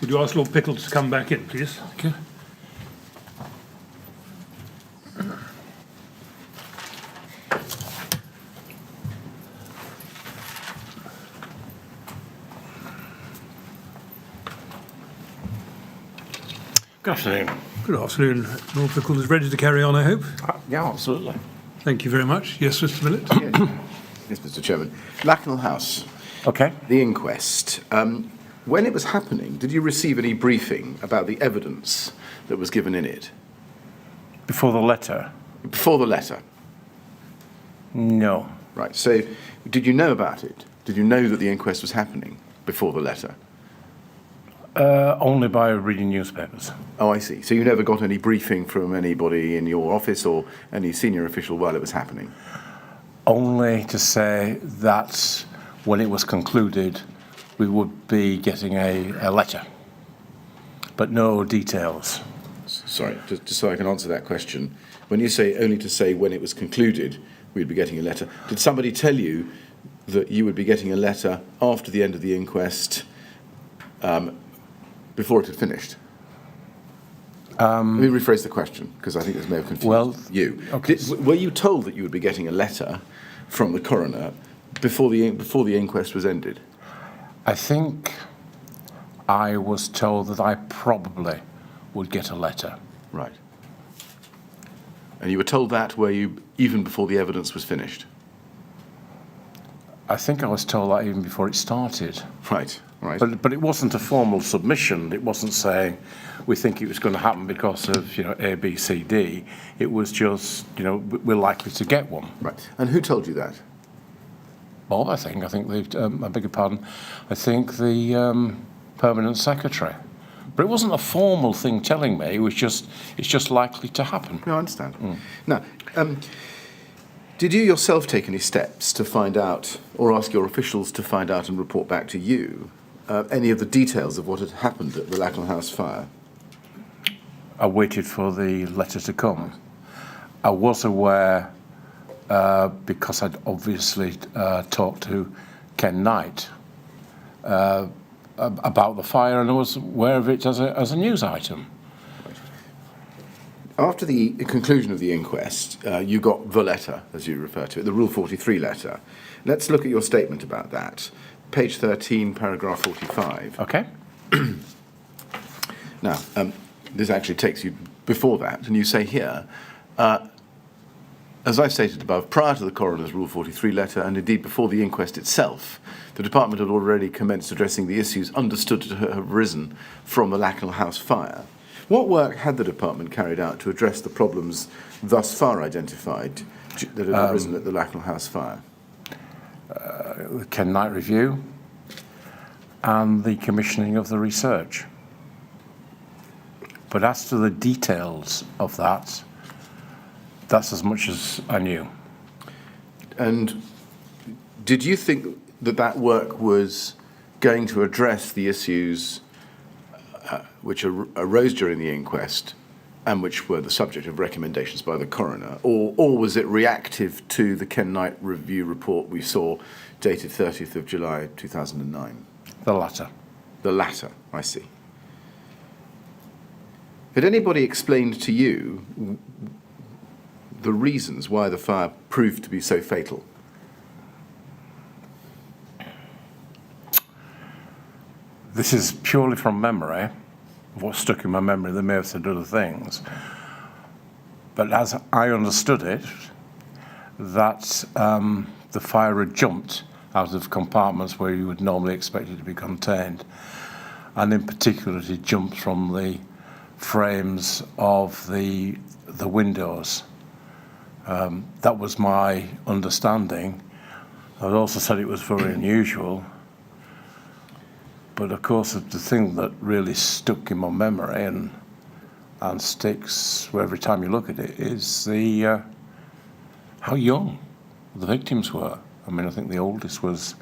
Would you ask Lord Pickles to come back in, please? Okay. Good afternoon. Good afternoon. Lord Pickles is ready to carry on, I hope. Yeah, absolutely. Thank you very much. Yes, Mr. Millett? Yes, Mr. Chairman. Lacknell House, Okay. the inquest. When it was happening, did you receive any briefing about the evidence that was given in it? Before the letter? Before the letter? No. Right. So, did you know about it? Did you know that the inquest was happening before the letter? Only by reading newspapers. Oh, I see. So you never got any briefing from anybody in your office or any senior official while it was happening? Only to say that when it was concluded, we would be getting a letter, but no details. Sorry, just so I can answer that question. When you say only to say when it was concluded, we'd be getting a letter, did somebody tell you that you would be getting a letter after the end of the inquest, before it had finished? Let me rephrase the question, because I think this may have confused you. Okay. Were you told that you would be getting a letter from the coroner before the inquest was ended? I think I was told that I probably would get a letter. Right. And you were told that, were you, even before the evidence was finished? I think I was told that even before it started. Right, right. But it wasn't a formal submission. It wasn't saying we think it was going to happen because of, A, B, C, D. It was just, we're likely to get one. Right. And who told you that? Bob, I think I beg your pardon, I think the permanent secretary. But it wasn't a formal thing telling me. It was it's just likely to happen. No, I understand. Now, did you yourself take any steps to find out, or ask your officials to find out and report back to you, any of the details of what had happened at the Lacknell House fire? I waited for the letter to come. I was aware, because I'd obviously talked to Ken Knight about the fire, and I was aware of it as a news item. After the conclusion of the inquest, you got the letter, as you refer to it, the Rule 43 letter. Let's look at your statement about that. Page 13, paragraph 45. Okay. Now, this actually takes you before that, and you say here, as I've stated above, prior to the coroner's Rule 43 letter, and indeed before the inquest itself, the department had already commenced addressing the issues understood to have arisen from the Lacknell House fire. What work had the department carried out to address the problems thus far identified that had arisen at the Lacknell House fire? The Ken Knight review and the commissioning of the research. But as to the details of that, that's as much as I knew. And did you think that work was going to address the issues which arose during the inquest and which were the subject of recommendations by the coroner, or was it reactive to the Ken Knight review report we saw dated 30th of July 2009? The latter. The latter, I see. Had anybody explained to you the reasons why the fire proved to be so fatal? This is purely from memory, what stuck in my memory. They may have said other things. But as I understood it, that the fire had jumped out of compartments where you would normally expect it to be contained. And in particular, it jumped from the frames of the windows. That was my understanding. I also said it was very unusual. But of course, the thing that really stuck in my memory and sticks every time you look at it is how young the victims were. I mean, I think the oldest was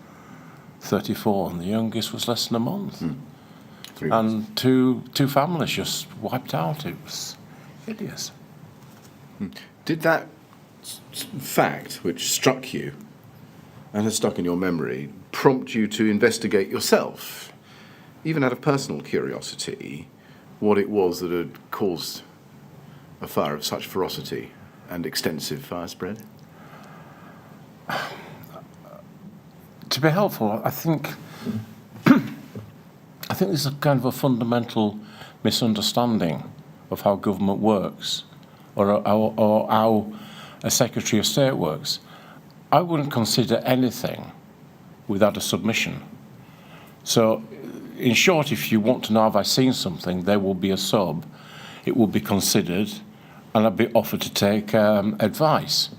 34 and the youngest was less than a month. And two families just wiped out. It was hideous. Did that fact, which struck you and has stuck in your memory, prompt you to investigate yourself? even out of personal curiosity, what it was that had caused a fire of such ferocity and extensive fire spread? To be helpful, I think there's a kind of a fundamental misunderstanding of how government works, or how a Secretary of State works. I wouldn't consider anything without a submission. So, in short, if you want to know have I seen something, there will be a sub, it will be considered, and I'll be offered to take advice.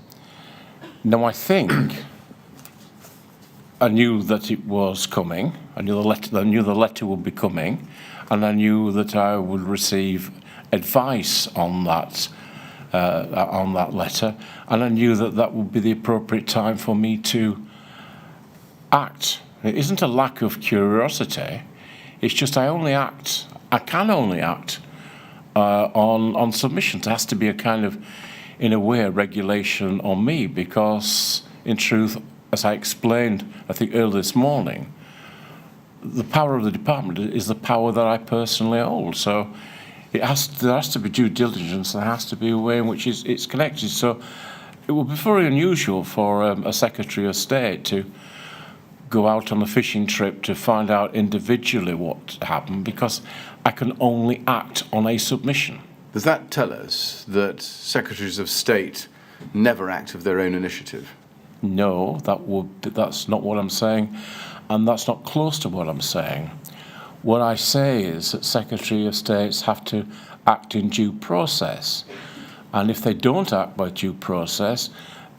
Now, I think I knew that it was coming. I knew the letter would be coming, and I knew that I would receive advice on that letter, and I knew that that would be the appropriate time for me to act. It isn't a lack of curiosity. It's just I can only act on submissions. There has to be a kind of, in a way, a regulation on me, because in truth, as I explained, I think earlier this morning, the power of the department is the power that I personally hold. So there has to be due diligence. There has to be a way in which it's connected. So it would be very unusual for a Secretary of State to go out on a fishing trip to find out individually what happened, because I can only act on a submission. Does that tell us that Secretaries of State never act of their own initiative? No, that's not what I'm saying, and that's not close to what I'm saying. What I say is that Secretary of States have to act in due process, and if they don't act by due process,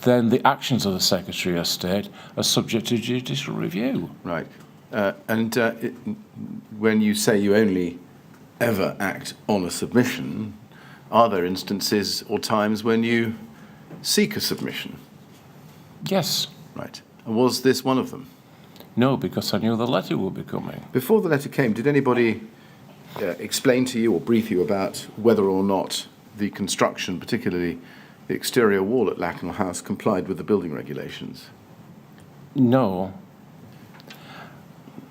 then the actions of the Secretary of State are subject to judicial review. Right. When you say you only ever act on a submission, are there instances or times when you seek a submission? Yes. Right. And was this one of them? No, because I knew the letter would be coming. Before the letter came, did anybody explain to you or brief you about whether or not the construction, particularly the exterior wall at Lacknell House, complied with the building regulations? No.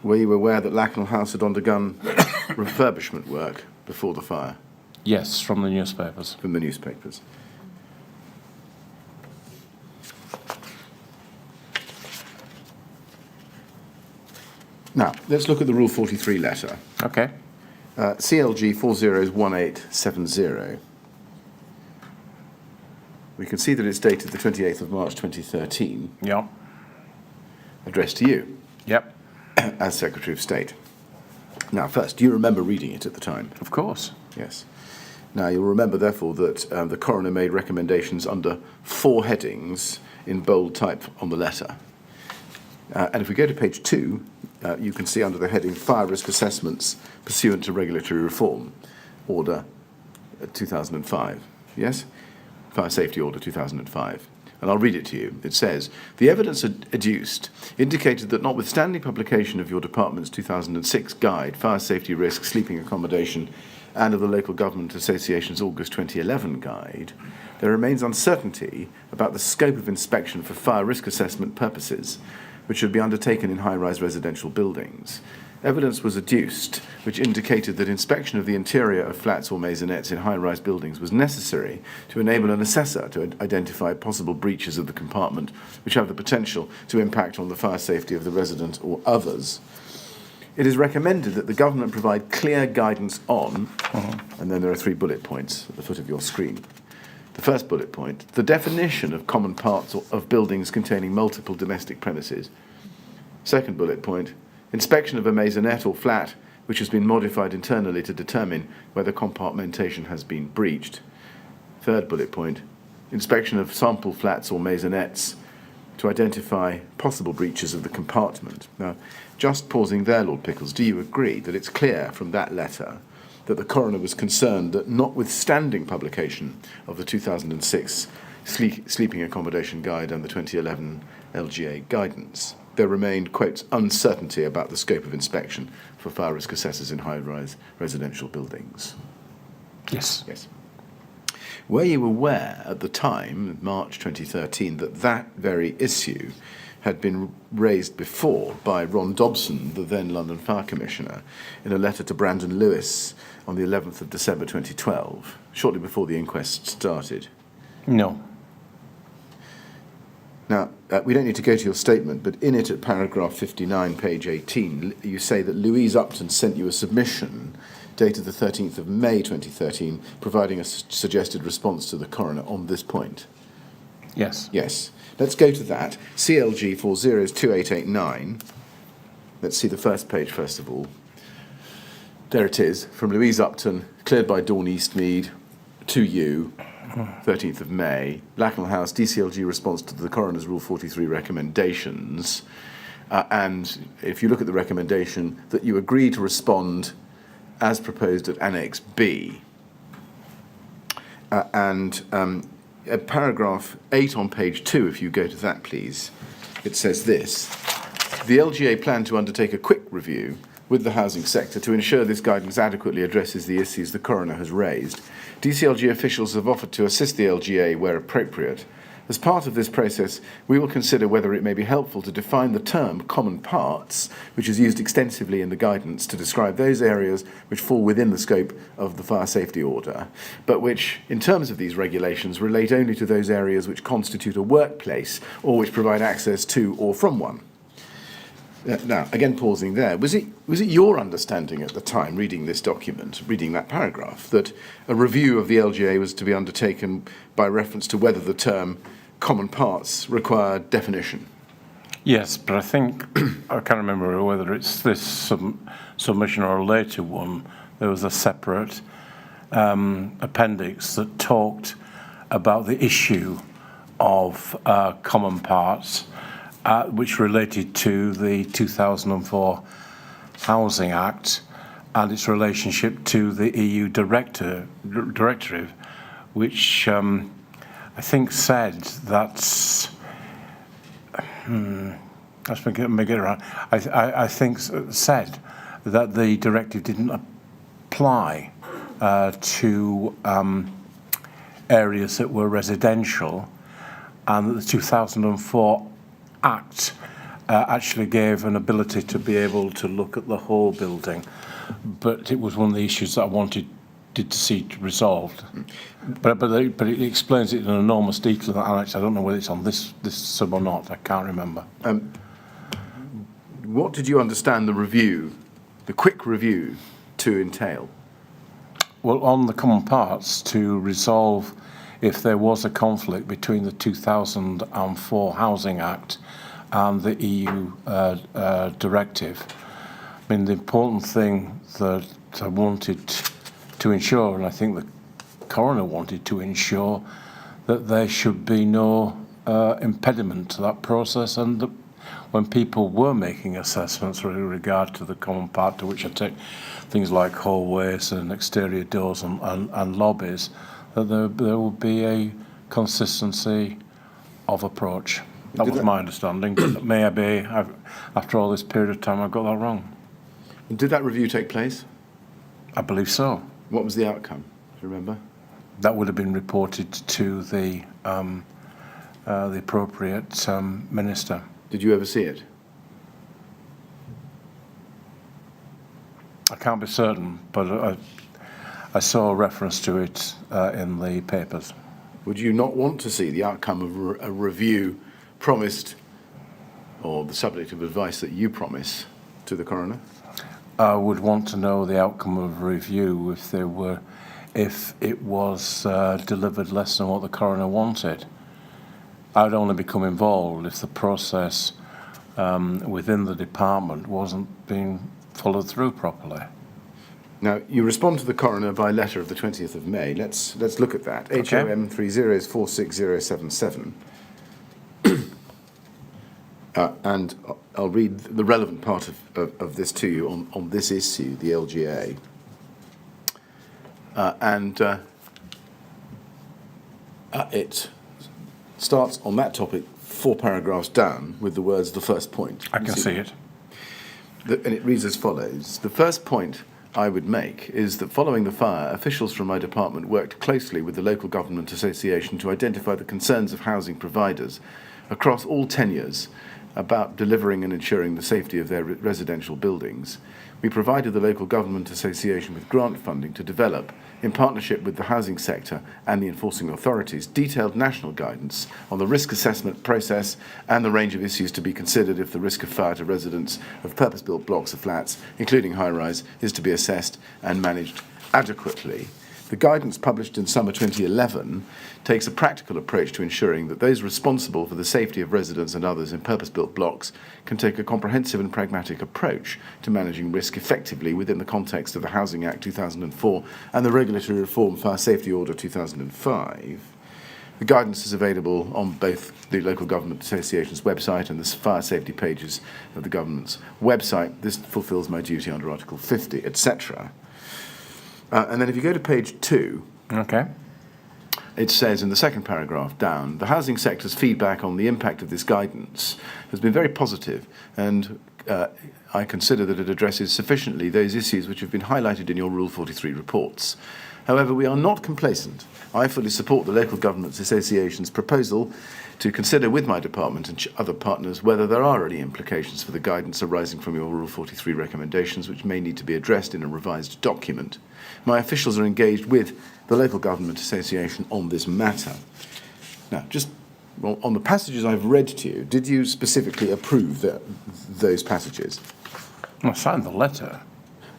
Were you aware that Lacknell House had undergone refurbishment work before the fire? Yes, from the newspapers. From the newspapers. Now, let's look at the Rule 43 letter. Okay. CLG 401870. We can see that it's dated the 28th of March 2013, Yeah. addressed to you Yep. as Secretary of State. Now, first, do you remember reading it at the time? Of course. Yes. Now, you'll remember, therefore, that the coroner made recommendations under 4 headings in bold type on the letter. And if we go to page 2, you can see under the heading Fire Risk Assessments Pursuant to Regulatory Reform, Order 2005. Yes? Fire Safety Order 2005. And I'll read it to you. It says, the evidence adduced indicated that notwithstanding publication of your department's 2006 guide, Fire Safety Risk, Sleeping Accommodation, and of the Local Government Association's August 2011 guide, there remains uncertainty about the scope of inspection for fire risk assessment purposes, which should be undertaken in high-rise residential buildings. Evidence was adduced which indicated that inspection of the interior of flats or maisonettes in high-rise buildings was necessary to enable an assessor to identify possible breaches of the compartment which have the potential to impact on the fire safety of the resident or others. It is recommended that the government provide clear guidance on, and then there are 3 bullet points at the foot of your screen. The first bullet point, the definition of common parts of buildings containing multiple domestic premises. Second bullet point, inspection of a maisonette or flat which has been modified internally to determine whether compartmentation has been breached. Third bullet point, inspection of sample flats or maisonettes to identify possible breaches of the compartment. Now, just pausing there, Lord Pickles, do you agree that it's clear from that letter that the coroner was concerned that notwithstanding publication of the 2006 Sleeping Accommodation Guide and the 2011 LGA guidance, there remained, quote, uncertainty about the scope of inspection for fire risk assessors in high-rise residential buildings? Yes. Yes. Were you aware at the time, March 2013, that that very issue had been raised before by Ron Dobson, the then London Fire Commissioner, in a letter to Brandon Lewis on the 11th of December 2012, shortly before the inquest started? No. Now, we don't need to go to your statement, but in it at paragraph 59, page 18, you say that Louise Upton sent you a submission dated the 13th of May 2013, providing a suggested response to the coroner on this point. Yes. Yes. Let's go to that. CLG 402889. Let's see the first page first of all. There it is, from Louise Upton, cleared by Dawn Eastmead, to you, 13th of May. Lacknell House, DCLG response to the Coroner's Rule 43 recommendations. And if you look at the recommendation, that you agree to respond as proposed at Annex B. At paragraph 8 on page 2, if you go to that, please, it says this. The LGA plan to undertake a quick review with the housing sector to ensure this guidance adequately addresses the issues the coroner has raised. DCLG officials have offered to assist the LGA where appropriate. As part of this process, we will consider whether it may be helpful to define the term common parts, which is used extensively in the guidance to describe those areas which fall within the scope of the fire safety order, but which, in terms of these regulations, relate only to those areas which constitute a workplace or which provide access to or from one. Now, again pausing there, was it your understanding at the time, reading this document, reading that paragraph, that a review of the LGA was to be undertaken by reference to whether the term common parts required definition? Yes, but I think, I can't remember whether it's this submission or a later one, there was a separate appendix that talked about the issue of common parts, which related to the 2004 Housing Act and its relationship to the EU directive, which I think said that, let's make it right. I think said that the directive didn't apply to areas that were residential, and that the 2004 Act actually gave an ability to be able to look at the whole building, but it was one of the issues that I wanted to see resolved. But it explains it in enormous detail. And actually, I don't know whether it's on this sub or not. I can't remember. What did you understand the review, the quick review, to entail? Well, on the common parts, to resolve if there was a conflict between the 2004 Housing Act and the EU directive. I mean, the important thing that I wanted to ensure, and I think the coroner wanted to ensure, that there should be no impediment to that process, and that when people were making assessments with regard to the common part, to which I take things like hallways and exterior doors and lobbies, that there would be a consistency of approach. That was my understanding, but maybe after all this period of time I've got that wrong. Did that review take place? I believe so. What was the outcome? Do you remember? That would have been reported to the appropriate minister. Did you ever see it? I can't be certain, but I saw a reference to it in the papers. Would you not want to see the outcome of a review promised, or the subject of advice that you promise to the coroner? I would want to know the outcome of a review if it was delivered less than what the coroner wanted. I'd only become involved if the process within the department wasn't being followed through properly. Now, you respond to the coroner by letter of the 20th of May. Let's look at that. Okay. HOM 304677. And I'll read the relevant part of this to you on this issue, the LGA. It starts on that topic 4 paragraphs down with the words, the first point. I can see it. And it reads as follows. The first point I would make is that following the fire, officials from my department worked closely with the local government association to identify the concerns of housing providers across all tenures about delivering and ensuring the safety of their residential buildings, we provided the local government association with grant funding to develop, in partnership with the housing sector and the enforcing authorities, detailed national guidance on the risk assessment process and the range of issues to be considered if the risk of fire to residents of purpose-built blocks of flats, including high-rise, is to be assessed and managed adequately. The guidance published in summer 2011 takes a practical approach to ensuring that those responsible for the safety of residents and others in purpose-built blocks can take a comprehensive and pragmatic approach to managing risk effectively within the context of the Housing Act 2004 and the Regulatory Reform Fire Safety Order 2005. The guidance is available on both the Local Government Association's website and the fire safety pages of the government's website. This fulfills my duty under Article 50, etc. And then if you go to page 2, Okay. it says in the second paragraph down, the housing sector's feedback on the impact of this guidance has been very positive, and I consider that it addresses sufficiently those issues which have been highlighted in your Rule 43 reports. However, we are not complacent. I fully support the Local Governments Association's proposal to consider with my department and other partners whether there are any implications for the guidance arising from your Rule 43 recommendations which may need to be addressed in a revised document. My officials are engaged with the Local Government Association on this matter. Now, just on the passages I've read to you, did you specifically approve those passages? I signed the letter.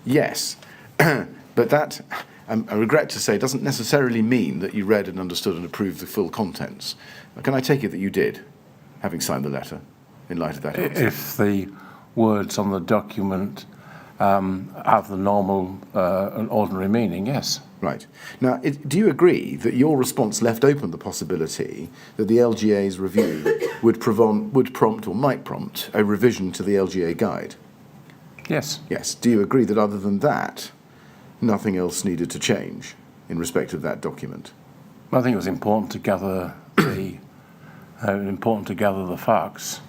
Yes, but that, I regret to say, doesn't necessarily mean that you read and understood and approved the full contents. Can I take it that you did, having signed the letter, in light of that answer? If the words on the document have the normal and ordinary meaning, yes. Right. Now, do you agree that your response left open the possibility that the LGA's review would prompt or might prompt a revision to the LGA guide? Yes. Yes. Do you agree that other than that, nothing else needed to change in respect of that document? I think it was important to gather the facts.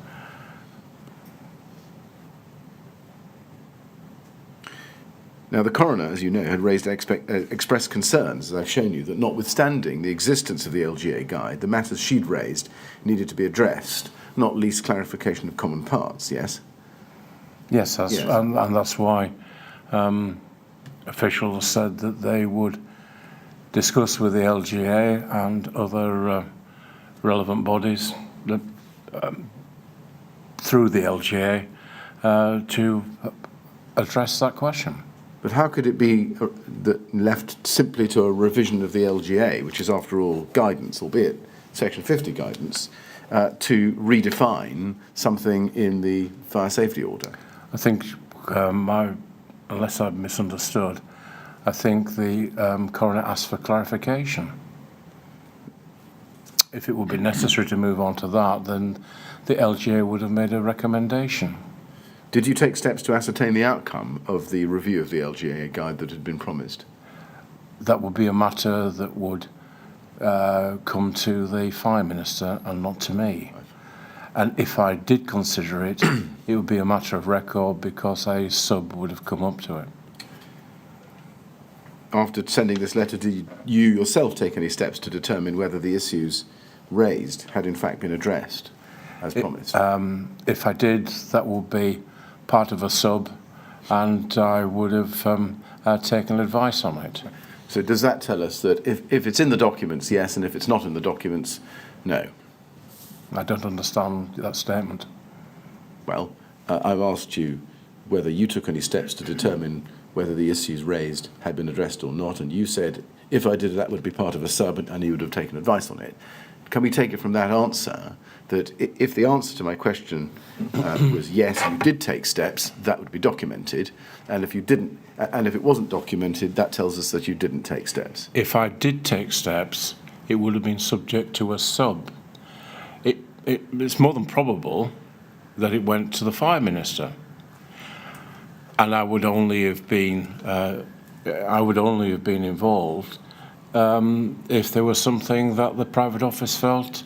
Now, the coroner, as you know, had raised expressed concerns, as I've shown you, that notwithstanding the existence of the LGA guide, the matters she'd raised needed to be addressed, not least clarification of common parts, yes? Yes, Yes. And that's why officials said that they would discuss with the LGA and other relevant bodies through the LGA to address that question. But how could it be left simply to a revision of the LGA, which is, after all, guidance, albeit Section 50 guidance, to redefine something in the fire safety order? I think, unless I've misunderstood, I think the coroner asked for clarification. If it would be necessary to move on to that, then the LGA would have made a recommendation. Did you take steps to ascertain the outcome of the review of the LGA guide that had been promised? That would be a matter that would come to the Fire Minister and not to me. And if I did consider it, it would be a matter of record because a sub would have come up to it. After sending this letter, did you yourself take any steps to determine whether the issues raised had in fact been addressed, as promised? If I did, that would be part of a sub, and I would have taken advice on it. So does that tell us that if it's in the documents, yes, and if it's not in the documents, no? I don't understand that statement. Well, I've asked you whether you took any steps to determine whether the issues raised had been addressed or not, and you said, if I did, that would be part of a sub, and you would have taken advice on it. Can we take it from that answer that if the answer to my question was yes, you did take steps, that would be documented, and if you didn't, and if it wasn't documented, that tells us that you didn't take steps? If I did take steps, it would have been subject to a sub. It's more than probable that it went to the Fire Minister, and I would only have been involved if there was something that the private office felt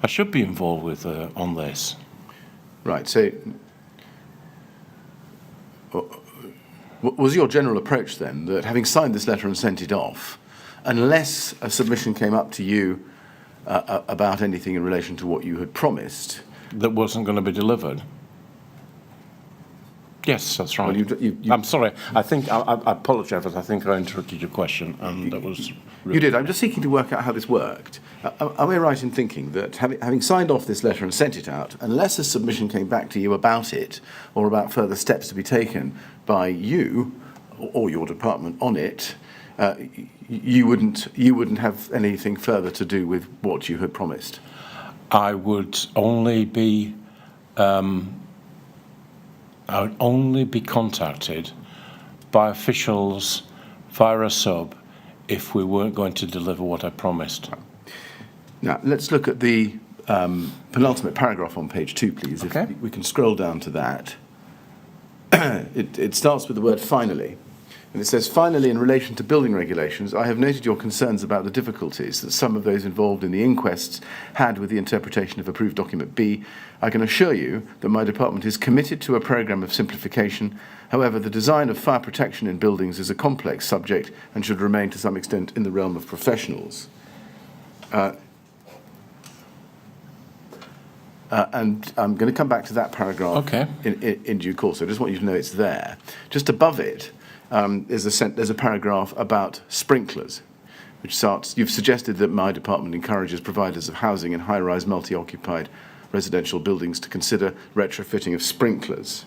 I should be involved with on this. Right. So, was your general approach then that, having signed this letter and sent it off, unless a submission came up to you about anything in relation to what you had promised, that wasn't going to be delivered. Yes, that's right. Well, I'm sorry. I think I apologise, but I think I interrupted your question, and that was. You did. I'm just seeking to work out how this worked. Are we right in thinking that having signed off this letter and sent it out, unless a submission came back to you about it or about further steps to be taken by you or your department on it, you wouldn't have anything further to do with what you had promised? I would only be contacted by officials via a sub if we weren't going to deliver what I promised. Now, let's look at the penultimate paragraph on page 2, please. Okay. If we can scroll down to that. It starts with the word finally. And it says, finally, in relation to building regulations, I have noted your concerns about the difficulties that some of those involved in the inquests had with the interpretation of approved document B. I can assure you that my department is committed to a programme of simplification. However, the design of fire protection in buildings is a complex subject and should remain to some extent in the realm of professionals. And I'm going to come back to that paragraph in due course. So I just want you to know it's there. Just above it, there's a paragraph about sprinklers, which starts, you've suggested that my department encourages providers of housing in high-rise multi-occupied residential buildings to consider retrofitting of sprinklers.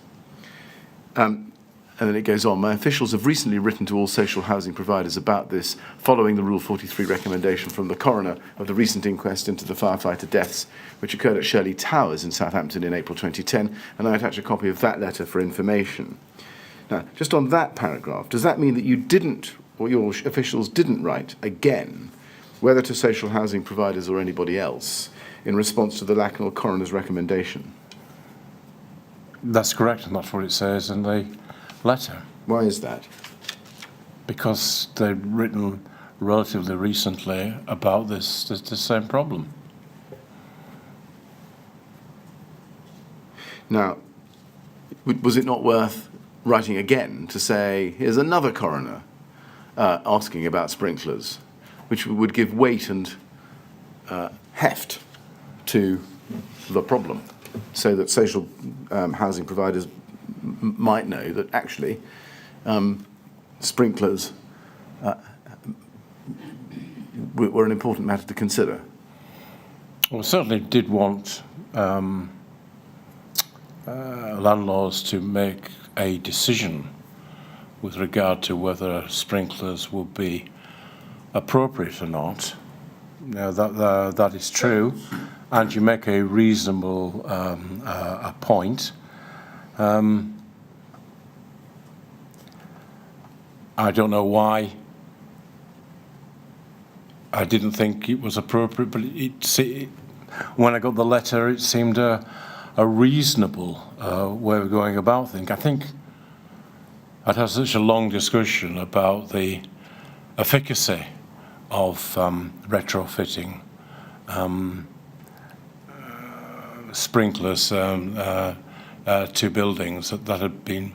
And then it goes on, my officials have recently written to all social housing providers about this, following the Rule 43 recommendation from the Coroner of the recent inquest into the firefighter deaths, which occurred at Shirley Towers in Southampton in April 2010, and I attach a copy of that letter for information. Now, just on that paragraph, does that mean that you didn't, or your officials didn't write again, whether to social housing providers or anybody else, in response to the Lacknell Coroner's recommendation? That's correct, and that's what it says in the letter. Why is that? Because they've written relatively recently about the same problem. Now, was it not worth writing again to say, here's another coroner asking about sprinklers, which would give weight and heft to the problem, so that social housing providers might know that actually sprinklers were an important matter to consider? Well, we certainly did want landlords to make a decision with regard to whether sprinklers would be appropriate or not. Now, that is true, and you make a reasonable point. I don't know why I didn't think it was appropriate, but when I got the letter, it seemed a reasonable way of going about things. I think I'd had such a long discussion about the efficacy of retrofitting sprinklers to buildings that had been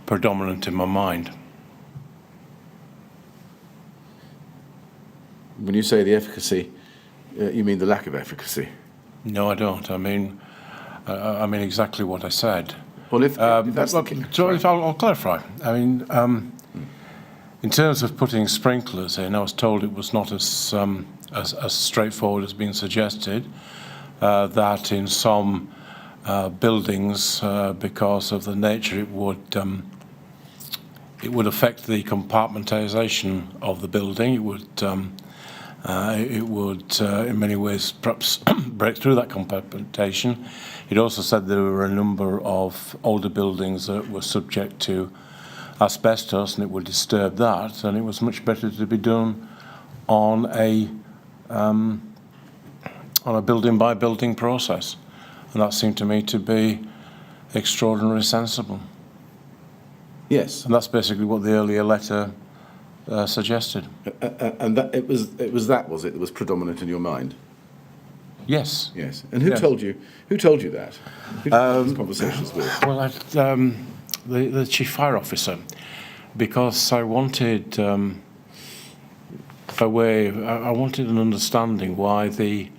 predominant in my mind. When you say the efficacy, you mean the lack of efficacy? No, I don't. I mean exactly what I said. Well, if that's okay, so I'll clarify. I mean, in terms of putting sprinklers in, I was told it was not as straightforward as being suggested. That in some buildings, because of the nature, it would affect the compartmentalisation of the building. It would, in many ways, perhaps break through that compartmentation. It also said there were a number of older buildings that were subject to asbestos, and it would disturb that. And it was much better to be done on a building-by-building process, and that seemed to me to be extraordinarily sensible. Yes, and that's basically what the earlier letter suggested. And that it was that was predominant in your mind? Yes. Yes. And who told you? Who told you that? Who did you have these conversations with? Well, the chief fire officer, because I wanted I wanted an understanding why the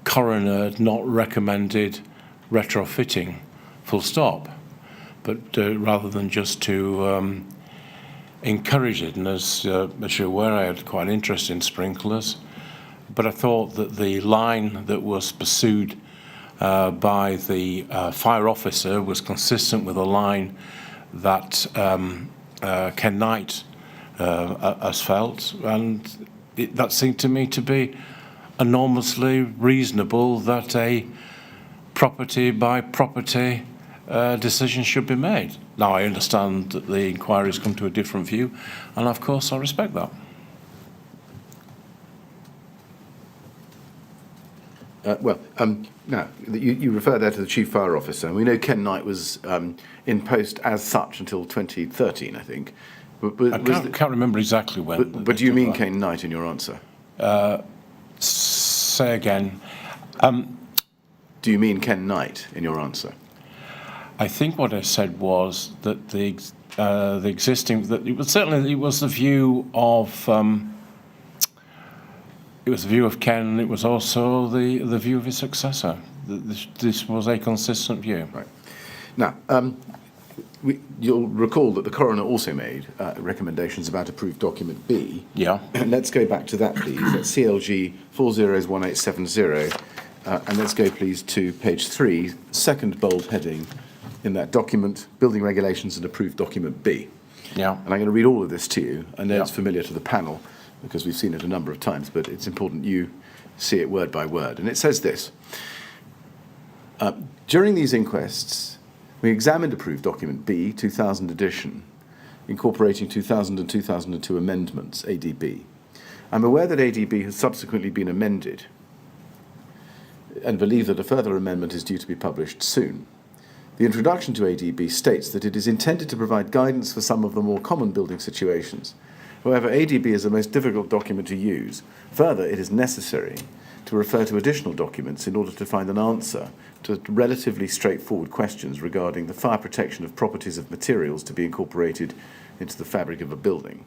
coroner had not recommended retrofitting, full stop, but rather than just to encourage it. And as you're aware, I had quite an interest in sprinklers, but I thought that the line that was pursued by the fire officer was consistent with a line that Ken Knight has felt, and that seemed to me to be enormously reasonable, that a property by property decision should be made. Now, I understand that the inquiry's come to a different view, and of course I respect that. Now, you refer there to the Chief Fire Officer, and we know Ken Knight was in post as such until 2013, I think. I can't remember exactly when. But do you mean Ken Knight in your answer? Say again. Do you mean Ken Knight in your answer? I think what I said was that the existing, that it was certainly, it was the view of Ken. It was also the view of his successor. This was a consistent view. Right. Now, you'll recall that the coroner also made recommendations about approved document B. Yeah. And let's go back to that, please. That's CLG 401870. And let's go, please, to page 3, second bold heading in that document, Building Regulations and Approved Document B. Yeah. And I'm going to read all of this to you. I know Yeah. it's familiar to the panel because we've seen it a number of times, but it's important you see it word by word. And it says this. During these inquests, we examined approved document B, 2000 edition, incorporating 2000 and 2002 amendments, ADB. I'm aware that ADB has subsequently been amended and believe that a further amendment is due to be published soon. The introduction to ADB states that it is intended to provide guidance for some of the more common building situations. However, ADB is the most difficult document to use. Further, it is necessary to refer to additional documents in order to find an answer to relatively straightforward questions regarding the fire protection of properties of materials to be incorporated into the fabric of a building.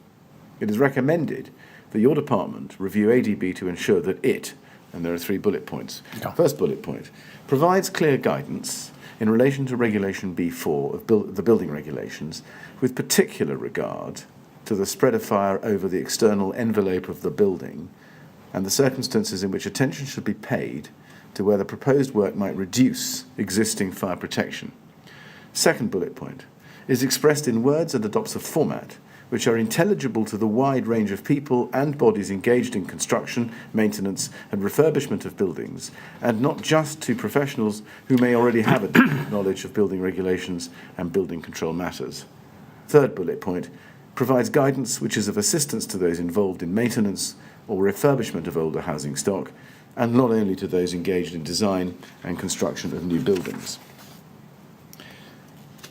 It is recommended that your department review ADB to ensure that it, and there are 3 bullet points. Yeah. First bullet point, provides clear guidance in relation to Regulation B4 of the building regulations, with particular regard to the spread of fire over the external envelope of the building and the circumstances in which attention should be paid to where the proposed work might reduce existing fire protection. Second bullet point is expressed in words and adopts a format which are intelligible to the wide range of people and bodies engaged in construction, maintenance and refurbishment of buildings, and not just to professionals who may already have a deep knowledge of building regulations and building control matters. Third bullet point provides guidance which is of assistance to those involved in maintenance or refurbishment of older housing stock, and not only to those engaged in design and construction of new buildings.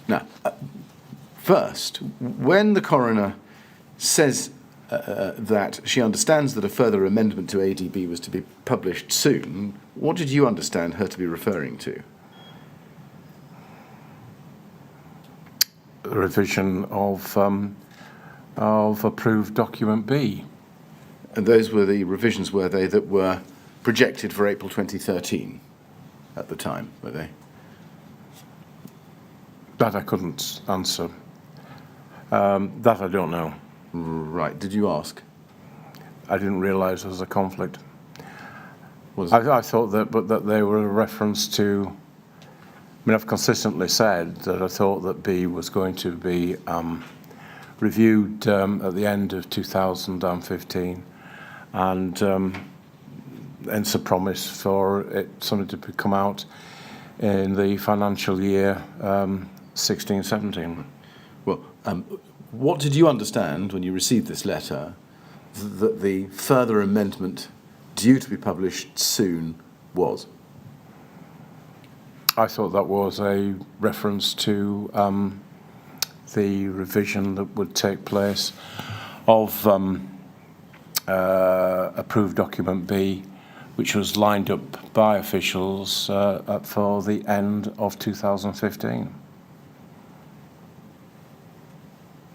Now, first, when the coroner says that she understands that a further amendment to ADB was to be published soon, what did you understand her to be referring to? The revision of approved document B. And those were the revisions, were they, that were projected for April 2013 at the time, were they? That I couldn't answer. That I don't know. Right. Did you ask? I didn't realise there was a conflict. Was I thought that they were a reference to. I mean, I've consistently said that I thought that B was going to be reviewed at the end of 2015, and hence a promise for it something to come out in the financial year 16-17. Well, what did you understand when you received this letter that the further amendment due to be published soon was? I thought that was a reference to the revision that would take place of approved document B, which was lined up by officials for the end of 2015.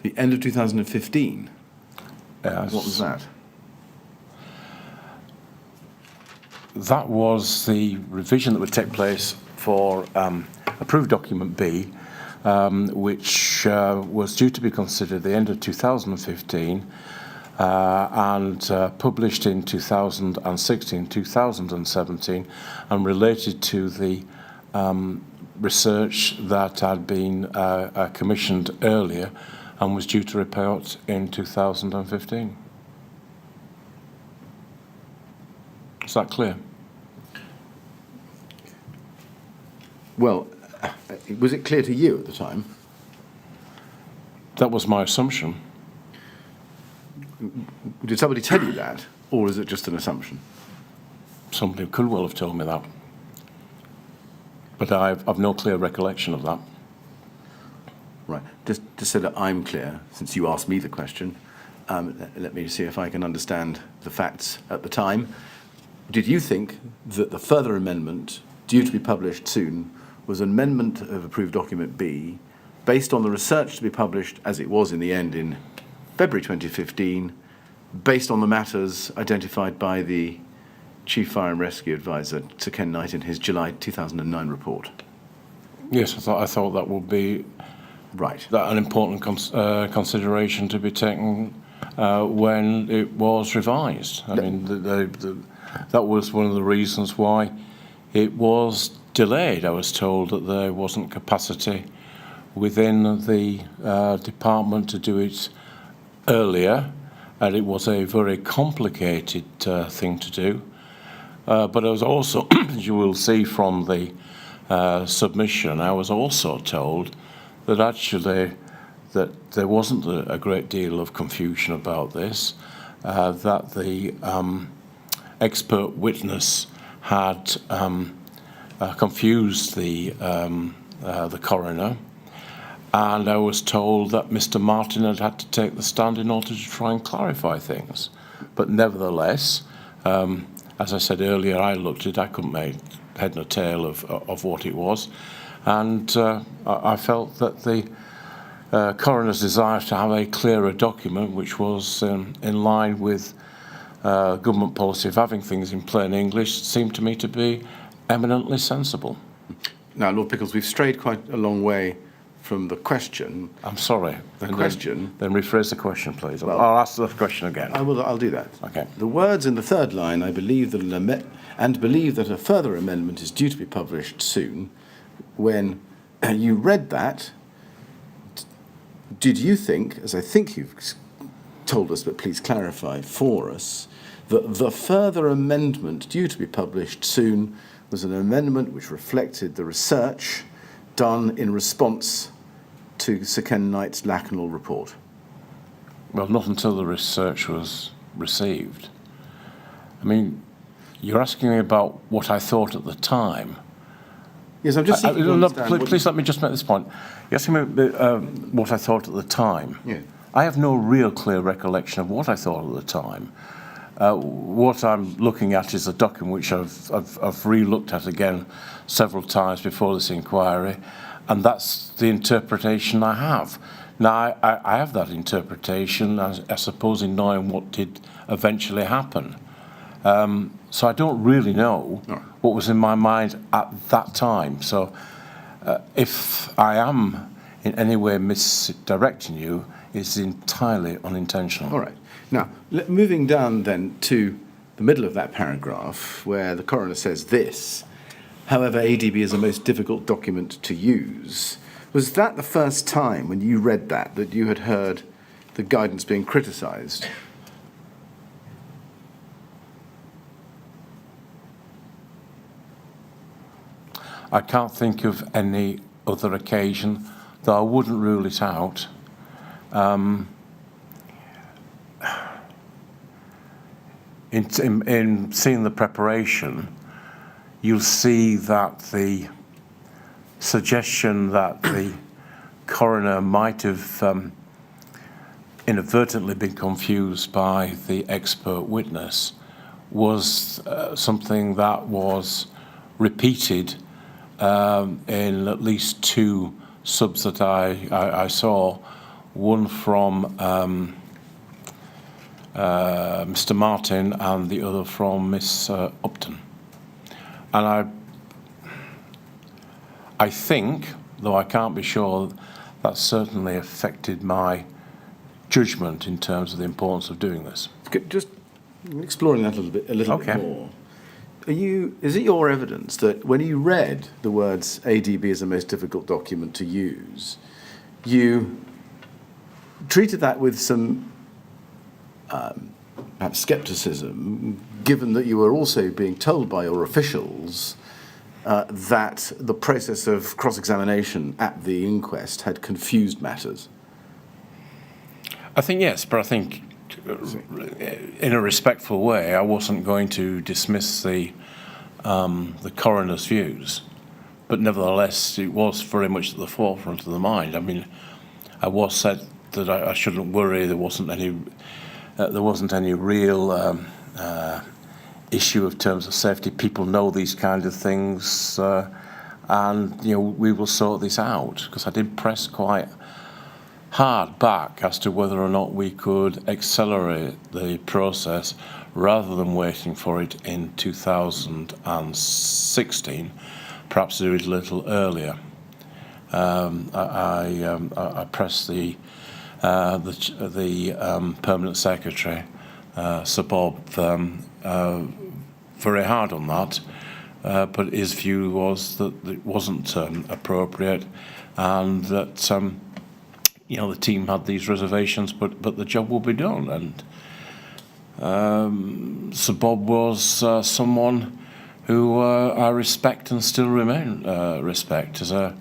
The end of 2015? Yes. What was that? That was the revision that would take place for approved document B, which was due to be considered at the end of 2015 and published in 2016, 2017, and related to the research that had been commissioned earlier and was due to report in 2015. Is that clear? Well, was it clear to you at the time? That was my assumption. Did somebody tell you that, or is it just an assumption? Somebody could well have told me that. But I've no clear recollection of that. Right. Just so that I'm clear, since you asked me the question, let me see if I can understand the facts at the time. Did you think that the further amendment, due to be published soon, was an amendment of approved document B, based on the research to be published, as it was in the end in February 2015, based on the matters identified by the Chief Fire and Rescue Advisor, Sir Ken Knight, in his July 2009 report? Yes, I thought that would be right. An important consideration to be taken when it was revised. I mean, that was one of the reasons why it was delayed. I was told that there wasn't capacity within the department to do it earlier, and it was a very complicated thing to do. But I was also, as you will see from the submission, I was also told that actually that there wasn't a great deal of confusion about this, that the expert witness had confused the coroner, and I was told that Mr. Martin had to take the stand in order to try and clarify things. But nevertheless, as I said earlier, I looked at it, I couldn't make head nor tail of what it was, and I felt that the coroner's desire to have a clearer document, which was in line with government policy of having things in plain English, seemed to me to be eminently sensible. Now, Lord Pickles, we've strayed quite a long way from the question. I'm sorry. The question. Then rephrase the question, please. Well, I'll ask the question again. I'll do that. Okay. The words in the third line, I believe that a further amendment is due to be published soon. When you read that, did you think, as I think you've told us, but please clarify for us, that the further amendment due to be published soon was an amendment which reflected the research done in response to Sir Ken Knight's Lackenall report? Well, not until the research was received. I mean, you're asking me about what I thought at the time. Yes, I'm just seeking to understand. Please let me just make this point. You're asking me what I thought at the time. Yeah. I have no real clear recollection of what I thought at the time. What I'm looking at is a document which I've re-looked at again several times before this inquiry, and that's the interpretation I have. Now, I have that interpretation, I suppose, in knowing what did eventually happen. So I don't really know what was in my mind at that time. So if I am in any way misdirecting you, it's entirely unintentional. All right. Now, moving down then to the middle of that paragraph where the coroner says this, however, ADB is a most difficult document to use. Was that the first time when you read that you had heard the guidance being criticised? I can't think of any other occasion, though I wouldn't rule it out. In seeing the preparation, you'll see that the suggestion that the coroner might have inadvertently been confused by the expert witness was something that was repeated in at least two subs that I saw, one from Mr. Martin and the other from Miss Upton. And I think, though I can't be sure, that certainly affected my judgment in terms of the importance of doing this. Just exploring that a little bit Okay. more. Is it your evidence that when you read the words ADB is the most difficult document to use, you treated that with some perhaps scepticism, given that you were also being told by your officials that the process of cross-examination at the inquest had confused matters? I think yes, but I think in a respectful way, I wasn't going to dismiss the coroner's views, but nevertheless, it was very much at the forefront of the mind. I mean, I was said that I shouldn't worry. There wasn't any real issue of terms of safety. People know these kind of things, and we will sort this out. Because I did press quite hard back as to whether or not we could accelerate the process rather than waiting for it in 2016, perhaps do it a little earlier. I pressed the permanent secretary, Sir Bob, very hard on that, but his view was that it wasn't appropriate, and that the team had these reservations, but the job will be done. And Sir Bob was someone who I respect and still remain respect as a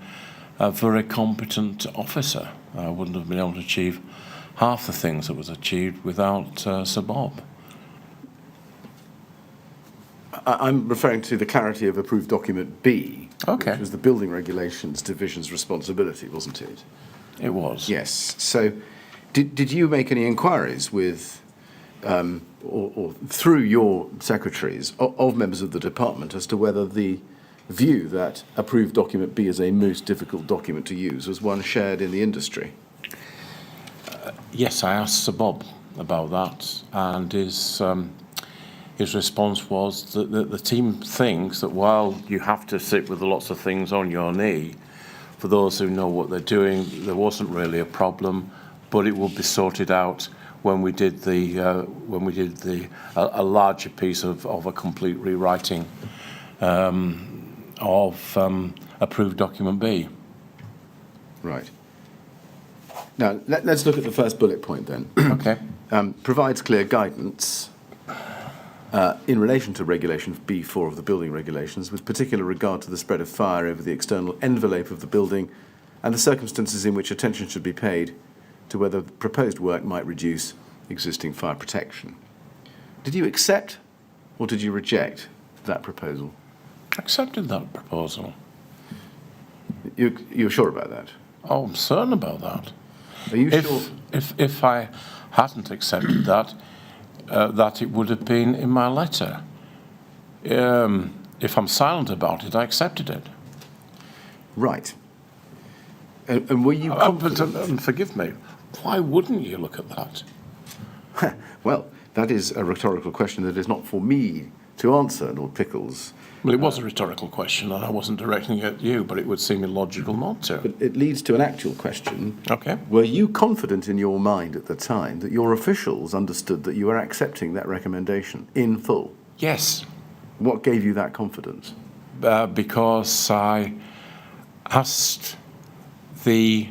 very competent officer. I wouldn't have been able to achieve half the things that was achieved without Sir Bob. I'm referring to the clarity of approved document B, Okay. which was the Building Regulations Division's responsibility, wasn't it? It was. Yes. So did you make any inquiries with, or through your secretaries, of members of the department as to whether the view that approved document B is a most difficult document to use was one shared in the industry? Yes, I asked Sir Bob about that, and his response was that the team thinks that while you have to sit with lots of things on your knee, for those who know what they're doing, there wasn't really a problem, but it will be sorted out when we did a larger piece of a complete rewriting of approved document B. Right. Now, let's look at the first bullet point then. Okay. Provides clear guidance in relation to Regulation B4 of the Building Regulations, with particular regard to the spread of fire over the external envelope of the building and the circumstances in which attention should be paid to whether the proposed work might reduce existing fire protection. Did you accept or did you reject that proposal? Accepted that proposal. You're sure about that? Oh, I'm certain about that. Are you sure? If I hadn't accepted that, that it would have been in my letter. If I'm silent about it, I accepted it. Right. And were you confident? Forgive me, why wouldn't you look at that? Well, that is a rhetorical question that is not for me to answer, Lord Pickles. Well, it was a rhetorical question, and I wasn't directing it at you, but it would seem illogical not to. But it leads to an actual question. Okay. Were you confident in your mind at the time that your officials understood that you were accepting that recommendation in full? Yes. What gave you that confidence? Because I asked the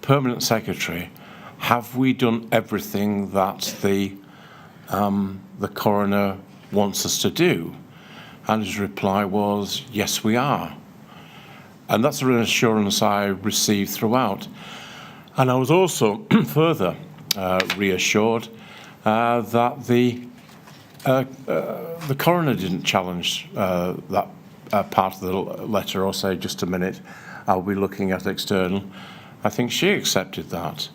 permanent secretary, have we done everything that the coroner wants us to do? And his reply was, yes, we are. And that's a reassurance I received throughout. And I was also further reassured that the coroner didn't challenge that part of the letter or say, just a minute, I'll be looking at external. I think she accepted that.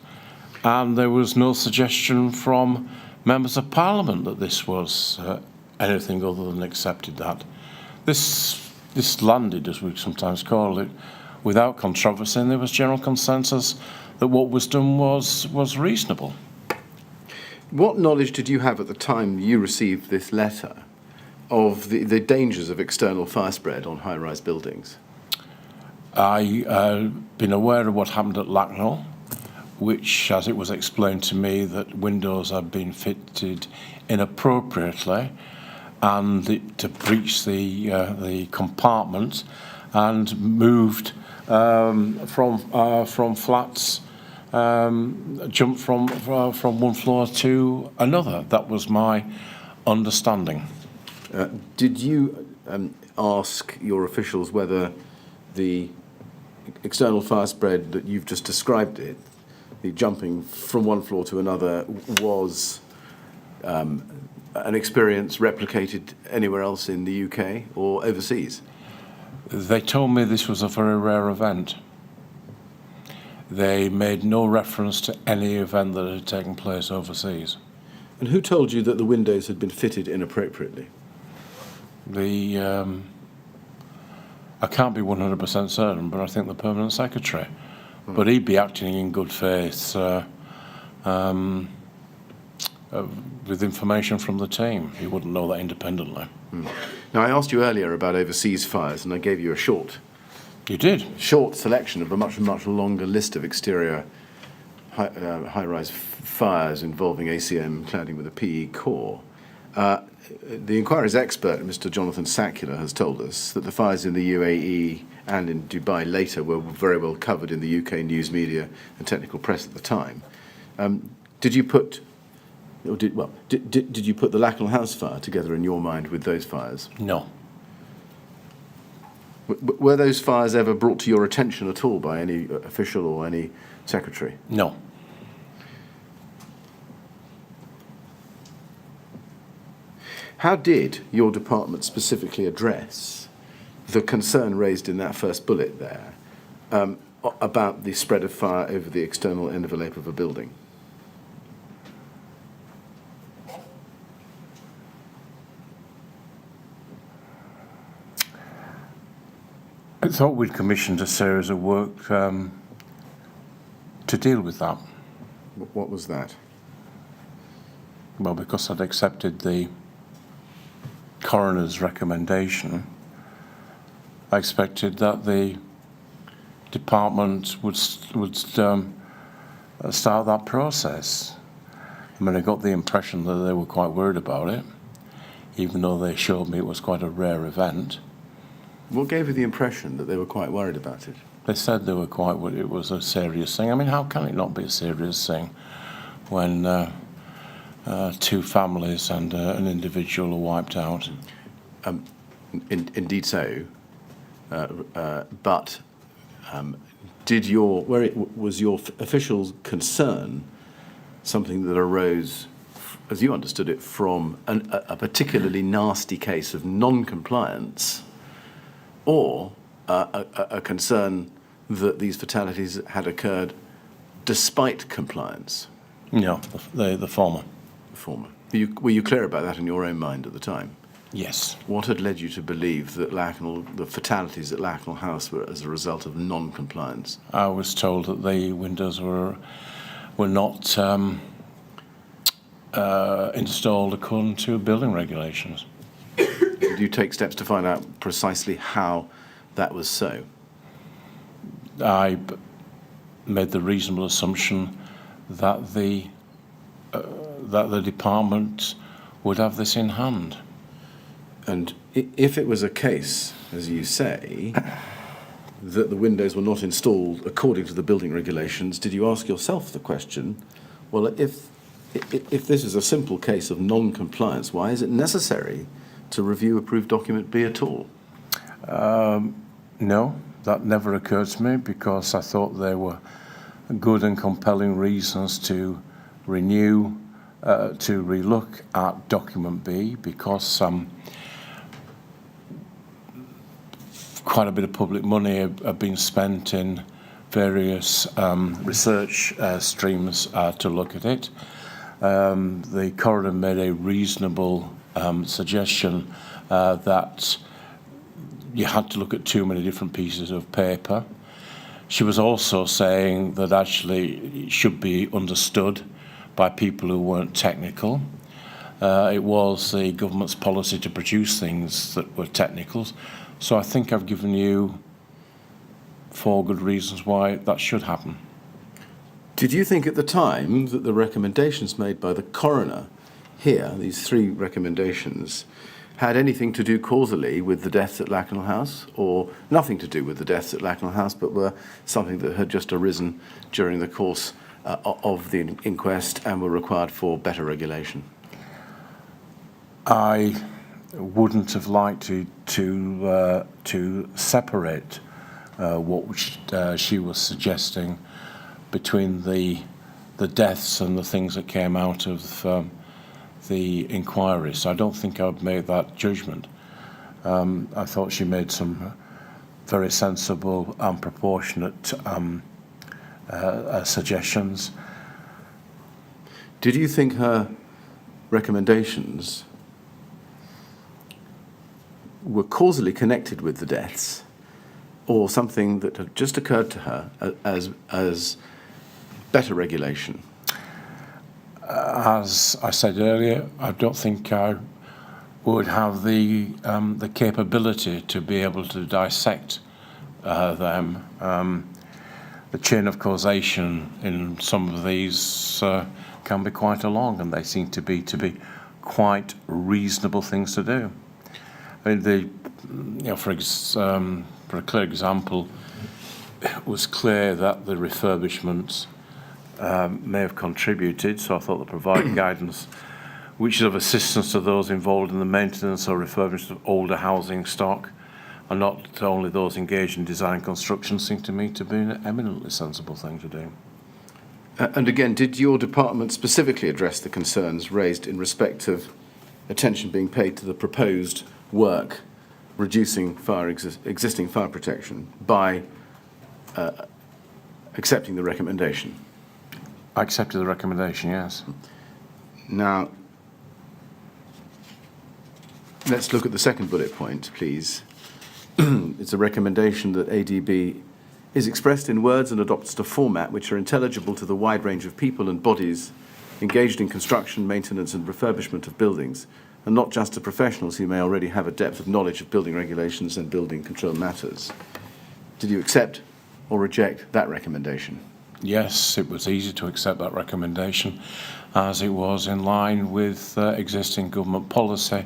And there was no suggestion from members of Parliament that this was anything other than accepted that. This landed, as we sometimes call it, without controversy, and there was general consensus that what was done was reasonable. What knowledge did you have at the time you received this letter of the dangers of external fire spread on high-rise buildings? I been aware of what happened at Lacknell, which, as it was explained to me, that windows had been fitted inappropriately and to breach the compartment and moved from flats, jumped from one floor to another. That was my understanding. Did you ask your officials whether the external fire spread that you've just described it, the jumping from one floor to another, was an experience replicated anywhere else in the UK or overseas? They told me this was a very rare event. They made no reference to any event that had taken place overseas. And who told you that the windows had been fitted inappropriately? I can't be 100% certain, but I think the Permanent Secretary. But he'd be acting in good faith with information from the team. He wouldn't know that independently. Now, I asked you earlier about overseas fires, and I gave you a short selection of a much, much longer list of exterior high-rise fires involving ACM cladding with a PE core. The inquiry's expert, Mr. Jonathan Sackler, has told us that the fires in the UAE and in Dubai later were very well covered in the UK news media and technical press at the time. Did you put the Lacknell House fire together in your mind with those fires? No. Were those fires ever brought to your attention at all by any official or any secretary? No. How did your department specifically address the concern raised in that first bullet there about the spread of fire over the external envelope of a building? I thought we'd commissioned a series of work to deal with that. What was that? Well, because I'd accepted the coroner's recommendation, I expected that the department would start that process. I mean, I got the impression that they were quite worried about it, even though they showed me it was quite a rare event. What gave you the impression that they were quite worried about it? They said they were quite worried it was a serious thing. I mean, how can it not be a serious thing when two families and an individual are wiped out? Indeed so. But was your official concern something that arose, as you understood it, from a particularly nasty case of non-compliance, or a concern that these fatalities had occurred despite compliance? No, the former. The former. Were you clear about that in your own mind at the time? Yes. What had led you to believe that the fatalities at Lacknell House were as a result of non-compliance? I was told that the windows were not installed according to building regulations. Did you take steps to find out precisely how that was so? I made the reasonable assumption that the department would have this in hand. And if it was a case, as you say, that the windows were not installed according to the building regulations, did you ask yourself the question, well, if this is a simple case of non-compliance, why is it necessary to review approved document B at all? No, that never occurred to me, because I thought there were good and compelling reasons to renew, to relook at document B, because quite a bit of public money have been spent in various research streams to look at it. The coroner made a reasonable suggestion that you had to look at too many different pieces of paper. She was also saying that actually it should be understood by people who weren't technical. It was the government's policy to produce things that were technical. So I think I've given you 4 good reasons why that should happen. Did you think at the time that the recommendations made by the coroner here, these 3 recommendations, had anything to do causally with the deaths at Lacknell House, or nothing to do with the deaths at Lacknell House, but were something that had just arisen during the course of the inquest and were required for better regulation? I wouldn't have liked to separate what she was suggesting between the deaths and the things that came out of the inquiry. So I don't think I would make that judgment. I thought she made some very sensible and proportionate suggestions. Did you think her recommendations were causally connected with the deaths, or something that had just occurred to her as better regulation? As I said earlier, I don't think I would have the capability to be able to dissect them. The chain of causation in some of these can be quite long, and they seem to be quite reasonable things to do. I mean, for a clear example, it was clear that the refurbishments may have contributed, so I thought that providing guidance which is of assistance to those involved in the maintenance or refurbishment of older housing stock, and not only those engaged in design and construction, seemed to me to be an eminently sensible thing to do. And again, did your department specifically address the concerns raised in respect of attention being paid to the proposed work reducing existing fire protection by accepting the recommendation? I accepted the recommendation, yes. Now, let's look at the second bullet point, please. It's a recommendation that ADB is expressed in words and adopts a format which are intelligible to the wide range of people and bodies engaged in construction, maintenance and refurbishment of buildings, and not just to professionals who may already have a depth of knowledge of building regulations and building control matters. Did you accept or reject that recommendation? Yes, it was easy to accept that recommendation, as it was in line with existing government policy,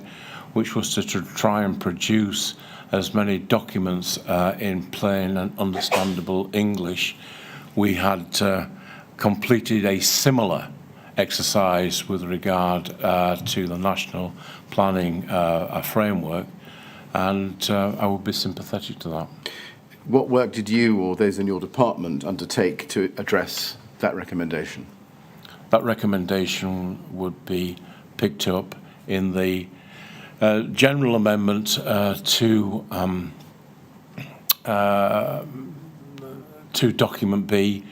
which was to try and produce as many documents in plain and understandable English. We had completed a similar exercise with regard to the national planning framework, and I would be sympathetic to that. What work did you or those in your department undertake to address that recommendation? That recommendation would be picked up in the general amendment to document B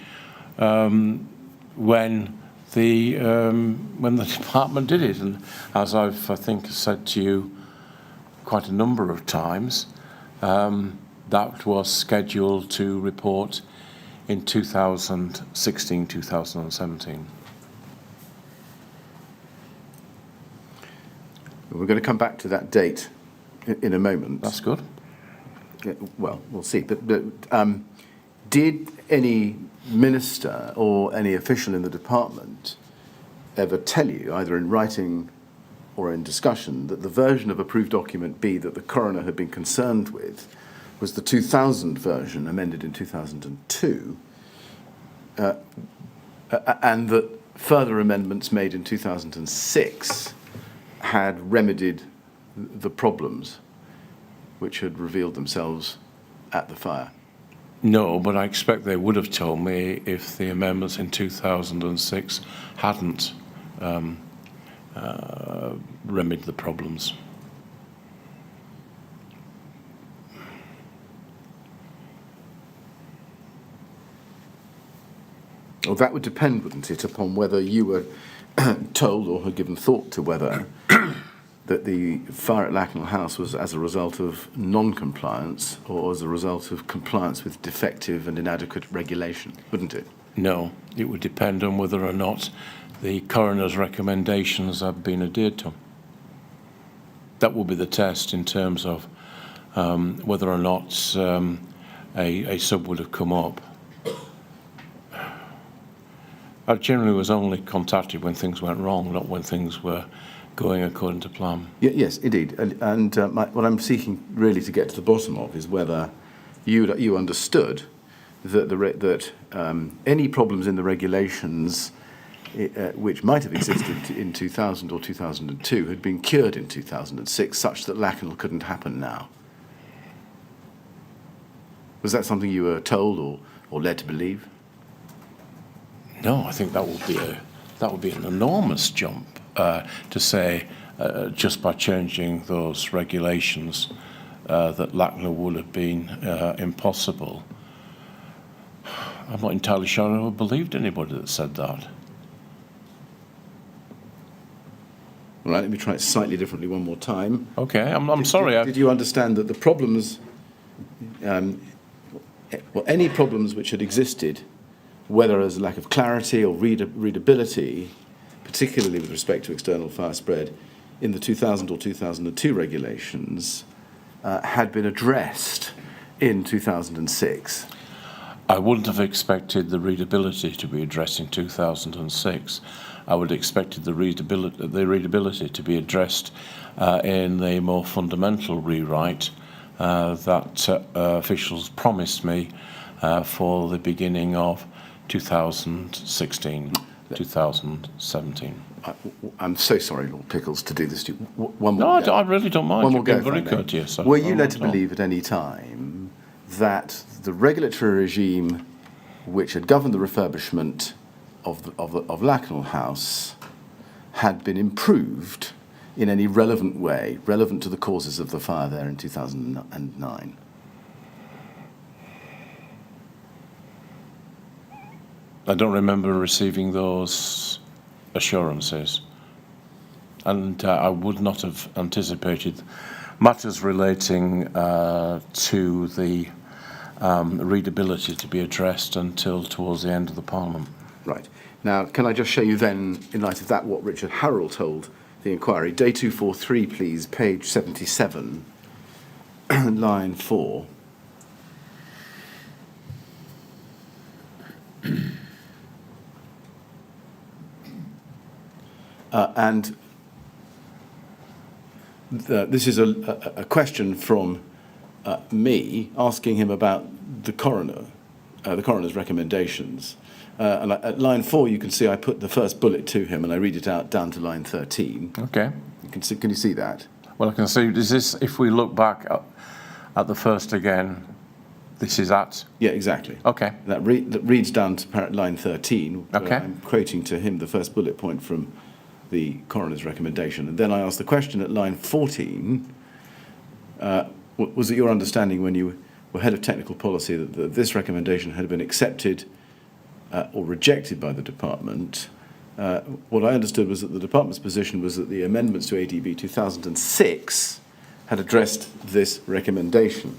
when the department did it, and as I think said to you quite a number of times, that was scheduled to report in 2016, 2017. We're going to come back to that date in a moment. That's good. Yeah, well, we'll see. But did any minister or any official in the department ever tell you, either in writing or in discussion, that the version of approved document B that the coroner had been concerned with was the 2000 version, amended in 2002, and that further amendments made in 2006 had remedied the problems which had revealed themselves at the fire? No, but I expect they would have told me if the amendments in 2006 hadn't remedied the problems. Well, that would depend, wouldn't it, upon whether you were told or had given thought to whether that the fire at Lacknell House was as a result of non-compliance or as a result of compliance with defective and inadequate regulation, wouldn't it? No, it would depend on whether or not the coroner's recommendations have been adhered to. That will be the test in terms of whether or not a sub would have come up. I generally was only contacted when things went wrong, not when things were going according to plan. Yes, indeed. And what I'm seeking really to get to the bottom of is whether you understood that any problems in the regulations which might have existed in 2000 or 2002 had been cured in 2006, such that Lakanal couldn't happen now. Was that something you were told or led to believe? No, I think that would be an enormous jump to say just by changing those regulations that Lakanal would have been impossible. I'm not entirely sure I ever believed anybody that said that. All right, let me try it slightly differently one more time. Okay, I'm sorry. Did you understand that the problems, any problems which had existed, whether as a lack of clarity or readability, particularly with respect to external fire spread, in the 2000 or 2002 regulations, had been addressed in 2006? I wouldn't have expected the readability to be addressed in 2006. I would have expected the readability to be addressed in the more fundamental rewrite that officials promised me for the beginning of 2016, 2017. I'm so sorry, Lord Pickles, to do this to you. One No, more go. I really don't mind. One more You've go, been very if I may. courteous. Were you No, led not to at all. believe at any time that the regulatory regime which had governed the refurbishment of Lakanal House had been improved in any relevant way, relevant to the causes of the fire there in 2009? I don't remember receiving those assurances, and I would not have anticipated matters relating to the readability to be addressed until towards the end of the Parliament. Right. Now, can I just show you then, in light of that, what Richard Harrell told the inquiry? Day 243, please, page 77, line 4. And this is a question from me asking him about the coroner's recommendations. And at line 4, you can see I put the first bullet to him, and I read it out down to line 13. Okay. Can you see that? Well, I can see. Is this? If we look back at the first again, this is at. Yeah, exactly. Okay. That reads down to line 13. Okay. I'm quoting to him the first bullet point from the coroner's recommendation. And then I asked the question at line 14, was it your understanding when you were head of technical policy that this recommendation had been accepted or rejected by the department? What I understood was that the department's position was that the amendments to ADB 2006 had addressed this recommendation.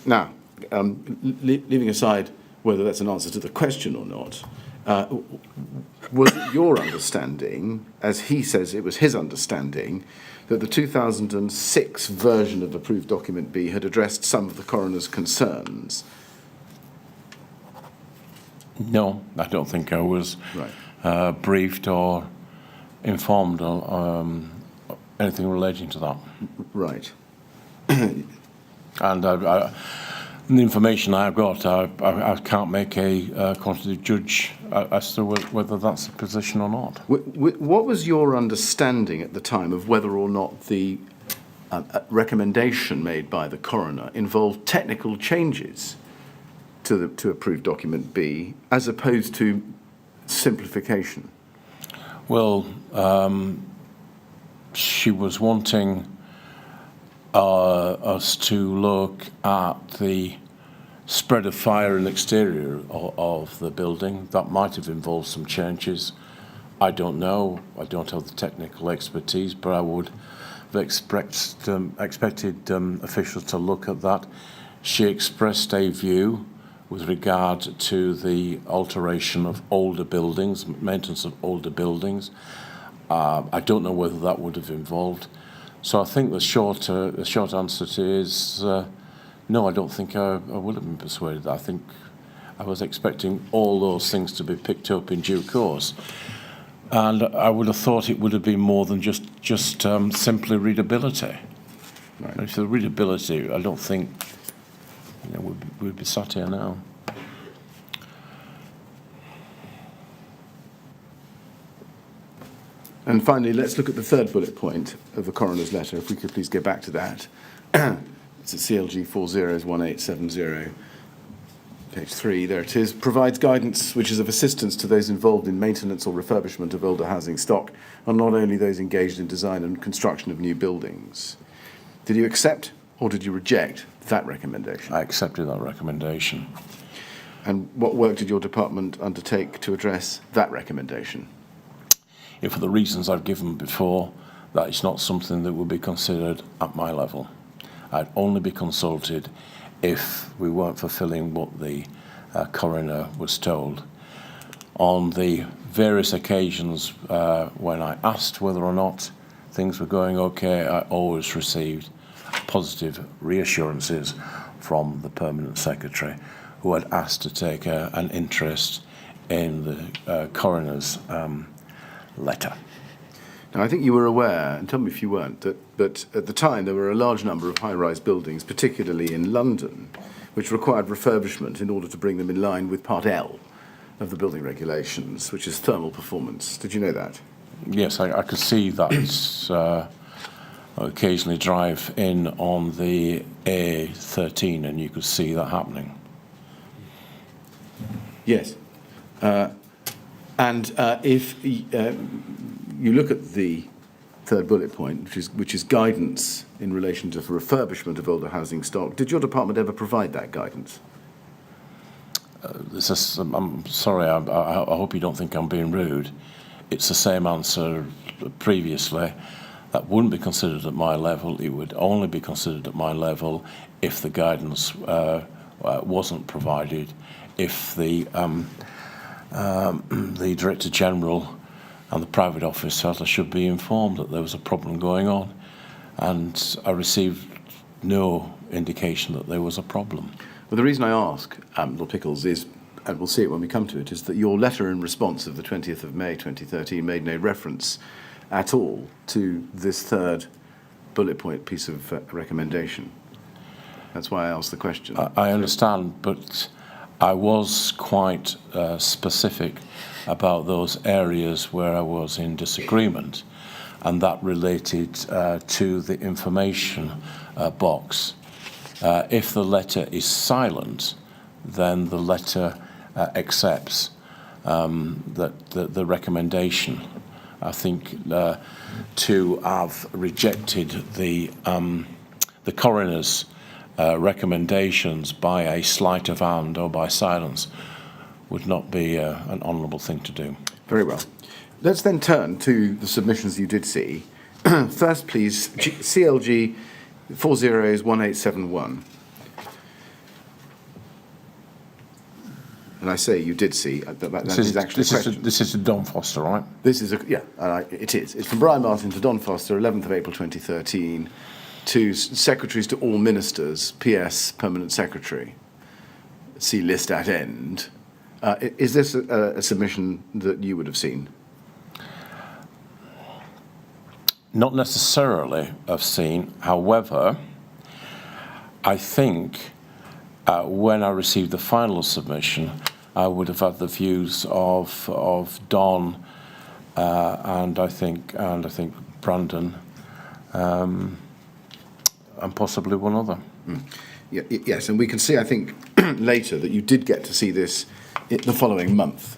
Now, leaving aside whether that's an answer to the question or not, was it your understanding, as he says it was his understanding, that the 2006 version of approved document B had addressed some of the coroner's concerns? No, I don't think I was briefed or informed on anything relating to that. Right. And the information I've got, I can't make a quantitative judge as to whether that's the position or not. What was your understanding at the time of whether or not the recommendation made by the coroner involved technical changes to approved document B, as opposed to simplification? Well, she was wanting us to look at the spread of fire in the exterior of the building. That might have involved some changes. I don't know. I don't have the technical expertise, but I would have expected officials to look at that. She expressed a view with regard to the alteration of older buildings, maintenance of older buildings. I don't know whether that would have involved. So I think the short answer to is No, I don't think I would have been persuaded. I think I was expecting all those things to be picked up in due course. And I would have thought it would have been more than just simply readability. Right. If the readability, I don't think we'd be sat here now. And finally, let's look at the third bullet point of the coroner's letter. If we could please go back to that. It's at CLG 401870, page 3. There it is. Provides guidance which is of assistance to those involved in maintenance or refurbishment of older housing stock, and not only those engaged in design and construction of new buildings. Did you accept or did you reject that recommendation? I accepted that recommendation. And what work did your department undertake to address that recommendation? For the reasons I've given before, that is not something that would be considered at my level. I'd only be consulted if we weren't fulfilling what the coroner was told. On the various occasions when I asked whether or not things were going okay, I always received positive reassurances from the permanent secretary, who had asked to take an interest in the coroner's letter. Now, I think you were aware, and tell me if you weren't, that at the time there were a large number of high-rise buildings, particularly in London, which required refurbishment in order to bring them in line with Part L of the building regulations, which is thermal performance. Did you know that? Yes, I could see that. I occasionally drive in on the A13 and you could see that happening. Yes. And if you look at the third bullet point, which is guidance in relation to refurbishment of older housing stock, did your department ever provide that guidance? I'm sorry, I hope you don't think I'm being rude. It's the same answer previously. That wouldn't be considered at my level. It would only be considered at my level if the guidance wasn't provided, if the Director General and the private office felt I should be informed that there was a problem going on, and I received no indication that there was a problem. Well, the reason I ask, Lord Pickles, is, and we'll see it when we come to it, is that your letter in response of the 20th of May 2013 made no reference at all to this third bullet point piece of recommendation. That's why I asked the question. I understand, but I was quite specific about those areas where I was in disagreement, and that related to the information box. If the letter is silent, then the letter accepts the recommendation. I think to have rejected the coroner's recommendations by a sleight of hand or by silence would not be an honourable thing to do. Very well. Let's then turn to the submissions you did see. First, please, CLG 401871. And I say you did see, that is actually a question. This is to Don Foster, right? This is, it is. It's from Brian Martin to Don Foster, 11th of April 2013, to Secretaries to all Ministers, PS, Permanent Secretary. See list at end. Is this a submission that you would have seen? Not necessarily have seen. However, I think when I received the final submission, I would have had the views of Don and I think Brandon and possibly one other. Yeah, yes, and we can see, I think, later that you did get to see this the following month,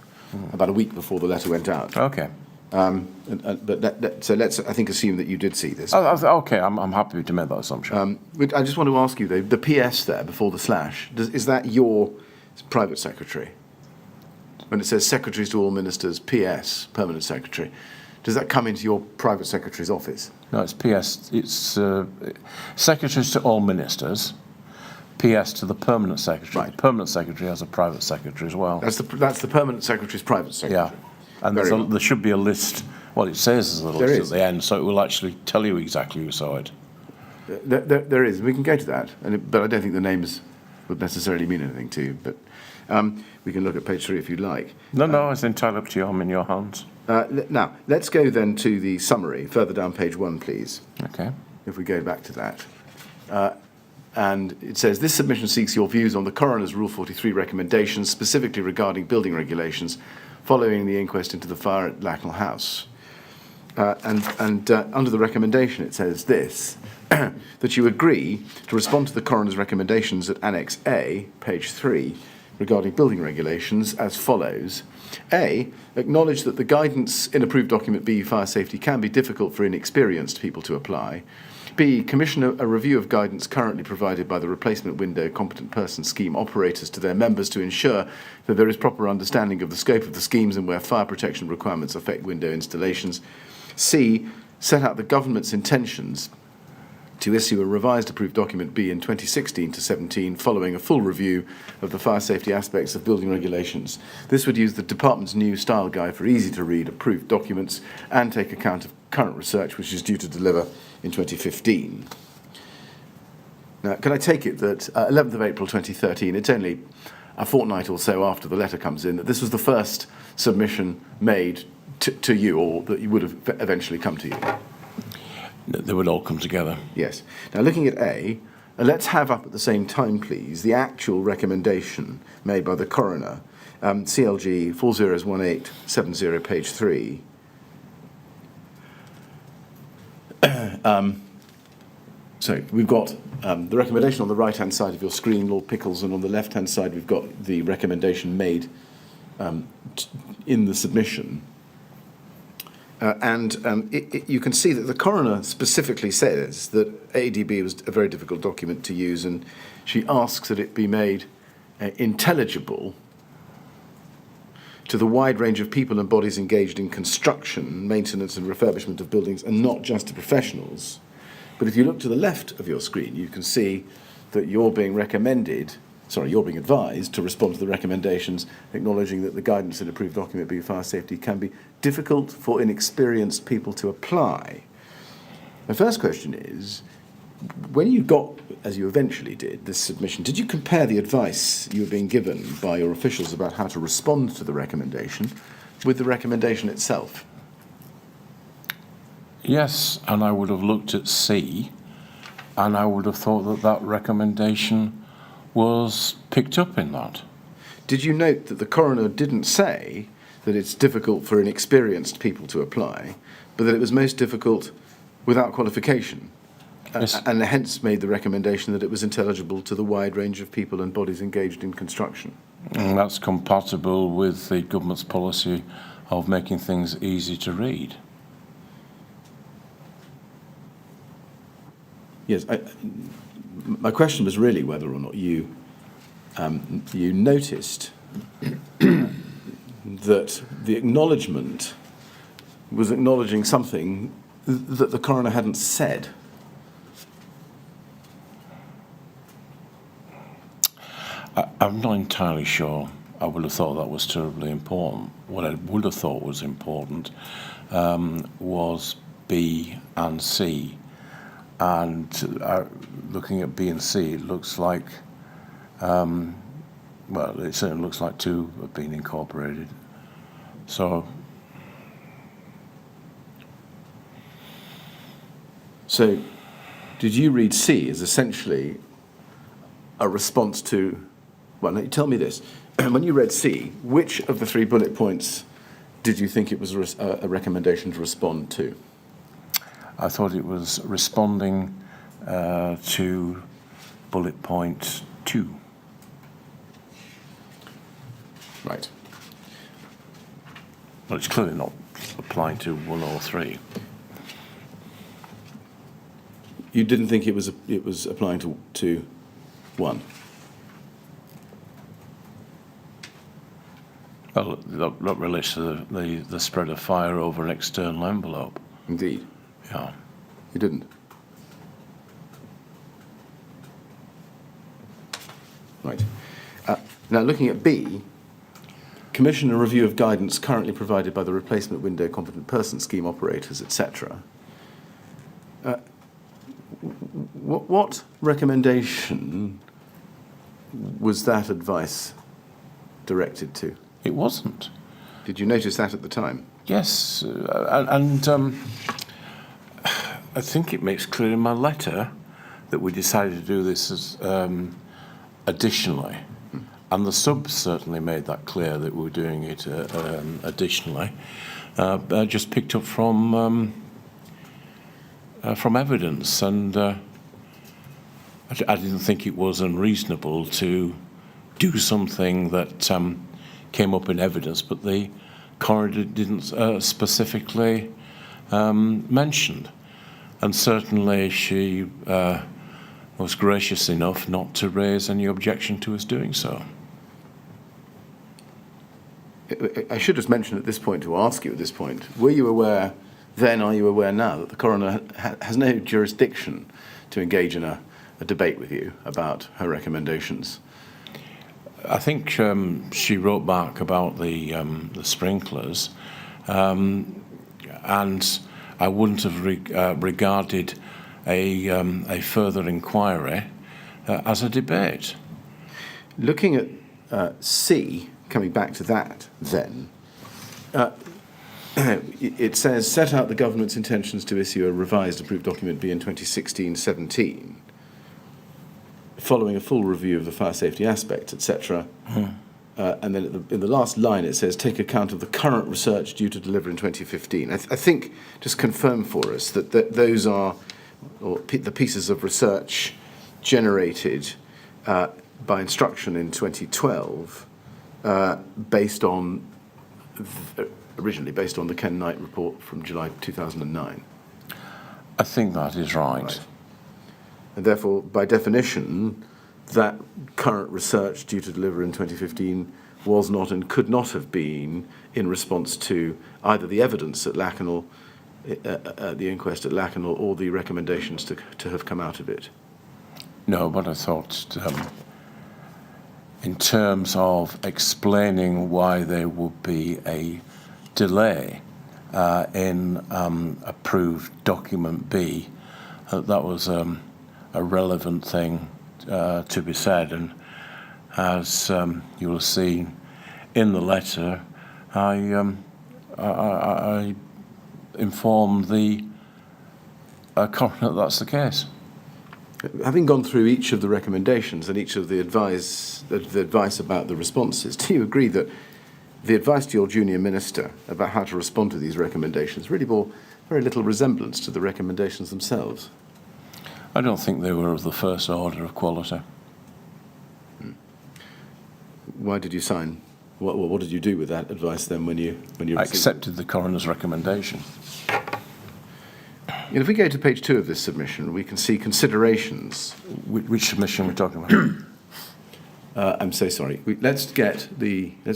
about a week before the letter went out. Okay. So let's, I think, assume that you did see this. Okay, I'm happy to make that assumption. I just want to ask you, though, the PS there before the slash, is that your private secretary? When it says Secretaries to all Ministers, PS, Permanent Secretary, does that come into your private secretary's office? No, it's PS. It's Secretaries to all Ministers, PS to the Permanent Secretary. Right. The Permanent Secretary has a private secretary as well. That's the Permanent Secretary's private secretary. Yeah. And there should be a list. Well, it says there's a list at the end, so it will actually tell you exactly who saw it. There is. We can go to that, but I don't think the names would necessarily mean anything to you. But we can look at page 3 if you'd like. No, it's entirely up to you. I'm in your hands. Now, let's go then to the summary, further down page 1, please. Okay. If we go back to that. And it says, this submission seeks your views on the Coroner's Rule 43 recommendations, specifically regarding building regulations, following the inquest into the fire at Lacknell House. And under the recommendation, it says this, that you agree to respond to the Coroner's recommendations at Annex A, page 3, regarding building regulations as follows. A, acknowledge that the guidance in approved document B, fire safety, can be difficult for inexperienced people to apply. B, commission a review of guidance currently provided by the replacement window competent person scheme operators to their members to ensure that there is proper understanding of the scope of the schemes and where fire protection requirements affect window installations. C, set out the government's intentions to issue a revised approved document B in 2016 to 17 following a full review of the fire safety aspects of building regulations. This would use the department's new style guide for easy-to-read approved documents and take account of current research which is due to deliver in 2015. Now, can I take it that 11th of April 2013, it's only a fortnight or so after the letter comes in, that this was the first submission made to you, or that you would have eventually come to you? They would all come together. Yes. Now, looking at A, let's have up at the same time, please, the actual recommendation made by the coroner, CLG 401870, page 3. So we've got the recommendation on the right-hand side of your screen, Lord Pickles, and on the left-hand side we've got the recommendation made in the submission. You can see that the coroner specifically says that ADB was a very difficult document to use, and she asks that it be made intelligible to the wide range of people and bodies engaged in construction, maintenance and refurbishment of buildings, and not just to professionals. But if you look to the left of your screen, you can see that you're being advised to respond to the recommendations, acknowledging that the guidance in approved document B, fire safety, can be difficult for inexperienced people to apply. My first question is, when you got, as you eventually did, this submission, did you compare the advice you were being given by your officials about how to respond to the recommendation with the recommendation itself? Yes, and I would have looked at C, and I would have thought that that recommendation was picked up in that. Did you note that the coroner didn't say that it's difficult for inexperienced people to apply, but that it was most difficult without qualification? Yes. And hence made the recommendation that it was intelligible to the wide range of people and bodies engaged in construction. And that's compatible with the government's policy of making things easy to read. Yes, my question was really whether or not you noticed that the acknowledgement was acknowledging something that the coroner hadn't said. I'm not entirely sure. I would have thought that was terribly important. What I would have thought was important was B and C. And looking at B and C, it looks like, well, it certainly looks like two have been incorporated. So did you read C as essentially a response to, well, now tell me this. When you read C, which of the 3 bullet points did you think it was a recommendation to respond to? I thought it was responding to bullet point 2. Right. Well, it's clearly not applying to 1 or 3. You didn't think it was applying to 1? Well, that relates to the spread of fire over an external envelope. Indeed. Yeah. You didn't? Right. Now, looking at B, commission a review of guidance currently provided by the replacement window competent person scheme operators, etc. What recommendation was that advice directed to? It wasn't. Did you notice that at the time? Yes, and I think it makes clear in my letter that we decided to do this as additionally, and the sub certainly made that clear that we were doing it additionally. I just picked up from evidence, and I didn't think it was unreasonable to do something that came up in evidence, but the coroner didn't specifically mention. And certainly she was gracious enough not to raise any objection to us doing so. I should just mention at this point, to ask you at this point, were you aware then, are you aware now, that the coroner has no jurisdiction to engage in a debate with you about her recommendations? I think she wrote back about the sprinklers, and I wouldn't have regarded a further inquiry as a debate. Looking at C, coming back to that then, it says, set out the government's intentions to issue a revised approved document B in 2016-17, following a full review of the fire safety aspects, etc. And then in the last line it says, take account of the current research due to deliver in 2015. I think, just confirm for us that those are the pieces of research generated by instruction in 2012, originally based on the Ken Knight report from July 2009. I think that is right. And therefore, by definition, that current research due to deliver in 2015 was not and could not have been in response to either the evidence at Lakanal, the inquest at Lakanal, or the recommendations to have come out of it. No, but I thought in terms of explaining why there would be a delay in approved document B, that was a relevant thing to be said. And as you will see in the letter, I informed the coroner that's the case. Having gone through each of the recommendations and each of the advice about the responses, do you agree that the advice to your junior minister about how to respond to these recommendations really bore very little resemblance to the recommendations themselves? I don't think they were of the first order of quality. Why did you sign? What did you do with that advice then when you I accepted the coroner's recommendation. And if we go to page 2 of this submission, we can see considerations. Which submission are we talking about? I'm so sorry. Let's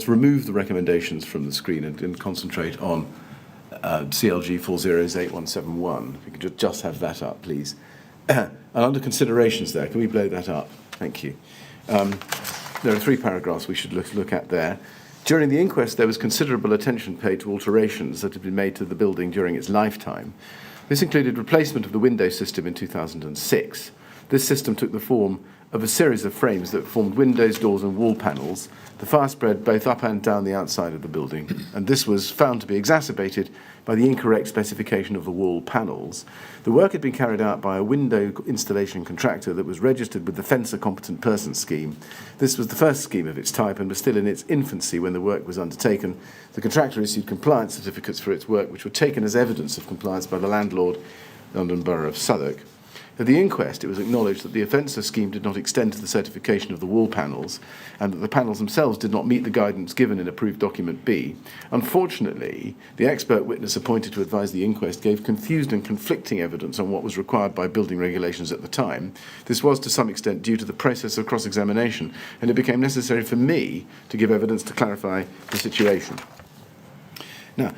remove the recommendations from the screen and concentrate on CLG 408171. If we could just have that up, please. And under considerations there, can we blow that up? Thank you. There are 3 paragraphs we should look at there. During the inquest, there was considerable attention paid to alterations that had been made to the building during its lifetime. This included replacement of the window system in 2006. This system took the form of a series of frames that formed windows, doors and wall panels. The fire spread both up and down the outside of the building, and this was found to be exacerbated by the incorrect specification of the wall panels. The work had been carried out by a window installation contractor that was registered with the Fencer Competent Person Scheme. This was the first scheme of its type and was still in its infancy when the work was undertaken. The contractor issued compliance certificates for its work, which were taken as evidence of compliance by the landlord, London Borough of Southwark. At the inquest, it was acknowledged that the offencer scheme did not extend to the certification of the wall panels and that the panels themselves did not meet the guidance given in approved document B. Unfortunately, the expert witness appointed to advise the inquest gave confused and conflicting evidence on what was required by building regulations at the time. This was to some extent due to the process of cross-examination, and it became necessary for me to give evidence to clarify the situation. Now,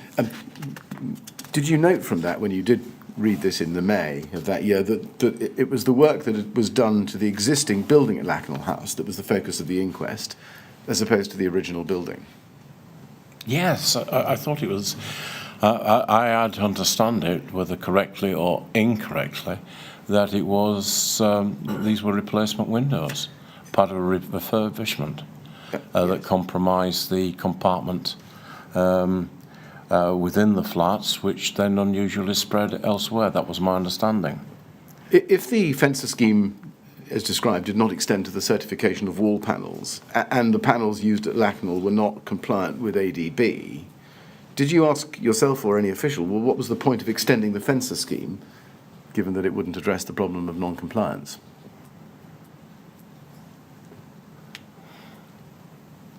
did you note from that when you did read this in the May of that year that it was the work that was done to the existing building at Lakanal House that was the focus of the inquest, as opposed to the original building? Yes, I thought it was. I had to understand it, whether correctly or incorrectly, that it was these were replacement windows, part of a refurbishment that compromised the compartment within the flats, which then unusually spread elsewhere. That was my understanding. If the fencer scheme, as described, did not extend to the certification of wall panels, and the panels used at Lacknall were not compliant with ADB, did you ask yourself or any official, well, what was the point of extending the fencer scheme, given that it wouldn't address the problem of non-compliance?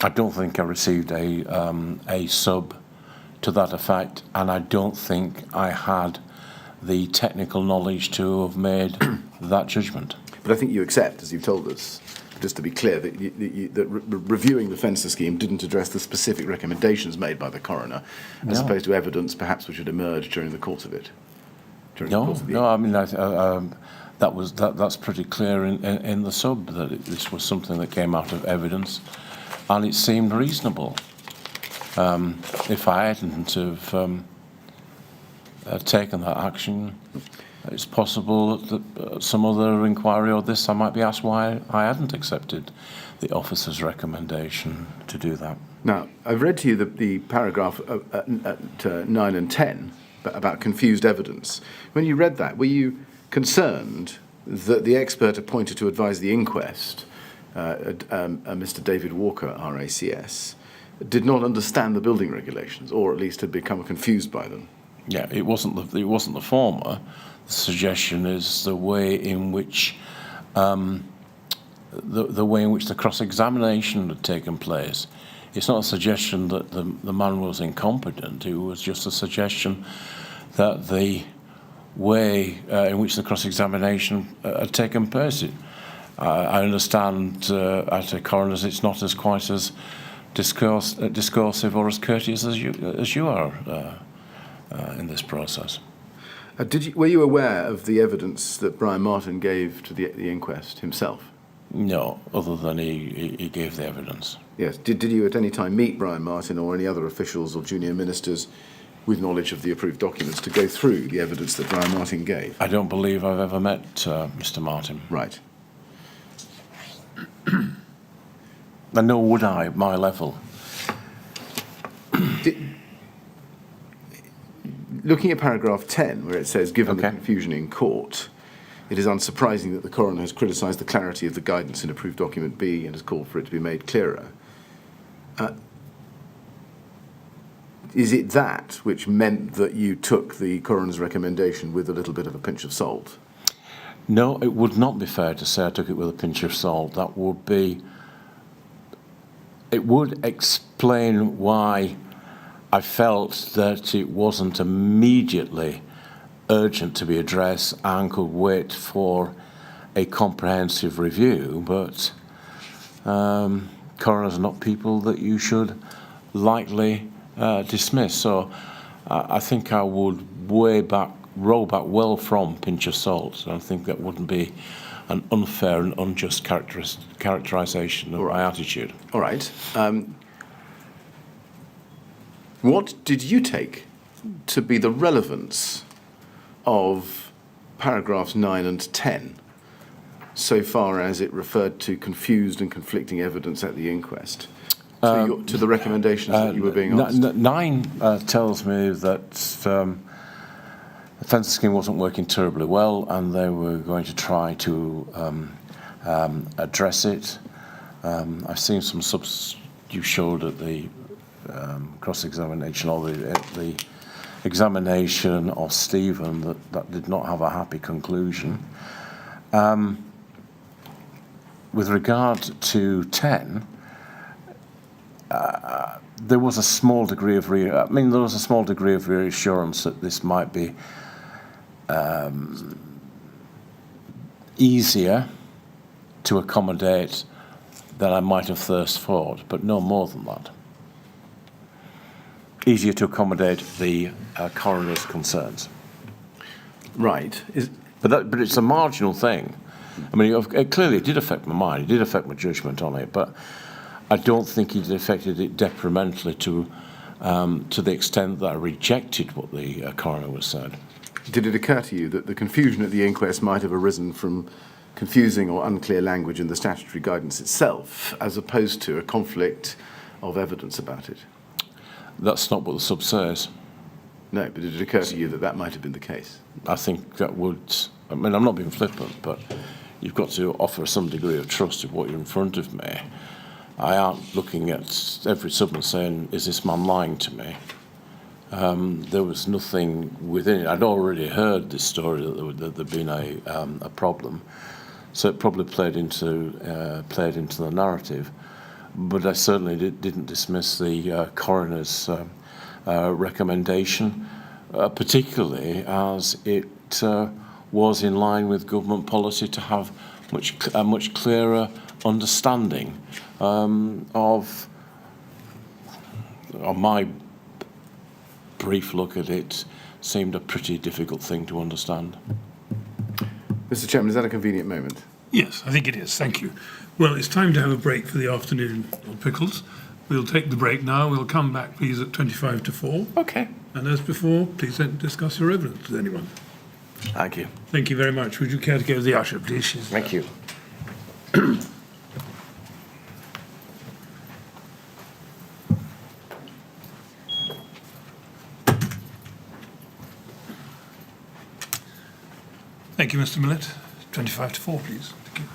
I don't think I received a sub to that effect, and I don't think I had the technical knowledge to have made that judgment. But I think you accept, as you've told us, just to be clear, that reviewing the fencer scheme didn't address the specific recommendations made by the coroner, as opposed to evidence perhaps which had emerged during the course of it. I mean that's pretty clear in the sub that this was something that came out of evidence, and it seemed reasonable. If I hadn't have taken that action, it's possible that some other inquiry or this I might be asked why I hadn't accepted the officer's recommendation to do that. Now, I've read to you the paragraph at 9 and 10 about confused evidence. When you read that, were you concerned that the expert appointed to advise the inquest, Mr. David Walker, RACS, did not understand the building regulations, or at least had become confused by them? Yeah, it wasn't the former. The suggestion is the way in which the way in which the cross-examination had taken place. It's not a suggestion that the man was incompetent. It was just a suggestion that the way in which the cross-examination had taken place. I understand at a coroner's it's not as quite as discursive or as courteous as you are in this process. Were you aware of the evidence that Brian Martin gave to the inquest himself? No, other than he gave the evidence. Yes. Did you at any time meet Brian Martin or any other officials or junior ministers with knowledge of the approved documents to go through the evidence that Brian Martin gave? I don't believe I've ever met Mr. Martin. Right. And nor would I at my level. Looking at paragraph 10, where it says, given the confusion in court, it is unsurprising that the coroner has criticised the clarity of the guidance in approved document B and has called for it to be made clearer. Is it that which meant that you took the coroner's recommendation with a little bit of a pinch of salt? No, it would not be fair to say I took it with a pinch of salt. That would be... It would explain why I felt that it wasn't immediately urgent to be addressed and could wait for a comprehensive review, but coroners are not people that you should lightly dismiss. So I think I would roll back well from pinch of salt. I think that wouldn't be an unfair and unjust characterisation of my attitude. All right. What did you take to be the relevance of paragraphs 9 and 10, so far as it referred to confused and conflicting evidence at the inquest, to the recommendations that you were being asked? 9 tells me that the fencer scheme wasn't working terribly well and they were going to try to address it. I've seen some subs you showed at the cross-examination or the examination of Stephen that did not have a happy conclusion. With regard to 10, there was a small degree of reassurance that this might be easier to accommodate than I might have first thought, but no more than that. Easier to accommodate the coroner's concerns. Right. But it's a marginal thing. I mean, it clearly did affect my mind. It did affect my judgment on it, but I don't think it affected it detrimentally to the extent that I rejected what the coroner was said. did it occur to you that the confusion at the inquest might have arisen from confusing or unclear language in the statutory guidance itself, as opposed to a conflict of evidence about it? That's not what the sub says. No, but did it occur to you that that might have been the case? I think that would, I mean, I'm not being flippant, but you've got to offer some degree of trust of what you're in front of me. I aren't looking at every sub and saying, is this man lying to me? There was nothing within it. I'd already heard this story that there'd been a problem, so it probably played into the narrative. But I certainly didn't dismiss the coroner's recommendation, particularly as it was in line with government policy to have a much clearer understanding of my brief look at it seemed a pretty difficult thing to understand. Mr. Chairman, is that a convenient moment? Yes, I think it is. Thank you. Well, it's time to have a break for the afternoon, Lord Pickles. We'll take the break now. We'll come back, please, at 25 to 4. Okay. And as before, please don't discuss your evidence with anyone. Thank you. Thank you very much. Would you care to go to the usher, please? Thank you. Thank you, Mr. Millett. 25 to 4, please. Thank you.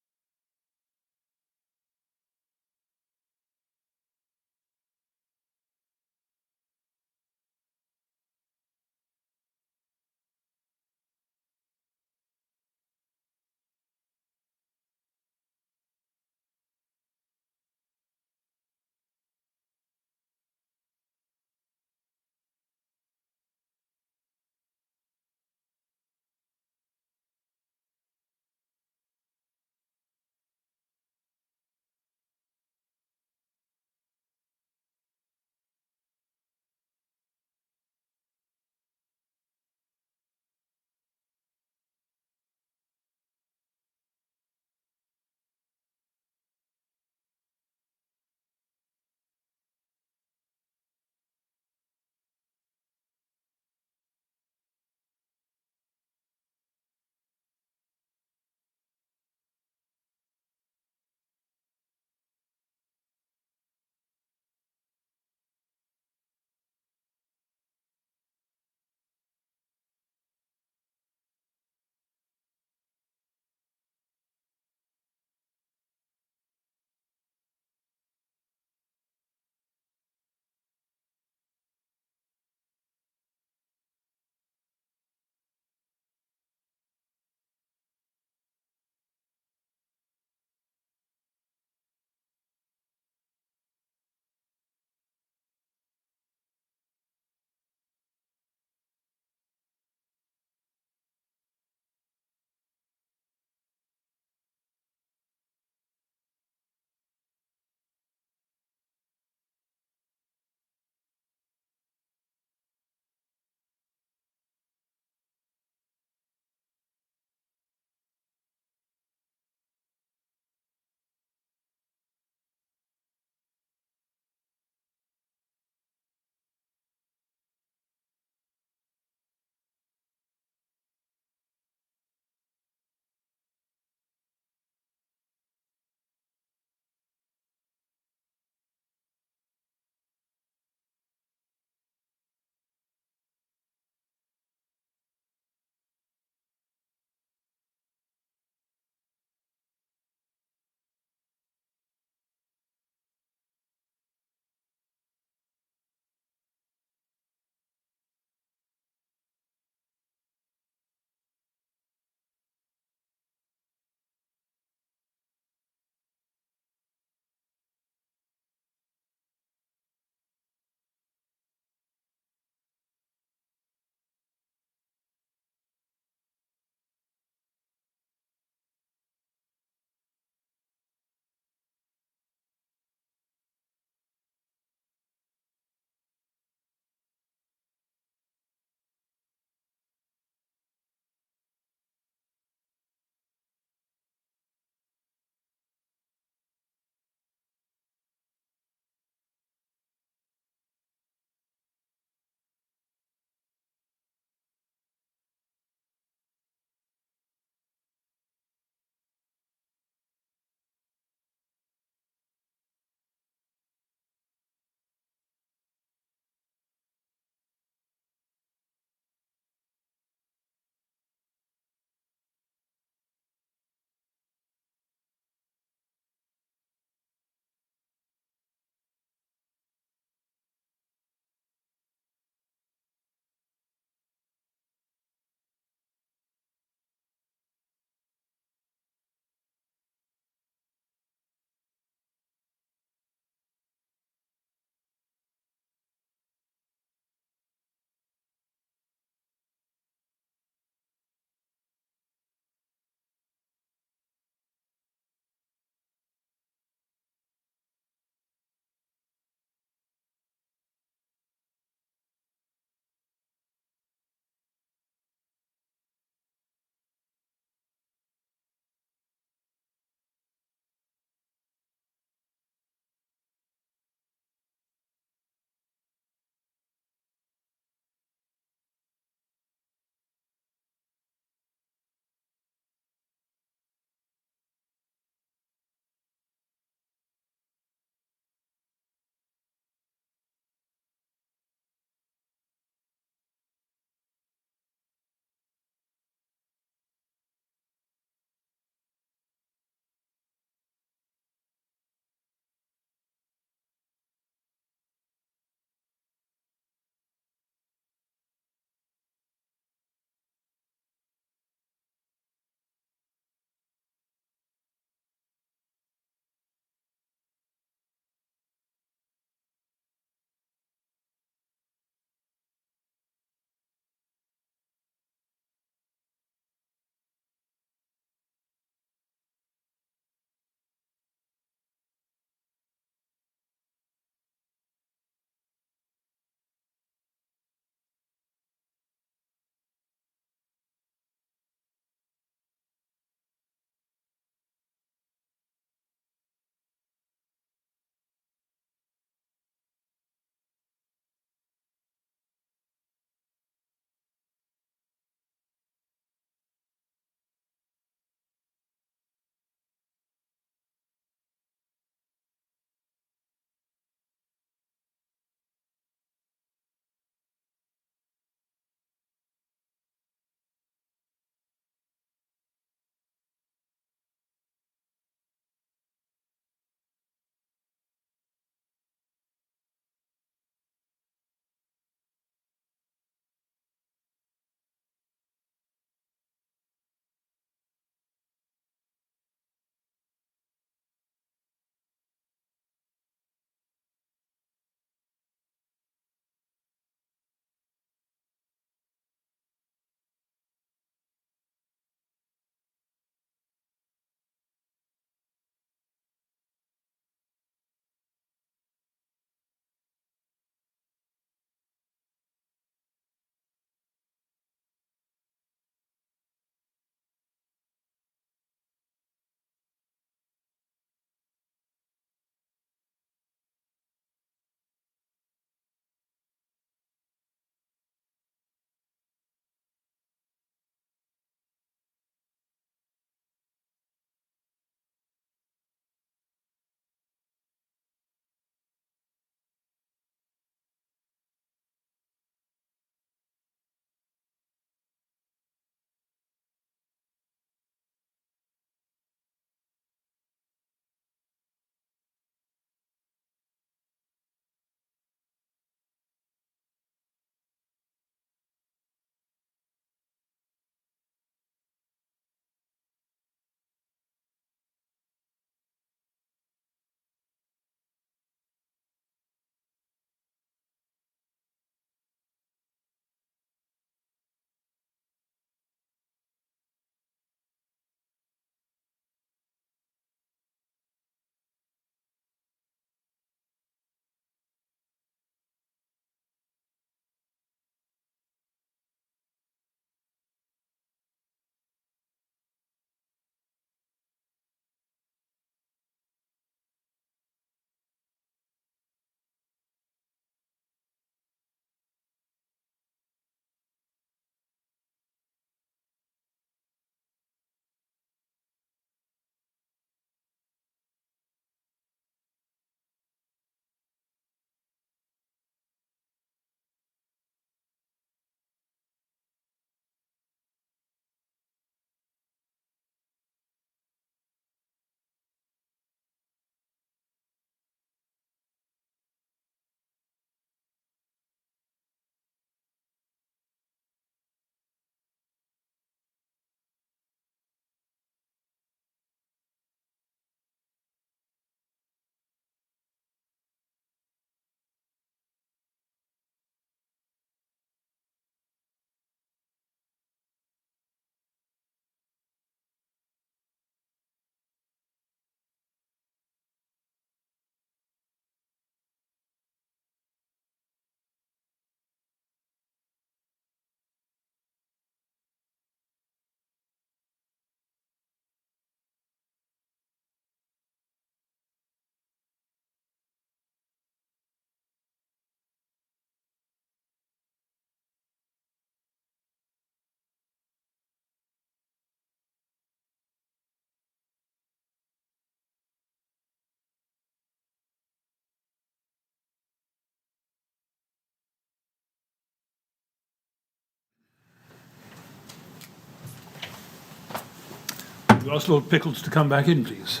We'll ask Lord Pickles to come back in, please.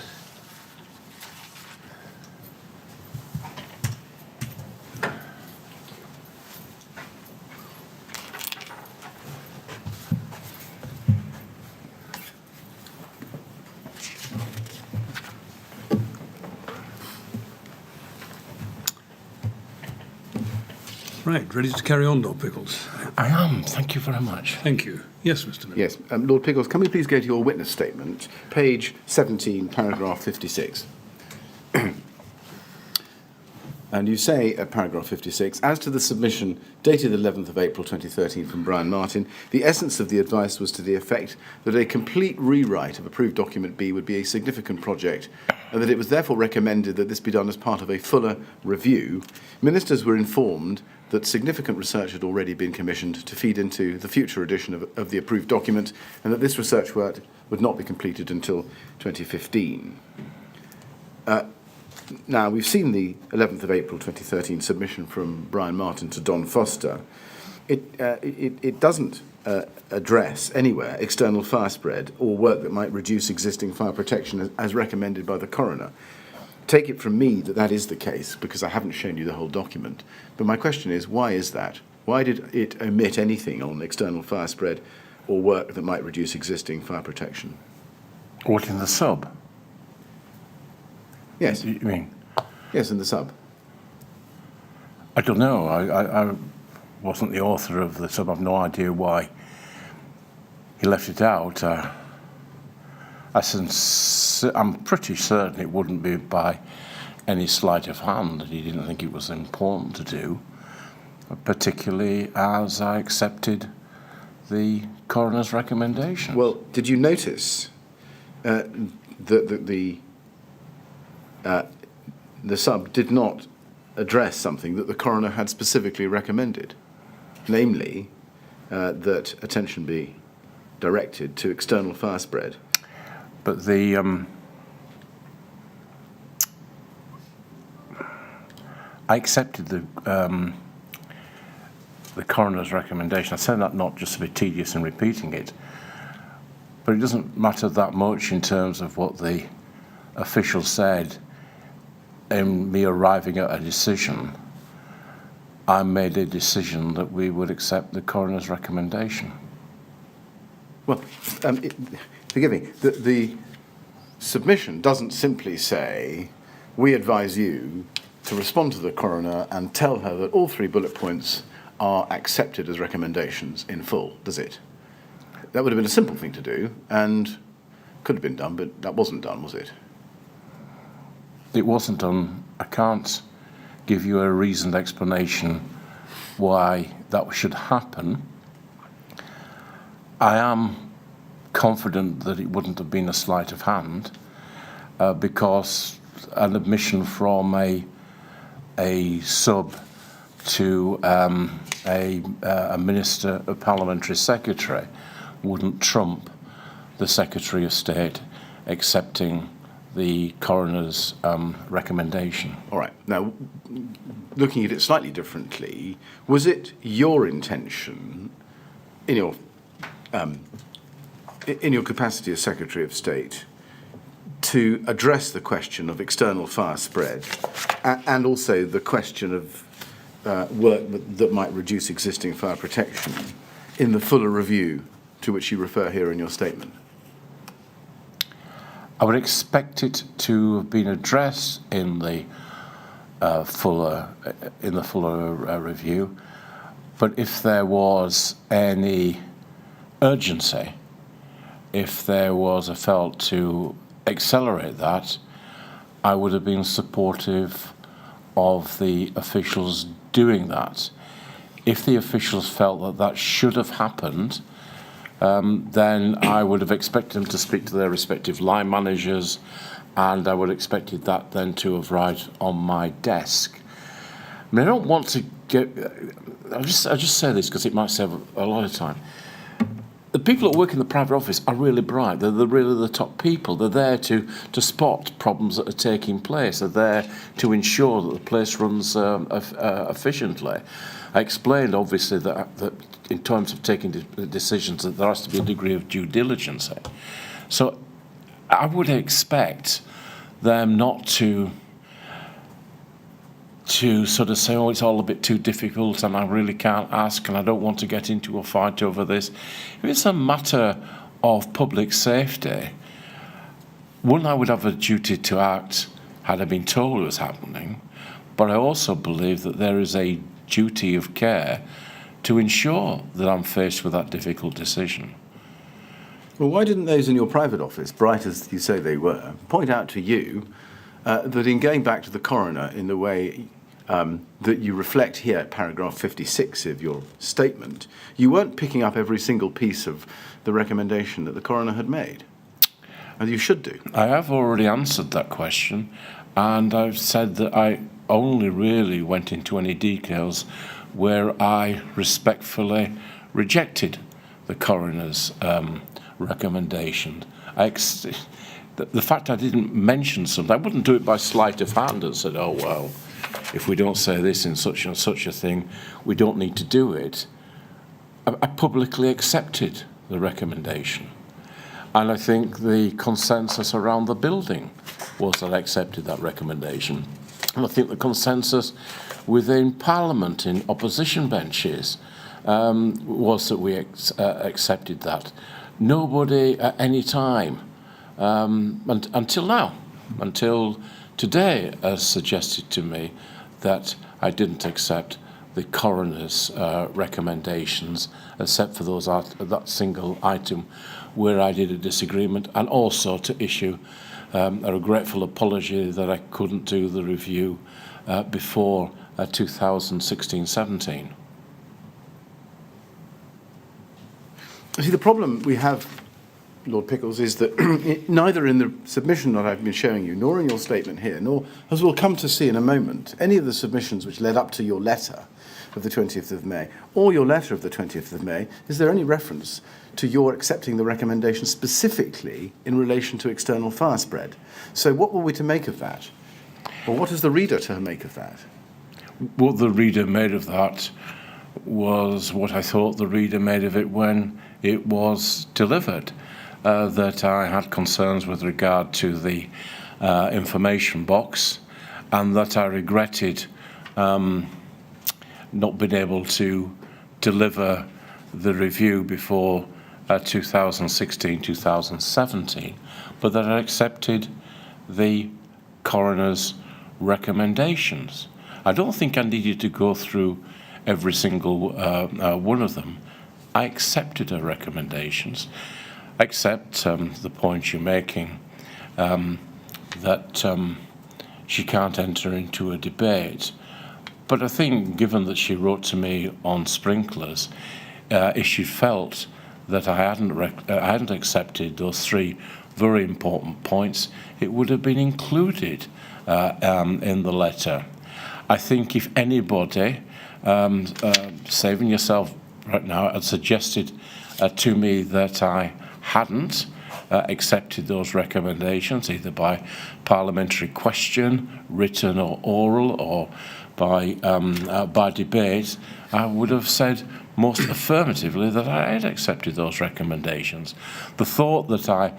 Right, ready to carry on, Lord Pickles? I am. Thank you very much. Thank you. Yes, Mr. Miller. Yes, Lord Pickles, can we please go to your witness statement, page 17, paragraph 56? And you say at paragraph 56, as to the submission dated 11th of April 2013 from Brian Martin, the essence of the advice was to the effect that a complete rewrite of approved document B would be a significant project and that it was therefore recommended that this be done as part of a fuller review. Ministers were informed that significant research had already been commissioned to feed into the future edition of the approved document and that this research work would not be completed until 2015. Now, we've seen the 11th of April 2013 submission from Brian Martin to Don Foster. It doesn't address anywhere external fire spread or work that might reduce existing fire protection as recommended by the coroner. Take it from me that that is the case because I haven't shown you the whole document. But my question is, why is that? Why did it omit anything on external fire spread or work that might reduce existing fire protection? What, in the sub? Yes. You mean? Yes, in the sub. I don't know. I wasn't the author of the sub. I've no idea why he left it out. I'm pretty certain it wouldn't be by any sleight of hand that he didn't think it was important to do, particularly as I accepted the coroner's recommendation. Well, did you notice that the sub did not address something that the coroner had specifically recommended, namely that attention be directed to external fire spread? But the I accepted the coroner's recommendation. I said that not just to be tedious in repeating it, but it doesn't matter that much in terms of what the official said. In me arriving at a decision, I made a decision that we would accept the coroner's recommendation. Well, forgive me, the submission doesn't simply say, we advise you to respond to the coroner and tell her that all 3 bullet points are accepted as recommendations in full, does it? That would have been a simple thing to do and could have been done, but that wasn't done, was it? It wasn't done. I can't give you a reasoned explanation why that should happen. I am confident that it wouldn't have been a sleight of hand because an admission from a sub to a Minister of Parliamentary Secretary wouldn't trump the Secretary of State accepting the coroner's recommendation. All right. Now, looking at it slightly differently, was it your intention, in your capacity as Secretary of State, to address the question of external fire spread and also the question of work that might reduce existing fire protection in the fuller review to which you refer here in your statement? I would expect it to have been addressed in the fuller review, but if there was any urgency, if there was a felt to accelerate that, I would have been supportive of the officials doing that. If the officials felt that that should have happened, then I would have expected them to speak to their respective line managers, and I would have expected that then to have arrived on my desk. I mean, I don't want to get... I'll just say this because it might save a lot of time. The people that work in the private office are really bright. They're really the top people. They're there to spot problems that are taking place. They're there to ensure that the place runs efficiently. I explained, obviously, that in terms of taking decisions, that there has to be a degree of due diligence. So I would expect them not to sort of say, oh, it's all a bit too difficult and I really can't ask and I don't want to get into a fight over this. If it's a matter of public safety, one, I would have a duty to act had I been told it was happening, but I also believe that there is a duty of care to ensure that I'm faced with that difficult decision. Well, why didn't those in your private office, bright as you say they were, point out to you that in going back to the coroner in the way that you reflect here at paragraph 56 of your statement, you weren't picking up every single piece of the recommendation that the coroner had made? And you should do. I have already answered that question, and I've said that I only really went into any details where I respectfully rejected the coroner's recommendation. The fact I didn't mention something, I wouldn't do it by sleight of hand and said, oh, well, if we don't say this in such and such a thing, we don't need to do it. I publicly accepted the recommendation. And I think the consensus around the building was that I accepted that recommendation. And I think the consensus within Parliament in opposition benches was that we accepted that. Nobody at any time, until now, until today, has suggested to me that I didn't accept the coroner's recommendations, except for those that single item where I did a disagreement, and also to issue a regretful apology that I couldn't do the review before 2016-17. See, the problem we have, Lord Pickles, is that neither in the submission that I've been showing you, nor in your statement here, nor, as we'll come to see in a moment, any of the submissions which led up to your letter of the 20th of May, or your letter of the 20th of May, is there any reference to your accepting the recommendation specifically in relation to external fire spread? So what were we to make of that? Or what is the reader to make of that? What the reader made of that was what I thought the reader made of it when it was delivered, that I had concerns with regard to the information box, and that I regretted not being able to deliver the review before 2016-2017, but that I accepted the coroner's recommendations. I don't think I needed to go through every single one of them. I accepted her recommendations, except the point you're making, that she can't enter into a debate. But I think, given that she wrote to me on sprinklers, if she felt that I hadn't accepted those three very important points, it would have been included in the letter. I think if anybody, saving yourself right now, had suggested to me that I hadn't accepted those recommendations, either by parliamentary question, written or oral, or by debate, I would have said most affirmatively that I had accepted those recommendations. The thought that I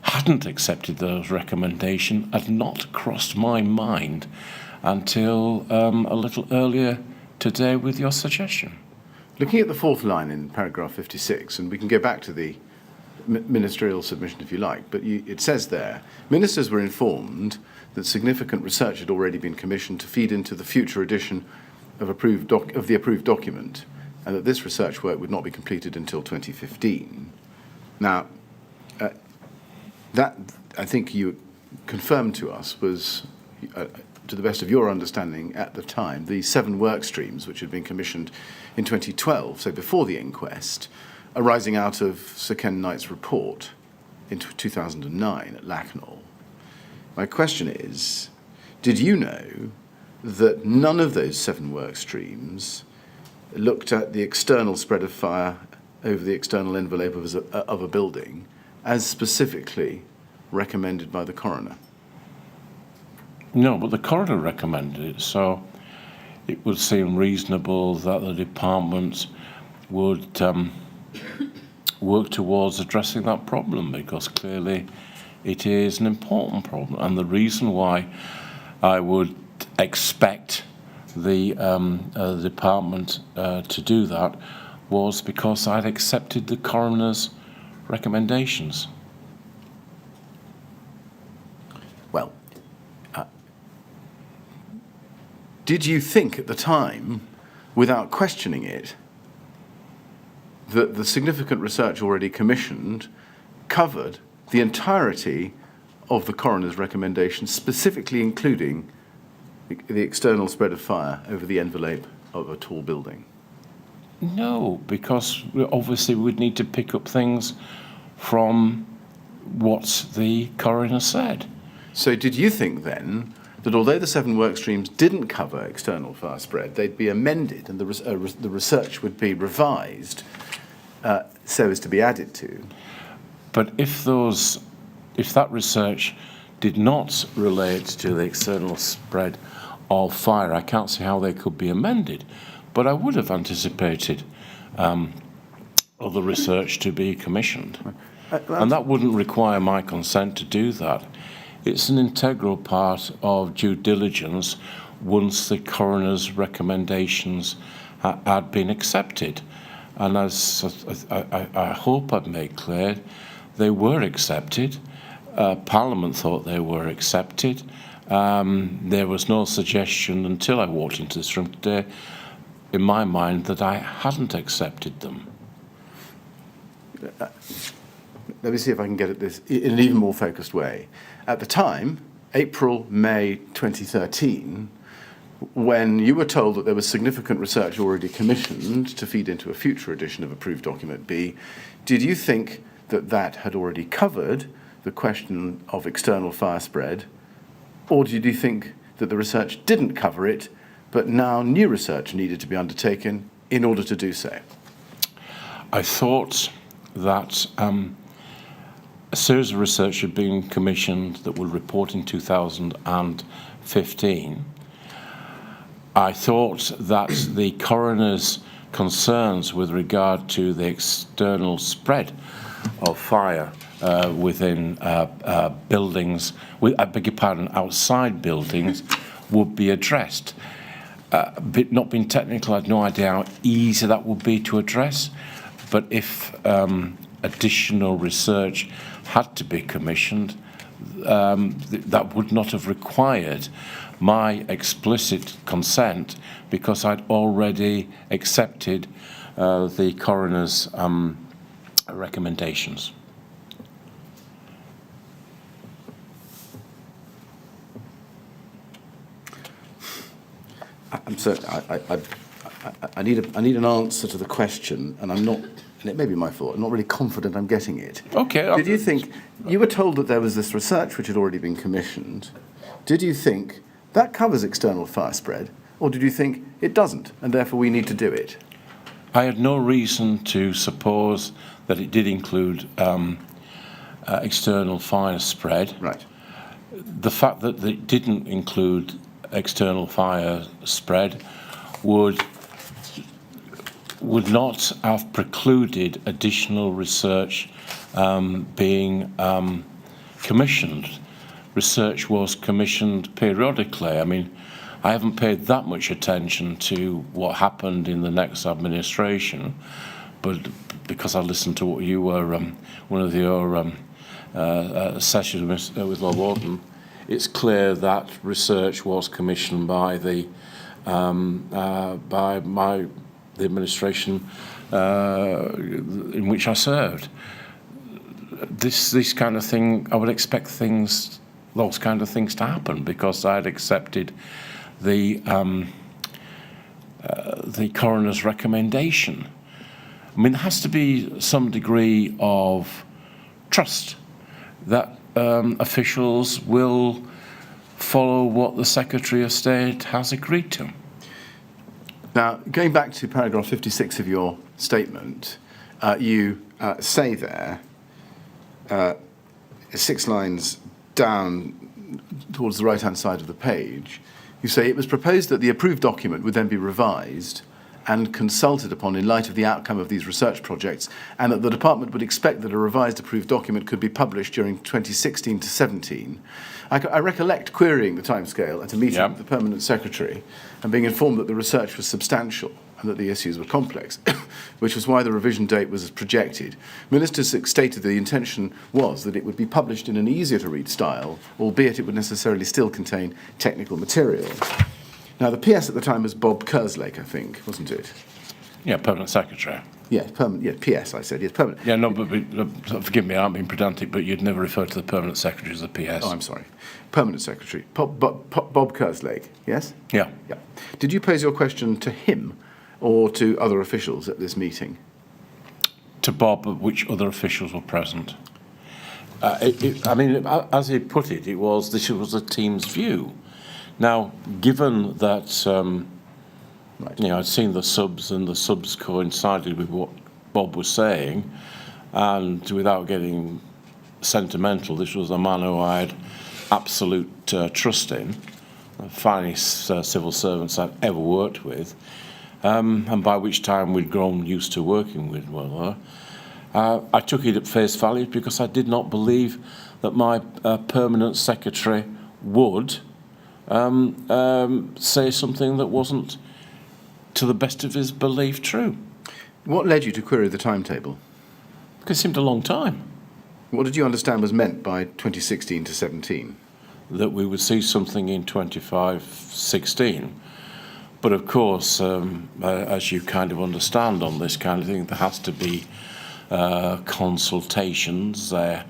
hadn't accepted those recommendations had not crossed my mind until a little earlier today with your suggestion. Looking at the fourth line in paragraph 56, and we can go back to the ministerial submission if you like, but it says there, ministers were informed that significant research had already been commissioned to feed into the future edition of the approved document, and that this research work would not be completed until 2015. Now, that, I think you confirmed to us, was, to the best of your understanding at the time, the 7 work streams which had been commissioned in 2012, so before the inquest, arising out of Sir Ken Knight's report in 2009 at Lacknall. My question is, did you know that none of those 7 work streams looked at the external spread of fire over the external envelope of a building as specifically recommended by the coroner? No, but the coroner recommended it, so it would seem reasonable that the department would work towards addressing that problem, because clearly it is an important problem. And the reason why I would expect the department to do that was because I'd accepted the coroner's recommendations. Well, did you think at the time, without questioning it, that the significant research already commissioned covered the entirety of the coroner's recommendations, specifically including the external spread of fire over the envelope of a tall building? No, because obviously we'd need to pick up things from what the coroner said. So did you think then that although the 7 work streams didn't cover external fire spread, they'd be amended and the research would be revised so as to be added to? But if that research did not relate to the external spread of fire, I can't see how they could be amended. But I would have anticipated other research to be commissioned. And that wouldn't require my consent to do that. It's an integral part of due diligence once the coroner's recommendations had been accepted. And as I hope I've made clear, they were accepted. Parliament thought they were accepted. There was no suggestion until I walked into this room today, in my mind, that I hadn't accepted them. Let me see if I can get at this in an even more focused way. At the time, April, May 2013, when you were told that there was significant research already commissioned to feed into a future edition of Approved Document B, did you think that that had already covered the question of external fire spread, or did you think that the research didn't cover it, but now new research needed to be undertaken in order to do so? I thought that a series of research had been commissioned that would report in 2015. I thought that the coroner's concerns with regard to the external spread of fire within buildings, I beg your pardon, outside buildings, would be addressed. Not being technical, I had no idea how easy that would be to address, but if additional research had to be commissioned, that would not have required my explicit consent because I'd already accepted the coroner's recommendations. I need an answer to the question, and I'm not. And it may be my fault. I'm not really confident I'm getting it. Okay. Did you think you were told that there was this research which had already been commissioned? Did you think that covers external fire spread, or did you think it doesn't, and therefore we need to do it? I had no reason to suppose that it did include external fire spread. Right. The fact that it didn't include external fire spread would not have precluded additional research being commissioned. Research was commissioned periodically. I mean, I haven't paid that much attention to what happened in the next administration, but because I listened to what you were, one of your sessions with Lord Warden, it's clear that research was commissioned by the administration in which I served. This kind of thing, I would expect those kind of things to happen because I'd accepted the coroner's recommendation. I mean, there has to be some degree of trust that officials will follow what the Secretary of State has agreed to. Now, going back to paragraph 56 of your statement, you say there, 6 lines down towards the right-hand side of the page, you say it was proposed that the approved document would then be revised and consulted upon in light of the outcome of these research projects, and that the department would expect that a revised approved document could be published during 2016 to 17. I recollect querying the timescale at a meeting with the Permanent Secretary and being informed that the research was substantial and that the issues were complex, which was why the revision date was projected. Ministers stated the intention was that it would be published in an easier-to-read style, albeit it would necessarily still contain technical material. Now, the PS at the time was Bob Kerslake, I think, wasn't it? Yeah, Permanent Secretary. Yes, PS, I said. Yes, permanent. Yeah, no, but forgive me, I'm being pedantic, but you'd never refer to the Permanent Secretary as a PS. Oh, I'm sorry. Permanent Secretary. Bob Kerslake, yes? Yeah. Yeah. Did you pose your question to him or to other officials at this meeting? To Bob, which other officials were present? I mean, as he put it, this was a team's view. Now, given that I'd seen the subs, and the subs coincided with what Bob was saying, and without getting sentimental, this was a man who I had absolute trust in, the finest civil servants I've ever worked with, and by which time we'd grown used to working with one another. I took it at face value because I did not believe that my permanent secretary would say something that wasn't, to the best of his belief, true. What led you to query the timetable? Because it seemed a long time. What did you understand was meant by 2016 to 17? That we would see something in 25-16. But of course, as you kind of understand on this kind of thing, there has to be consultations, there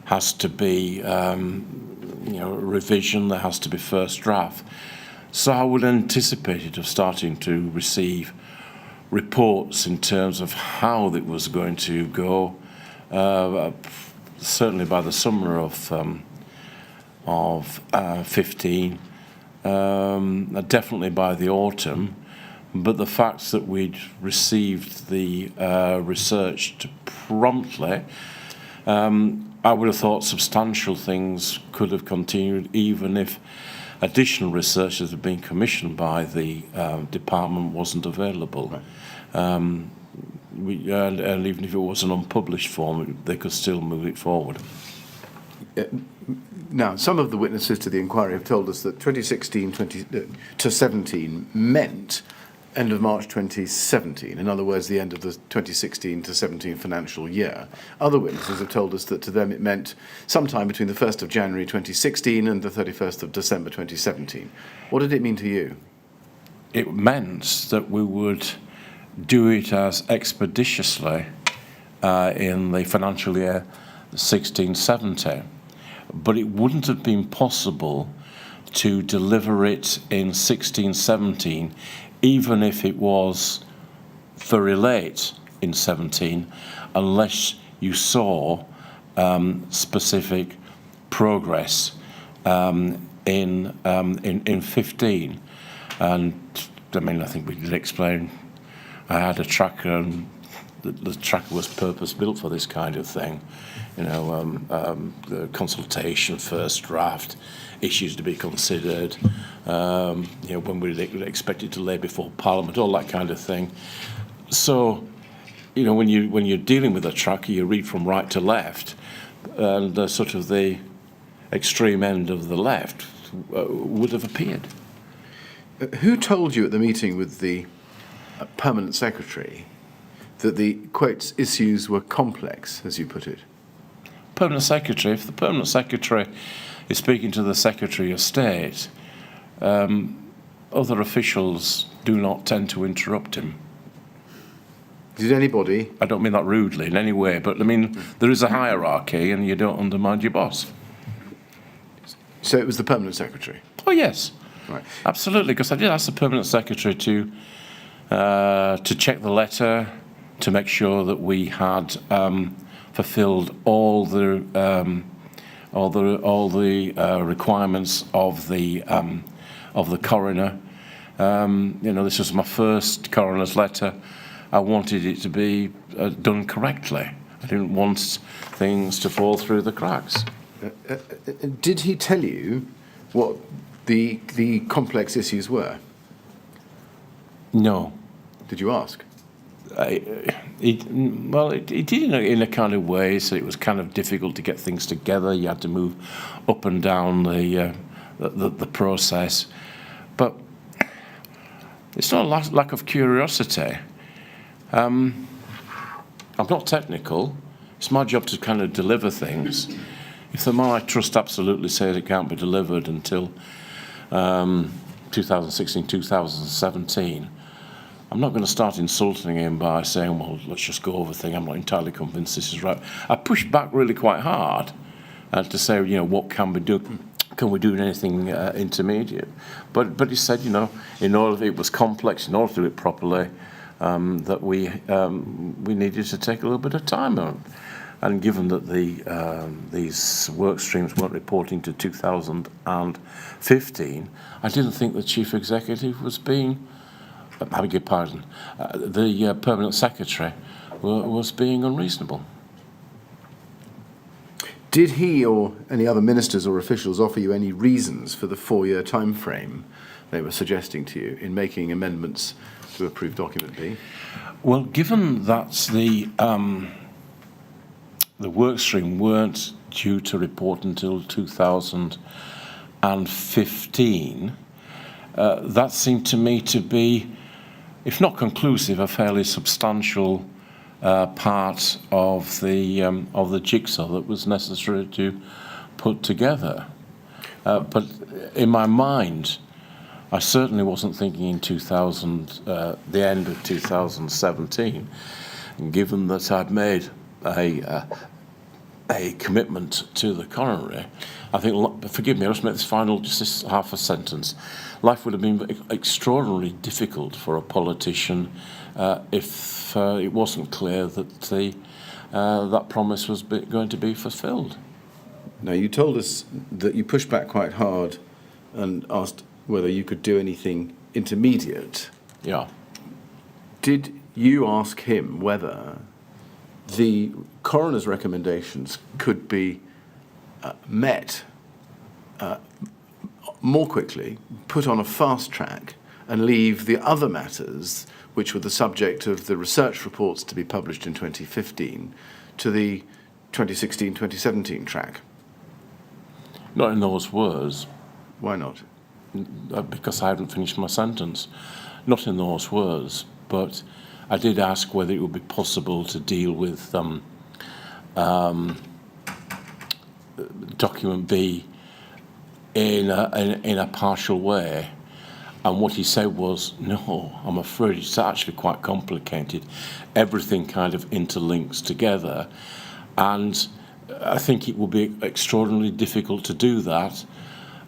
has to be revision, there has to be first draft. So I would anticipate it of starting to receive reports in terms of how it was going to go, certainly by the summer of 15, definitely by the autumn. But the fact that we'd received the research promptly, I would have thought substantial things could have continued, even if additional research that had been commissioned by the department wasn't available. Right. And even if it was an unpublished form, they could still move it forward. Now, some of the witnesses to the inquiry have told us that 2016 to 17 meant end of March 2017, in other words, the end of the 2016 to 17 financial year. Other witnesses have told us that to them it meant sometime between the 1st of January 2016 and the 31st of December 2017. What did it mean to you? It meant that we would do it as expeditiously in the financial year 16-17, but it wouldn't have been possible to deliver it in 16-17 even if it was very late in 17, unless you saw specific progress in 15. And I mean, I think we did explain. I had a tracker, and the tracker was purpose-built for this kind of thing. The consultation, first draft, issues to be considered, when we expect it to lay before Parliament, all that kind of thing. So, when you're dealing with a tracker, you read from right to left, and sort of the extreme end of the left would have appeared. Who told you at the meeting with the Permanent Secretary that the, quotes, issues were complex, as you put it? Permanent Secretary. If the Permanent Secretary is speaking to the Secretary of State, other officials do not tend to interrupt him. Did anybody? I don't mean that rudely in any way, but I mean, there is a hierarchy and you don't undermine your boss. So it was the Permanent Secretary? Oh, yes. Right. Absolutely, because I did ask the Permanent Secretary to check the letter, to make sure that we had fulfilled all the requirements of the coroner. This was my first coroner's letter. I wanted it to be done correctly. I didn't want things to fall through the cracks. Did he tell you what the complex issues were? No. Did you ask? He did in a kind of way, so it was kind of difficult to get things together. You had to move up and down the process. But it's not a lack of curiosity. I'm not technical. It's my job to kind of deliver things. If the man I trust absolutely says it can't be delivered until 2016, 2017, I'm not going to start insulting him by saying, well, let's just go over things. I'm not entirely convinced this is right. I pushed back really quite hard to say, what can we do? Can we do anything intermediate? But he said, in order it was complex, in order to do it properly, that we needed to take a little bit of time on. And given that these work streams weren't reporting to 2015, I didn't think the chief executive was being, I beg your pardon, the permanent secretary was being unreasonable. Did he or any other ministers or officials offer you any reasons for the 4-year time frame they were suggesting to you in making amendments to approved document B? Well, given that the work stream weren't due to report until 2015, that seemed to me to be, if not conclusive, a fairly substantial part of the jigsaw that was necessary to put together. But in my mind, I certainly wasn't thinking in the end of 2017, given that I'd made a commitment to the coroner. I think, forgive me, I must make just this half a sentence. Life would have been extraordinarily difficult for a politician if it wasn't clear that that promise was going to be fulfilled. Now, you told us that you pushed back quite hard and asked whether you could do anything intermediate. Yeah. Did you ask him whether the coroner's recommendations could be met more quickly, put on a fast track, and leave the other matters, which were the subject of the research reports to be published in 2015, to the 2016-2017 track? Not in those words. Why not? Because I hadn't finished my sentence. Not in those words, but I did ask whether it would be possible to deal with document B in a partial way, and what he said was, no, I'm afraid it's actually quite complicated. Everything kind of interlinks together, and I think it will be extraordinarily difficult to do that,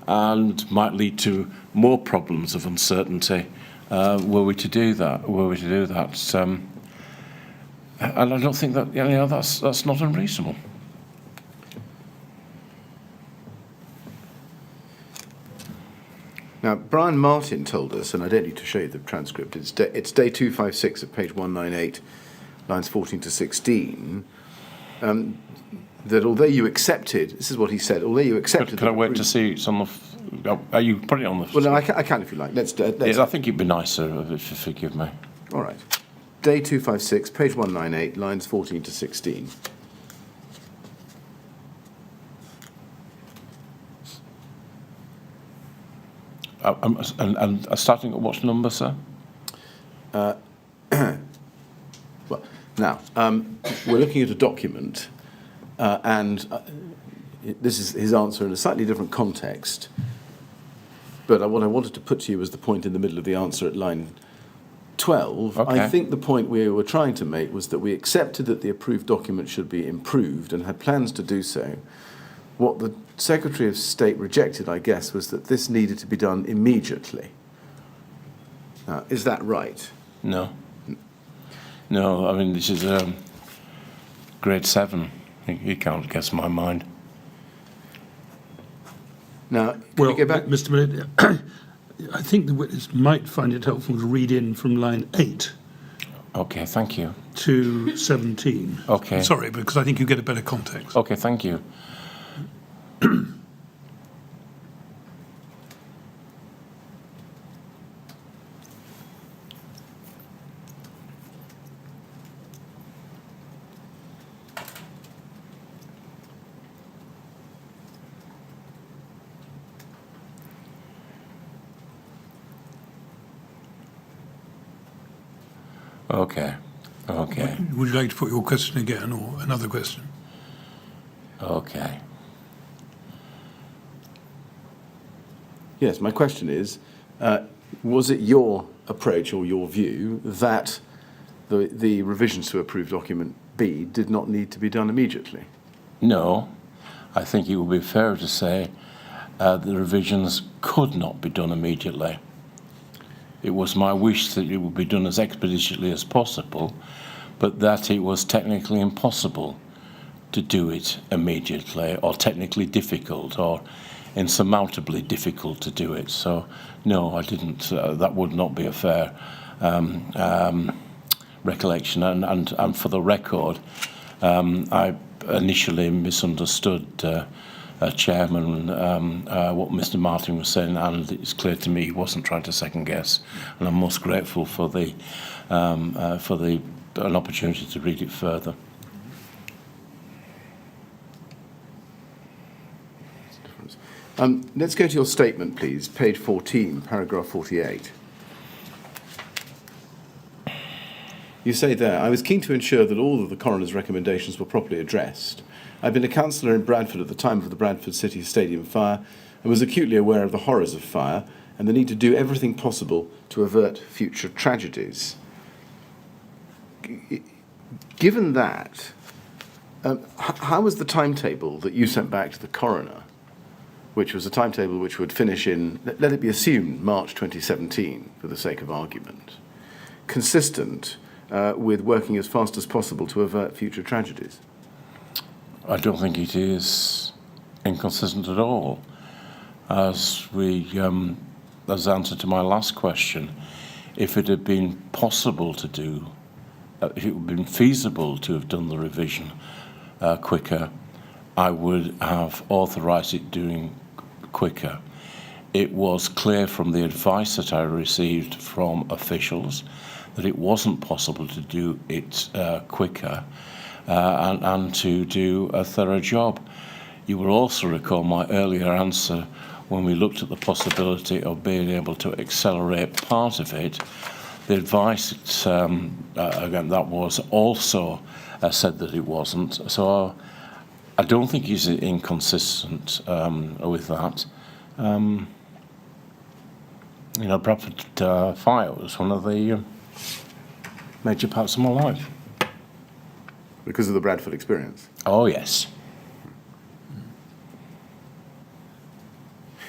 and might lead to more problems of uncertainty were we to do that. And I don't think that that's not unreasonable. Now, Brian Martin told us, and I don't need to show you the transcript, it's day 256 at page 198, lines 14 to 16, that although you accepted, this is what he said, although you accepted... Can I wait to see it's on the... Are you putting it on the... Well, no, I can if you like. Let's I think it'd be nicer if you forgive me. All right. Day 256, page 198, lines 14 to 16. And starting at what number, sir? Well, now, we're looking at a document, and this is his answer in a slightly different context. But what I wanted to put to you was the point in the middle of the answer at line 12. Okay. I think the point we were trying to make was that we accepted that the approved document should be improved and had plans to do so. What the Secretary of State rejected, I guess, was that this needed to be done immediately. Now, is that right? No. No, I mean, this is grade 7. You can't guess my mind. Now, can Well, we go back? Mr. Millett, I think the witness might find it helpful to read in from line 8 Okay, thank you. to 17. Okay. Sorry, because I think you get a better context. Okay, thank you. Okay. Okay. Would you like to put your question again or another question? Okay. Yes, my question is, was it your approach or your view that the revisions to approved document B did not need to be done immediately? No, I think it would be fair to say the revisions could not be done immediately. It was my wish that it would be done as expeditiously as possible, but that it was technically impossible to do it immediately, or technically difficult, or insurmountably difficult to do it. So, no, I didn't. That would not be a fair recollection. And for the record, I initially misunderstood Chairman what Mr. Martin was saying, and it's clear to me he wasn't trying to second guess. And I'm most grateful for an opportunity to read it further. Let's go to your statement, please. Page 14, paragraph 48. You say there, I was keen to ensure that all of the coroner's recommendations were properly addressed. I'd been a councillor in Bradford at the time of the Bradford City Stadium fire and was acutely aware of the horrors of fire and the need to do everything possible to avert future tragedies. Given that, how was the timetable that you sent back to the coroner, which was a timetable which would finish in, let it be assumed, March 2017, for the sake of argument, consistent with working as fast as possible to avert future tragedies? I don't think it is inconsistent at all. As answer to my last question, if it had been possible to do, if it had been feasible to have done the revision quicker, I would have authorised it doing quicker. It was clear from the advice that I received from officials that it wasn't possible to do it quicker and to do a thorough job. You will also recall my earlier answer when we looked at the possibility of being able to accelerate part of it. The advice, again, that was also said that it wasn't. So I don't think he's inconsistent with that. Bradford fire was one of the major parts of my life. Because of the Bradford experience? Oh, yes.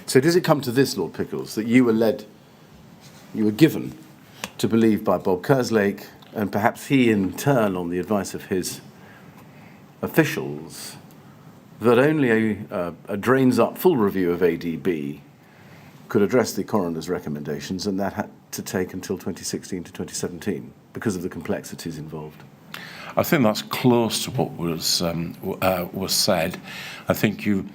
So does it come to this, Lord Pickles, that you were given to believe by Bob Kerslake, and perhaps he in turn on the advice of his officials, that only a drains-up full review of ADB could address the coroner's recommendations, and that had to take until 2016 to 2017 because of the complexities involved? I think that's close to what was said. I think you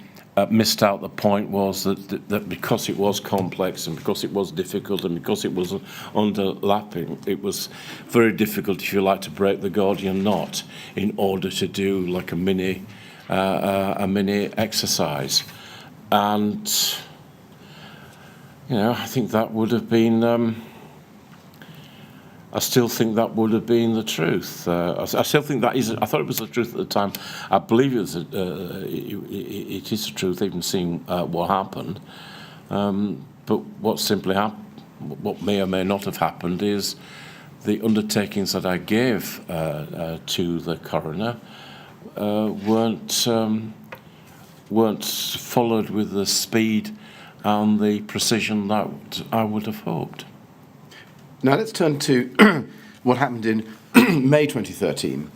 missed out the point was that because it was complex and because it was difficult and because it was underlapping, it was very difficult, if you like, to break the Gordian knot in order to do like a mini exercise. And I think that would have been. I still think that would have been the truth. I still think that is. I thought it was the truth at the time. I believe it is the truth, even seeing what happened. But what may or may not have happened is the undertakings that I gave to the coroner weren't followed with the speed and the precision that I would have hoped. Now let's turn to what happened in May 2013.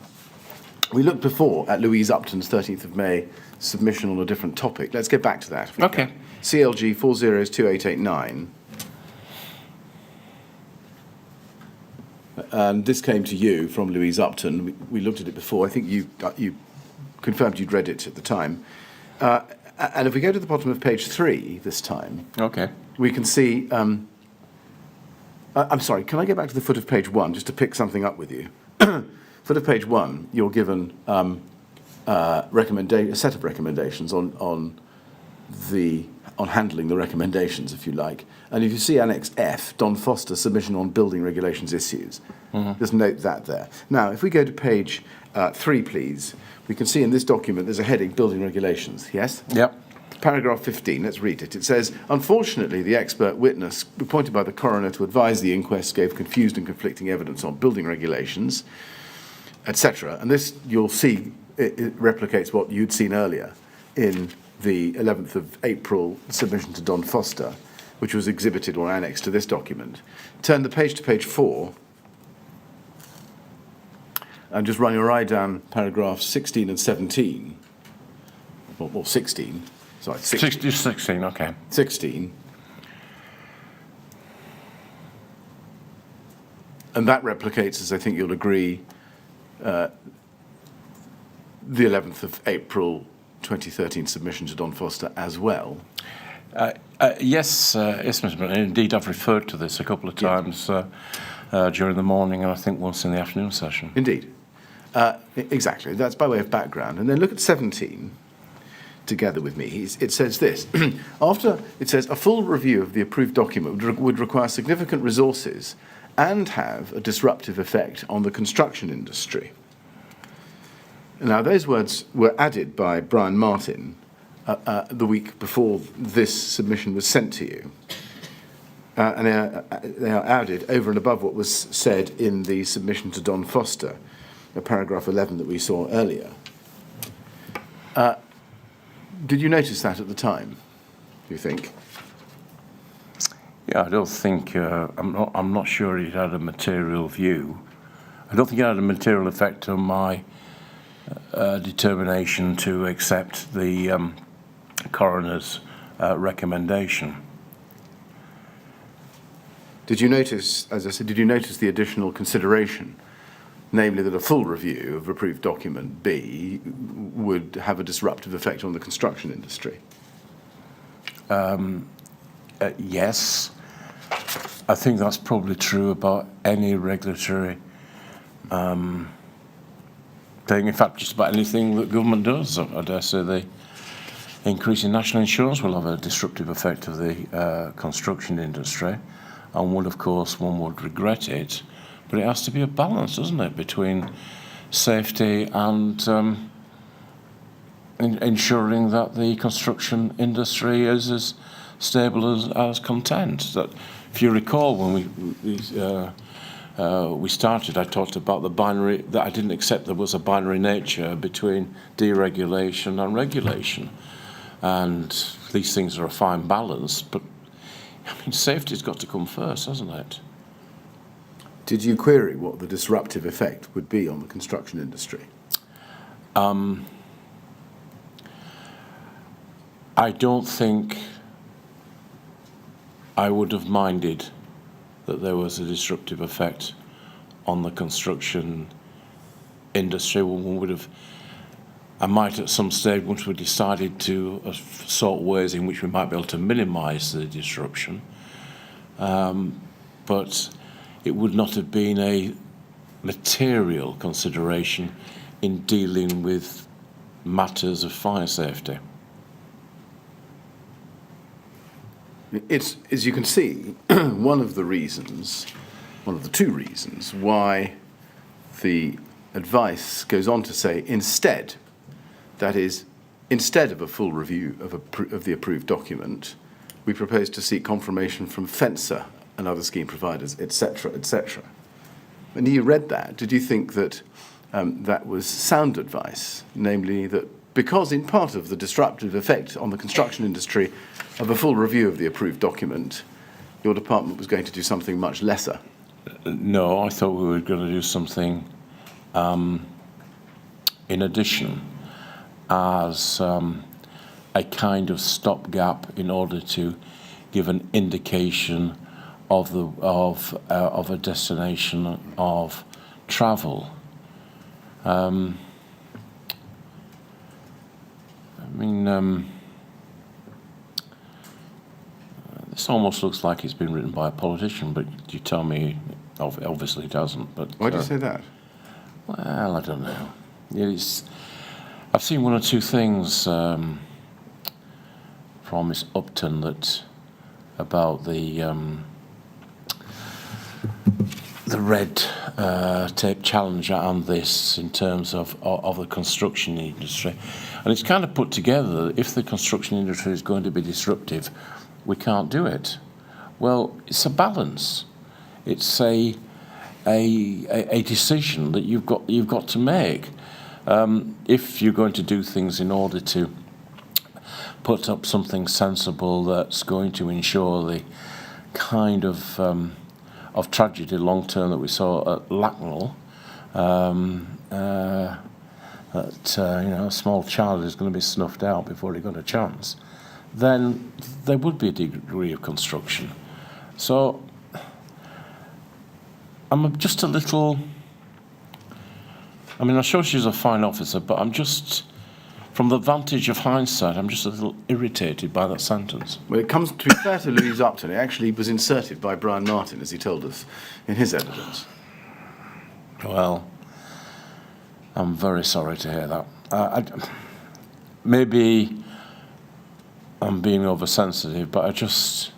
We looked before at Louise Upton's 13th of May submission on a different topic. Let's get back to that. Okay. CLG 402889. And this came to you from Louise Upton. We looked at it before. I think you confirmed you'd read it at the time. And if we go to the bottom of page 3 this time, okay, we can see... I'm sorry, can I get back to the foot of page 1 just to pick something up with you? Foot of page 1, you're given a set of recommendations on the on handling the recommendations, if you like. And if you see Annex F, Don Foster submission on building regulations issues, just note that there. Now, if we go to page 3, please, we can see in this document there's a heading, building regulations, yes? Yep. Paragraph 15, let's read it. It says, unfortunately, the expert witness appointed by the coroner to advise the inquest gave confused and conflicting evidence on building regulations, etc. And this, you'll see, it replicates what you'd seen earlier in the 11th of April submission to Don Foster, which was exhibited or annexed to this document. Turn the page to page 4, and just run your eye down paragraphs 16 and 17, or 16. Sorry, 16, okay. 16. And that replicates, as I think you'll agree, the 11th of April 2013 submission to Don Foster as well. Yes, Mr. Bennett. Indeed, I've referred to this a couple of times during the morning and I think once in the afternoon session. Indeed. Exactly. That's by way of background. And then look at 17. Together with me, it says this. After it says a full review of the approved document would require significant resources and have a disruptive effect on the construction industry. Now, those words were added by Brian Martin the week before this submission was sent to you. And they are added over and above what was said in the submission to Don Foster, paragraph 11 that we saw earlier. Did you notice that at the time, do you think? Yeah, I don't think, I'm not sure it had a material view. I don't think it had a material effect on my determination to accept the coroner's recommendation. Did you notice, as I said, did you notice the additional consideration, namely that a full review of approved document B would have a disruptive effect on the construction industry? Yes. I think that's probably true about any regulatory thing. In fact, just about anything that government does. I dare say the increase in national insurance will have a disruptive effect of the construction industry, and would, of course, one would regret it. But it has to be a balance, doesn't it, between safety and ensuring that the construction industry is as stable as content. That, if you recall, when we started, I talked about the binary, that I didn't accept there was a binary nature between deregulation and regulation. And these things are a fine balance, but I mean, safety's got to come first, hasn't it? Did you query what the disruptive effect would be on the construction industry? I don't think I would have minded that there was a disruptive effect on the construction industry. One would have, I might at some stage, once we decided to sort ways in which we might be able to minimise the disruption, but it would not have been a material consideration in dealing with matters of fire safety. It's, as you can see, one of the two reasons why the advice goes on to say instead, that is, instead of a full review of the approved document, we propose to seek confirmation from Fencer and other scheme providers, etc., etc. When you read that, did you think that that was sound advice, namely that because in part of the disruptive effect on the construction industry of a full review of the approved document, your department was going to do something much lesser? No, I thought we were going to do something in addition as a kind of stopgap in order to give an indication of a destination of travel. I mean, this almost looks like it's been written by a politician, but you tell me, obviously it doesn't. But why do you say that? Well, I don't know. I've seen one or two things from Miss Upton that about the red tape challenge and this in terms of the construction industry. And it's kind of put together that if the construction industry is going to be disruptive, we can't do it. Well, it's a balance. It's a decision that you've got to make. If you're going to do things in order to put up something sensible that's going to ensure the kind of tragedy long term that we saw at Lacknell, that a small child is going to be snuffed out before he got a chance, then there would be a degree of construction. So I'm just a little. I mean, I'm sure she's a fine officer, but I'm just, from the vantage of hindsight, I'm just a little irritated by that sentence. Well, it comes to be fair to Louise Upton. It actually was inserted by Brian Martin, as he told us in his evidence. Well, I'm very sorry to hear that. Maybe I'm being oversensitive, but I just.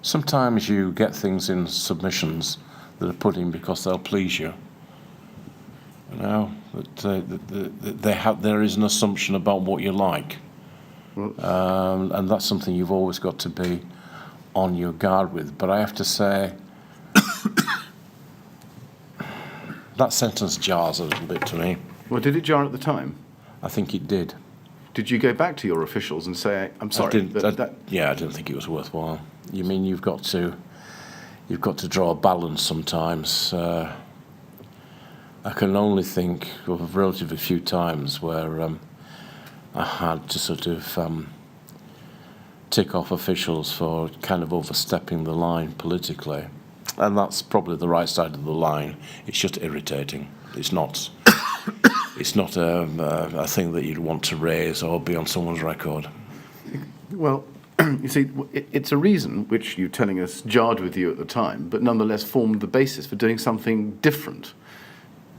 Sometimes you get things in submissions that are put in because they'll please you. You know, that there is an assumption about what you like. And that's something you've always got to be on your guard with. But I have to say, that sentence jars a little bit to me. Well, did it jar at the time? I think it did. Did you go back to your officials and say, I'm sorry? Yeah, I didn't think it was worthwhile. You mean you've got to draw a balance sometimes. I can only think of relatively few times where I had to sort of tick off officials for kind of overstepping the line politically. And that's probably the right side of the line. It's just irritating. It's not. It's not a thing that you'd want to raise or be on someone's record. Well, you see, it's a reason which you're telling us jarred with you at the time, but nonetheless formed the basis for doing something different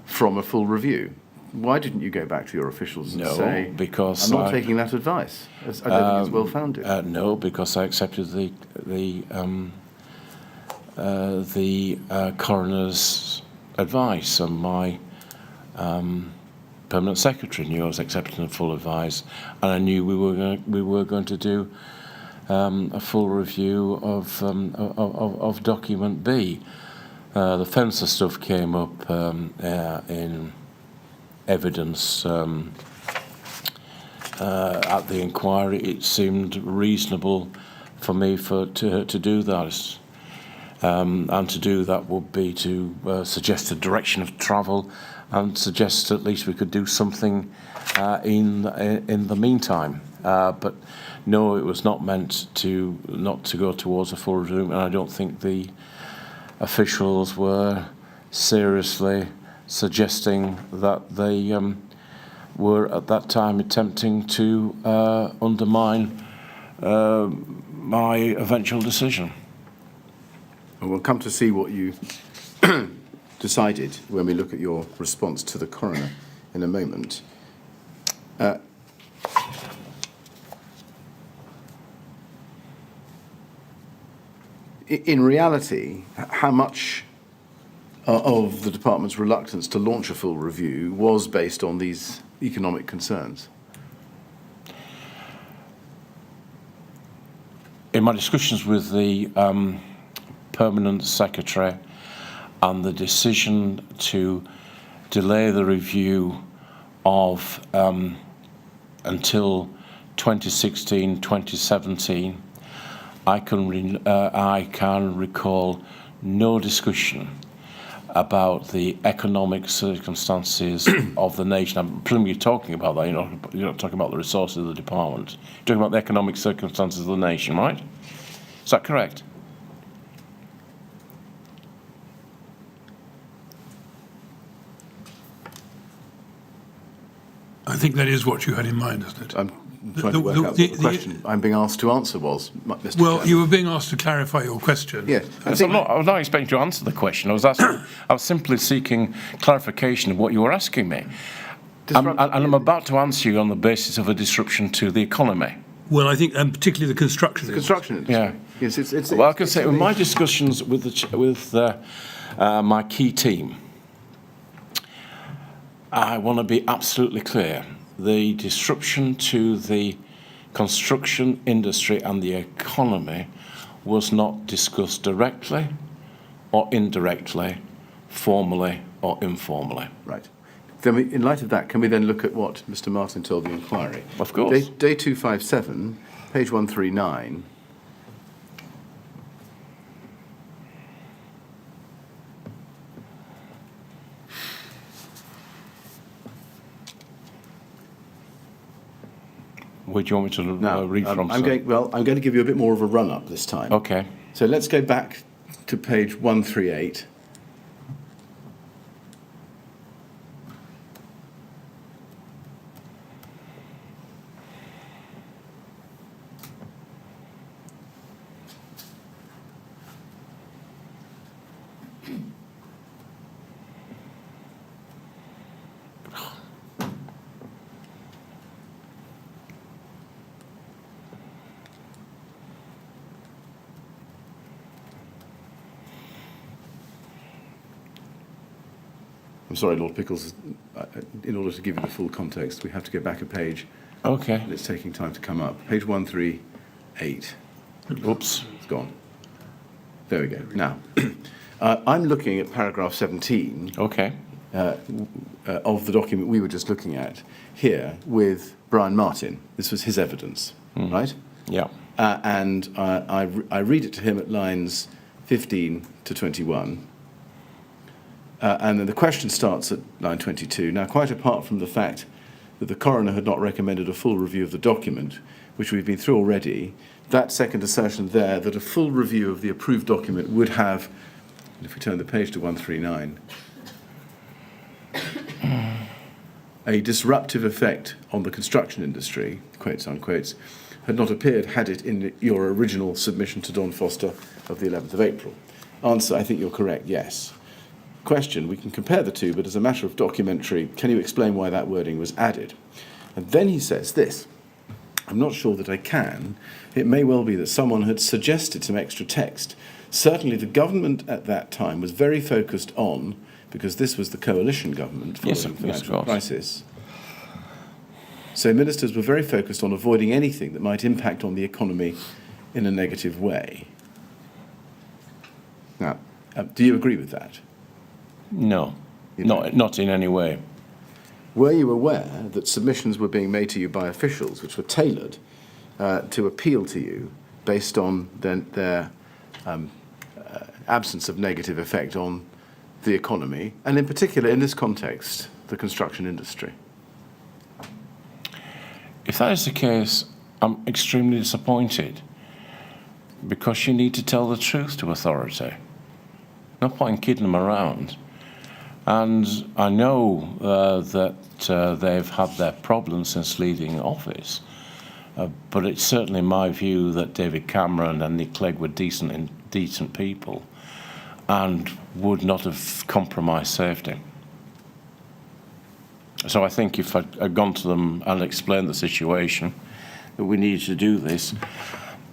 from a full review. Why didn't you go back to your officials and say, because I'm not taking that advice? I don't think it's well-founded. No, because I accepted the coroner's advice, and my permanent secretary knew I was accepting the full advice, and I knew we were going to do a full review of document B. The fencer stuff came up in evidence at the inquiry. It seemed reasonable for me to do that. And to do that would be to suggest a direction of travel and suggest at least we could do something in the meantime. But no, it was not meant to go towards a full review, and I don't think the officials were seriously suggesting that they were at that time attempting to undermine my eventual decision. And we'll come to see what you decided when we look at your response to the coroner in a moment. In reality, how much of the department's reluctance to launch a full review was based on these economic concerns? In my discussions with the permanent secretary and the decision to delay the review of until 2016, 2017, I can recall no discussion about the economic circumstances of the nation. I'm presuming you're talking about that. You're not talking about the resources of the department. You're talking about the economic circumstances of the nation, right? Is that correct? I think that is what you had in mind, isn't it? I'm trying to work out what the question I'm being asked to answer was, Mr. Well, Chairman. you were being asked to clarify your question. Yes. I was not expecting to answer the question. I was simply seeking clarification of what you were asking me. I'm about to answer you on the basis of a disruption to the economy. Well, I think, and particularly the construction. Construction industry. Yeah. Yes, it's Well, I can say, in my discussions with my key team, I want to be absolutely clear. The disruption to the construction industry and the economy was not discussed directly or indirectly, formally or informally. Right. Then in light of that, can we then look at what Mr. Martin told the inquiry? Of course. Day 257, page 139. Where do you want me to read from? I'm going to give you a bit more of a run-up this time. Okay. So let's go back to page 138. I'm sorry, Lord Pickles, in order to give you the full context, we have to go back a page. Okay. And it's taking time to come up. Page 138. Oops. It's gone. There we go. Now, I'm looking at paragraph 17 Okay. of the document we were just looking at here with Brian Martin. This was his evidence, right? Yeah. And I read it to him at lines 15 to 21. And then the question starts at line 22. Now, quite apart from the fact that the coroner had not recommended a full review of the document, which we've been through already, that second assertion there, that a full review of the approved document would have, if we turn the page to 139, a disruptive effect on the construction industry, quotes unquotes, had not appeared had it in your original submission to Don Foster of the 11th of April. Answer, I think you're correct, yes. Question, we can compare the two, but as a matter of documentary, can you explain why that wording was added? And then he says this, I'm not sure that I can. It may well be that someone had suggested some extra text. Certainly the government at that time was very focused on, because this was the coalition government following the financial crisis, so ministers were very focused on avoiding anything that might impact on the economy in a negative way. Now, do you agree with that? No. Not in any way. Were you aware that submissions were being made to you by officials which were tailored to appeal to you based on their absence of negative effect on the economy, and in particular, in this context, the construction industry? If that is the case, I'm extremely disappointed, because you need to tell the truth to authority. No point in kidding them around. And I know that they've had their problems since leaving office, but it's certainly my view that David Cameron and Nick Clegg were decent people and would not have compromised safety. So I think if I'd gone to them and explained the situation, that we needed to do this,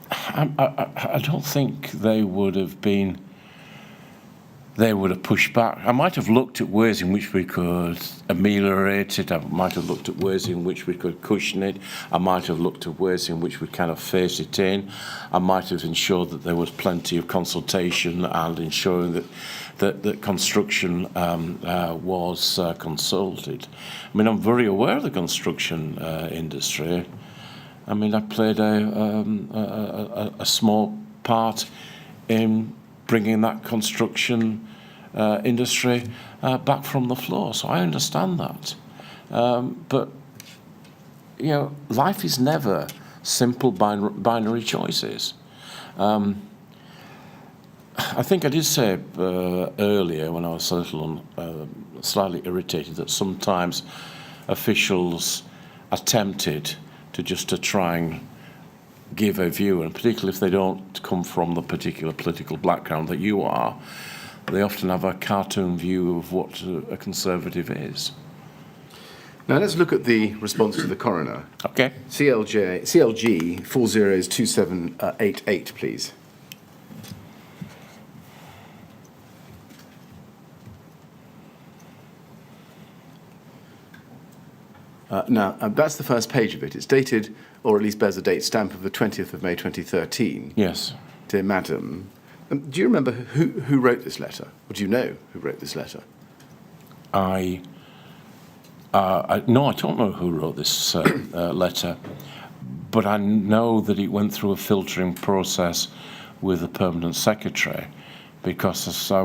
I don't think they would have pushed back. I might have looked at ways in which we could ameliorate it. I might have looked at ways in which we could cushion it. I might have looked at ways in which we kind of phase it in. I might have ensured that there was plenty of consultation and ensuring that construction was consulted. I mean, I'm very aware of the construction industry. I mean, I played a small part in bringing that construction industry back from the floor. So I understand that. But, you know, life is never simple binary choices. I think I did say earlier when I was a little slightly irritated that sometimes officials attempted to try and give a view, and particularly if they don't come from the particular political background that you are, they often have a cartoon view of what a Conservative is. Now let's look at the response to the coroner. Okay. CLG 402788, please. That's the first page of it. It's dated, or at least bears a date stamp of the 20th of May 2013. Yes. Dear Madam, do you remember who wrote this letter? Or do you know who wrote this letter? No, I don't know who wrote this letter, but I know that it went through a filtering process with the permanent secretary, because I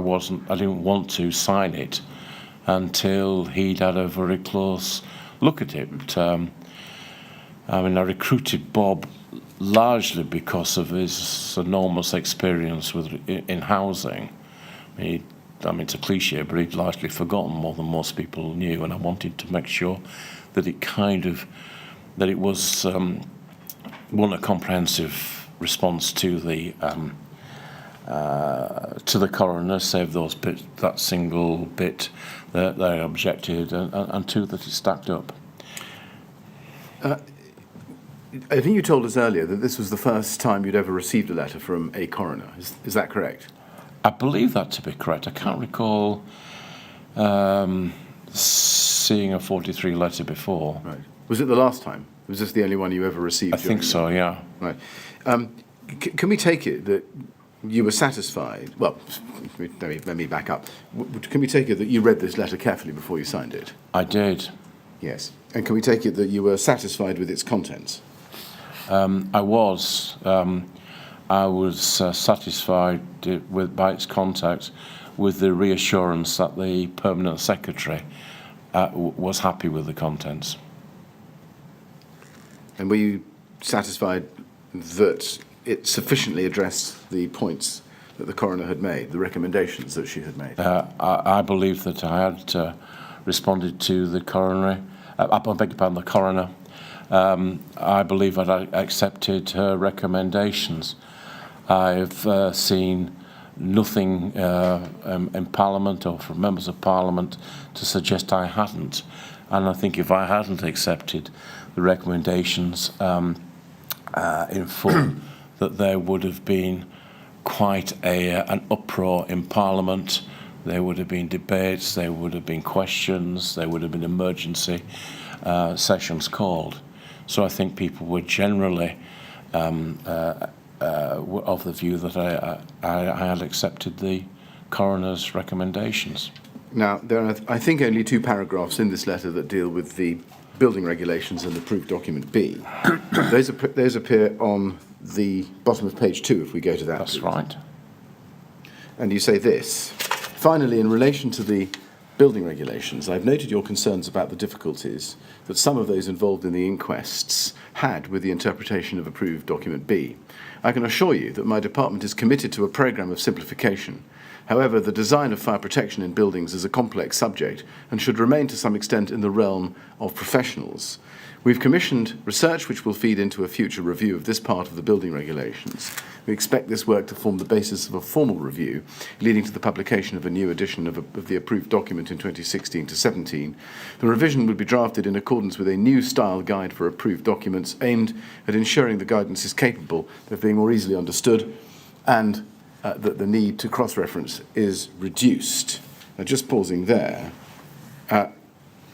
didn't want to sign it until he'd had a very close look at it. I mean, I recruited Bob largely because of his enormous experience in housing. It's a cliche, but he'd largely forgotten more than most people knew, and I wanted to make sure that it was a comprehensive response to the coroner, save that single bit that they objected, and two, that it stacked up. I think you told us earlier that this was the first time you'd ever received a letter from a coroner. Is that correct? I believe that to be correct. I can't recall seeing a 43 letter before. Right. Was it the last time? Was this the only one you ever received? I think so, yeah. Right. Can we take it that you were satisfied? Well, let me back up. Can we take it that you read this letter carefully before you signed it? I did. Yes. And can we take it that you were satisfied with its contents? I was. I was satisfied by its context, with the reassurance that the permanent secretary was happy with the contents. And were you satisfied that it sufficiently addressed the points that the coroner had made, the recommendations that she had made? I believe that I had responded to the coroner. I beg your pardon, the coroner. I believe that I accepted her recommendations. I've seen nothing in Parliament or from members of Parliament to suggest I hadn't. And I think if I hadn't accepted the recommendations in full, that there would have been quite an uproar in Parliament. There would have been debates, there would have been questions, there would have been emergency sessions called. So I think people were generally of the view that I had accepted the coroner's recommendations. Now, there are, I think, only two paragraphs in this letter that deal with the building regulations and approved document B. Those appear on the bottom of page 2, if we go to that. That's right. And you say this: finally, in relation to the building regulations, I've noted your concerns about the difficulties that some of those involved in the inquests had with the interpretation of approved document B. I can assure you that my department is committed to a programme of simplification. However, the design of fire protection in buildings is a complex subject and should remain to some extent in the realm of professionals. We've commissioned research which will feed into a future review of this part of the building regulations. We expect this work to form the basis of a formal review, leading to the publication of a new edition of the approved document in 2016 to 17. The revision would be drafted in accordance with a new style guide for approved documents, aimed at ensuring the guidance is capable of being more easily understood and that the need to cross-reference is reduced. Now, just pausing there,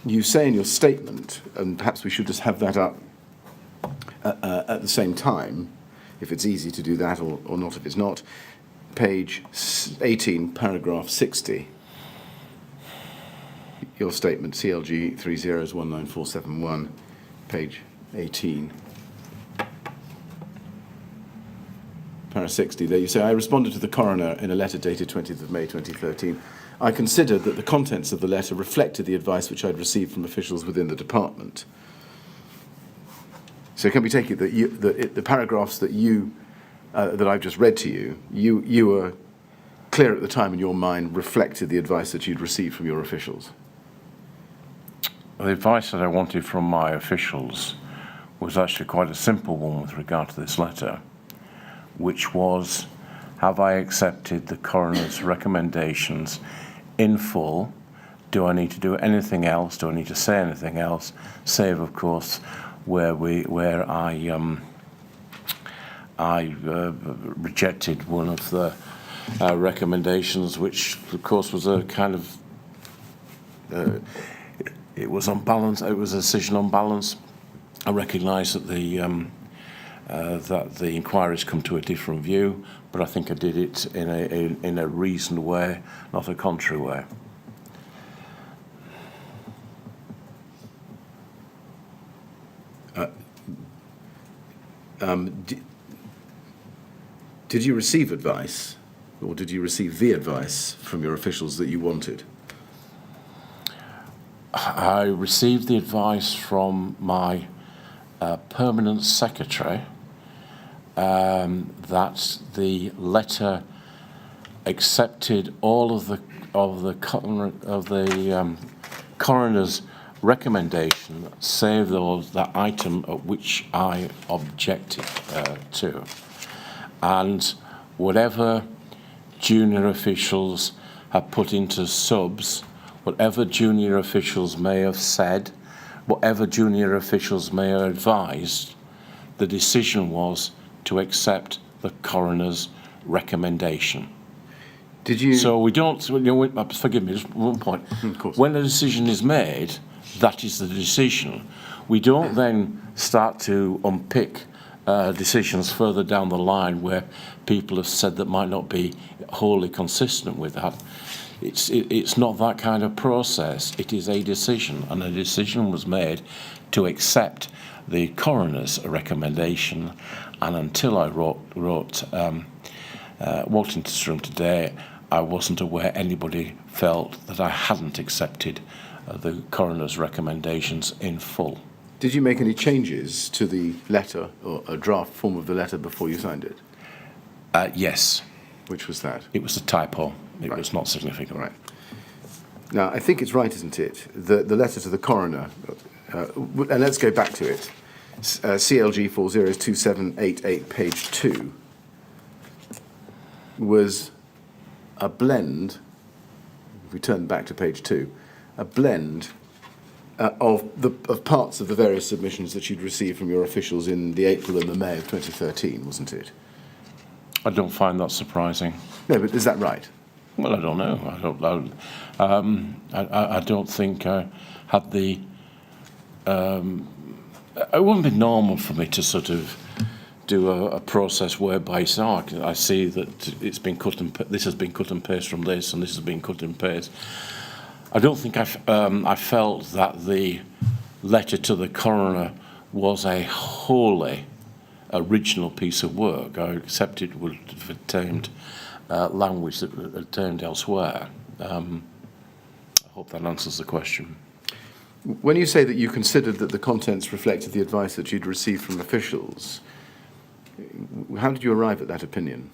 you say in your statement, and perhaps we should just have that up at the same time, if it's easy to do that or not if it's not, page 18, paragraph 60. Your statement, CLG 30194771, page 18. Paragraph 60, there you say, I responded to the coroner in a letter dated 20th of May 2013. I considered that the contents of the letter reflected the advice which I'd received from officials within the department. So can we take it that the paragraphs that that I've just read to you, you were clear at the time in your mind reflected the advice that you'd received from your officials? The advice that I wanted from my officials was actually quite a simple one with regard to this letter, which was, have I accepted the coroner's recommendations in full do I need to do anything else? Do I need to say anything else? Save, of course, where I rejected one of the recommendations, which, of course, was a kind of it was on balance. It was a decision on balance. I recognise that the inquiry's come to a different view, but I think I did it in a reasoned way, not a contrary way. Did you receive advice, or did you receive the advice from your officials that you wanted? I received the advice from my permanent secretary that the letter accepted all of the coroner's recommendation, save that item at which I objected to, and whatever junior officials have put into subs, whatever junior officials may have said, whatever junior officials may have advised, the decision was to accept the coroner's recommendation. Did you? So we don't, forgive me, just one point. Of course. When a decision is made, that is the decision. We don't then start to unpick decisions further down the line where people have said that might not be wholly consistent with that. It's not that kind of process. It is a decision, and a decision was made to accept the coroner's recommendation. And until I walked into this room today, I wasn't aware anybody felt that I hadn't accepted the coroner's recommendations in full. Did you make any changes to the letter, or a draft form of the letter, before you signed it? Yes. Which was that? It was a typo. It Right. was not significant. Right. Now, I think it's right, isn't it? The letter to the coroner, and let's go back to it. CLG 402788, page 2, was a blend, if we turn back to page 2, a blend of parts of the various submissions that you'd received from your officials in the April and the May of 2013, wasn't it? I don't find that surprising. No, but is that right? Well, I don't know. I don't think I had the. It wouldn't be normal for me to sort of do a process whereby I see that it's been cut and this has been cut and paste from this, and this has been cut and paste. I don't think I felt that the letter to the coroner was a wholly original piece of work. I accepted it would have attained language that was attained elsewhere. I hope that answers the question. When you say that you considered that the contents reflected the advice that you'd received from officials, how did you arrive at that opinion?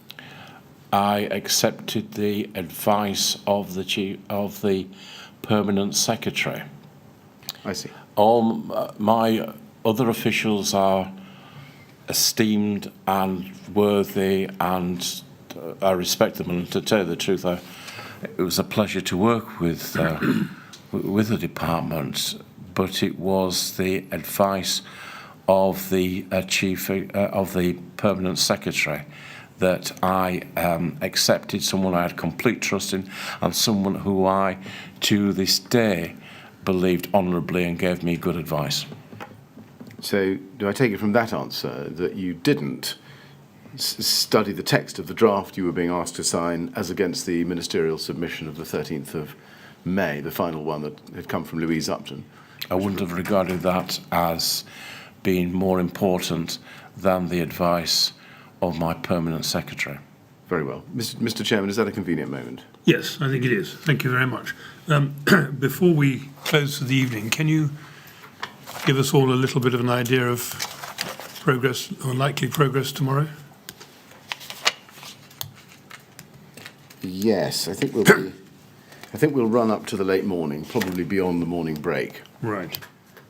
I accepted the advice of the permanent secretary. I see. All my other officials are esteemed and worthy, and I respect them. And to tell you the truth, it was a pleasure to work with the department. But it was the advice of the of the permanent secretary that I accepted, someone I had complete trust in, and someone who I, to this day, believed honourably and gave me good advice. So, do I take it from that answer that you didn't study the text of the draft you were being asked to sign as against the ministerial submission of the 13th of May, the final one that had come from Louise Upton? I wouldn't have regarded that as being more important than the advice of my permanent secretary. Very well. Mr. Chairman, is that a convenient moment? Yes, I think it is. Thank you very much. Before we close for the evening, can you give us all a little bit of an idea of progress or likely progress tomorrow? Yes, I think we'll run up to the late morning, probably beyond the morning break. Right.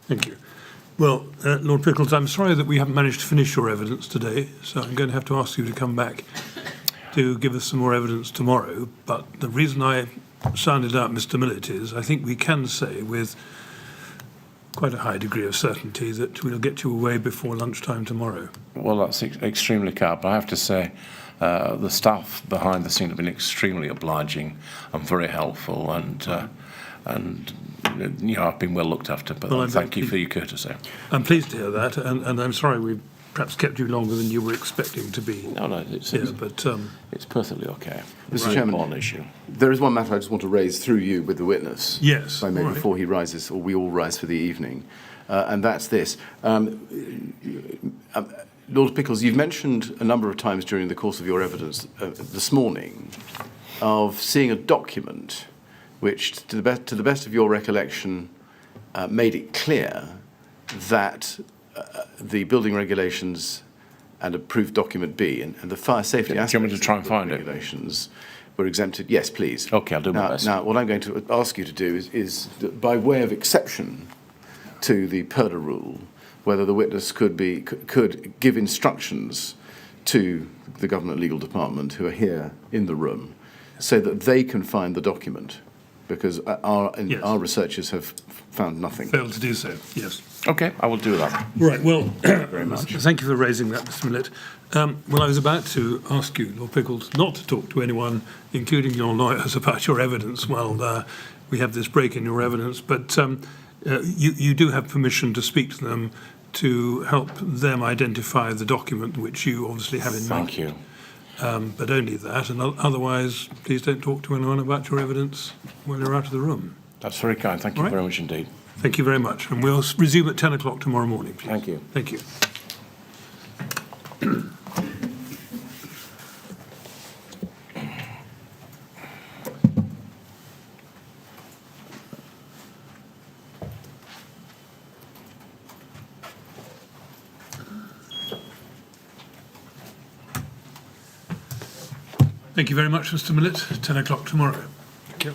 Thank you. Well, Lord Pickles, I'm sorry that we haven't managed to finish your evidence today, so I'm going to have to ask you to come back to give us some more evidence tomorrow. But the reason I sounded out Mr. Millett is, I think we can say with quite a high degree of certainty that we'll get you away before lunchtime tomorrow. Well, that's extremely kind, but I have to say the staff behind the scene have been extremely obliging and very helpful, and you know, I've been well looked after. But Well, thank you for your courtesy. I'm pleased to hear that, and I'm sorry we perhaps kept you longer than you were expecting to be. No, it's perfectly okay. Mr. Chairman, Important issue. there is one matter I just want to raise through you with the witness. Yes, If I may, all right. before he rises, or we all rise for the evening. And that's this. Lord Pickles, you've mentioned a number of times during the course of your evidence this morning of seeing a document which, to the best of your recollection, made it clear that the building regulations and approved document B and the fire safety Do you aspects want me to try and of the find it? regulations were exempted. Yes, please. Okay, I'll do my best. Now, what I'm going to ask you to do is by way of exception to the PERDA rule, whether the witness could give instructions to the Government Legal Department who are here in the room so that they can find the document, because Yes. our researchers have found nothing. Failed to do so, yes. Okay, I will do that. Right, well, Very much. thank you for raising that, Mr. Millett. Well, I was about to ask you, Lord Pickles, not to talk to anyone, including your lawyers, about your evidence while we have this break in your evidence, but you do have permission to speak to them to help them identify the document which you obviously have in mind. Thank you. But only that, and otherwise, please don't talk to anyone about your evidence when you're out of the room. That's very kind. Thank you Right. very much indeed. Thank you very much, and we'll resume at 10 o'clock tomorrow morning, please. Thank you. Thank you. Thank you very much, Mr. Millett. 10 o'clock tomorrow. Thank you.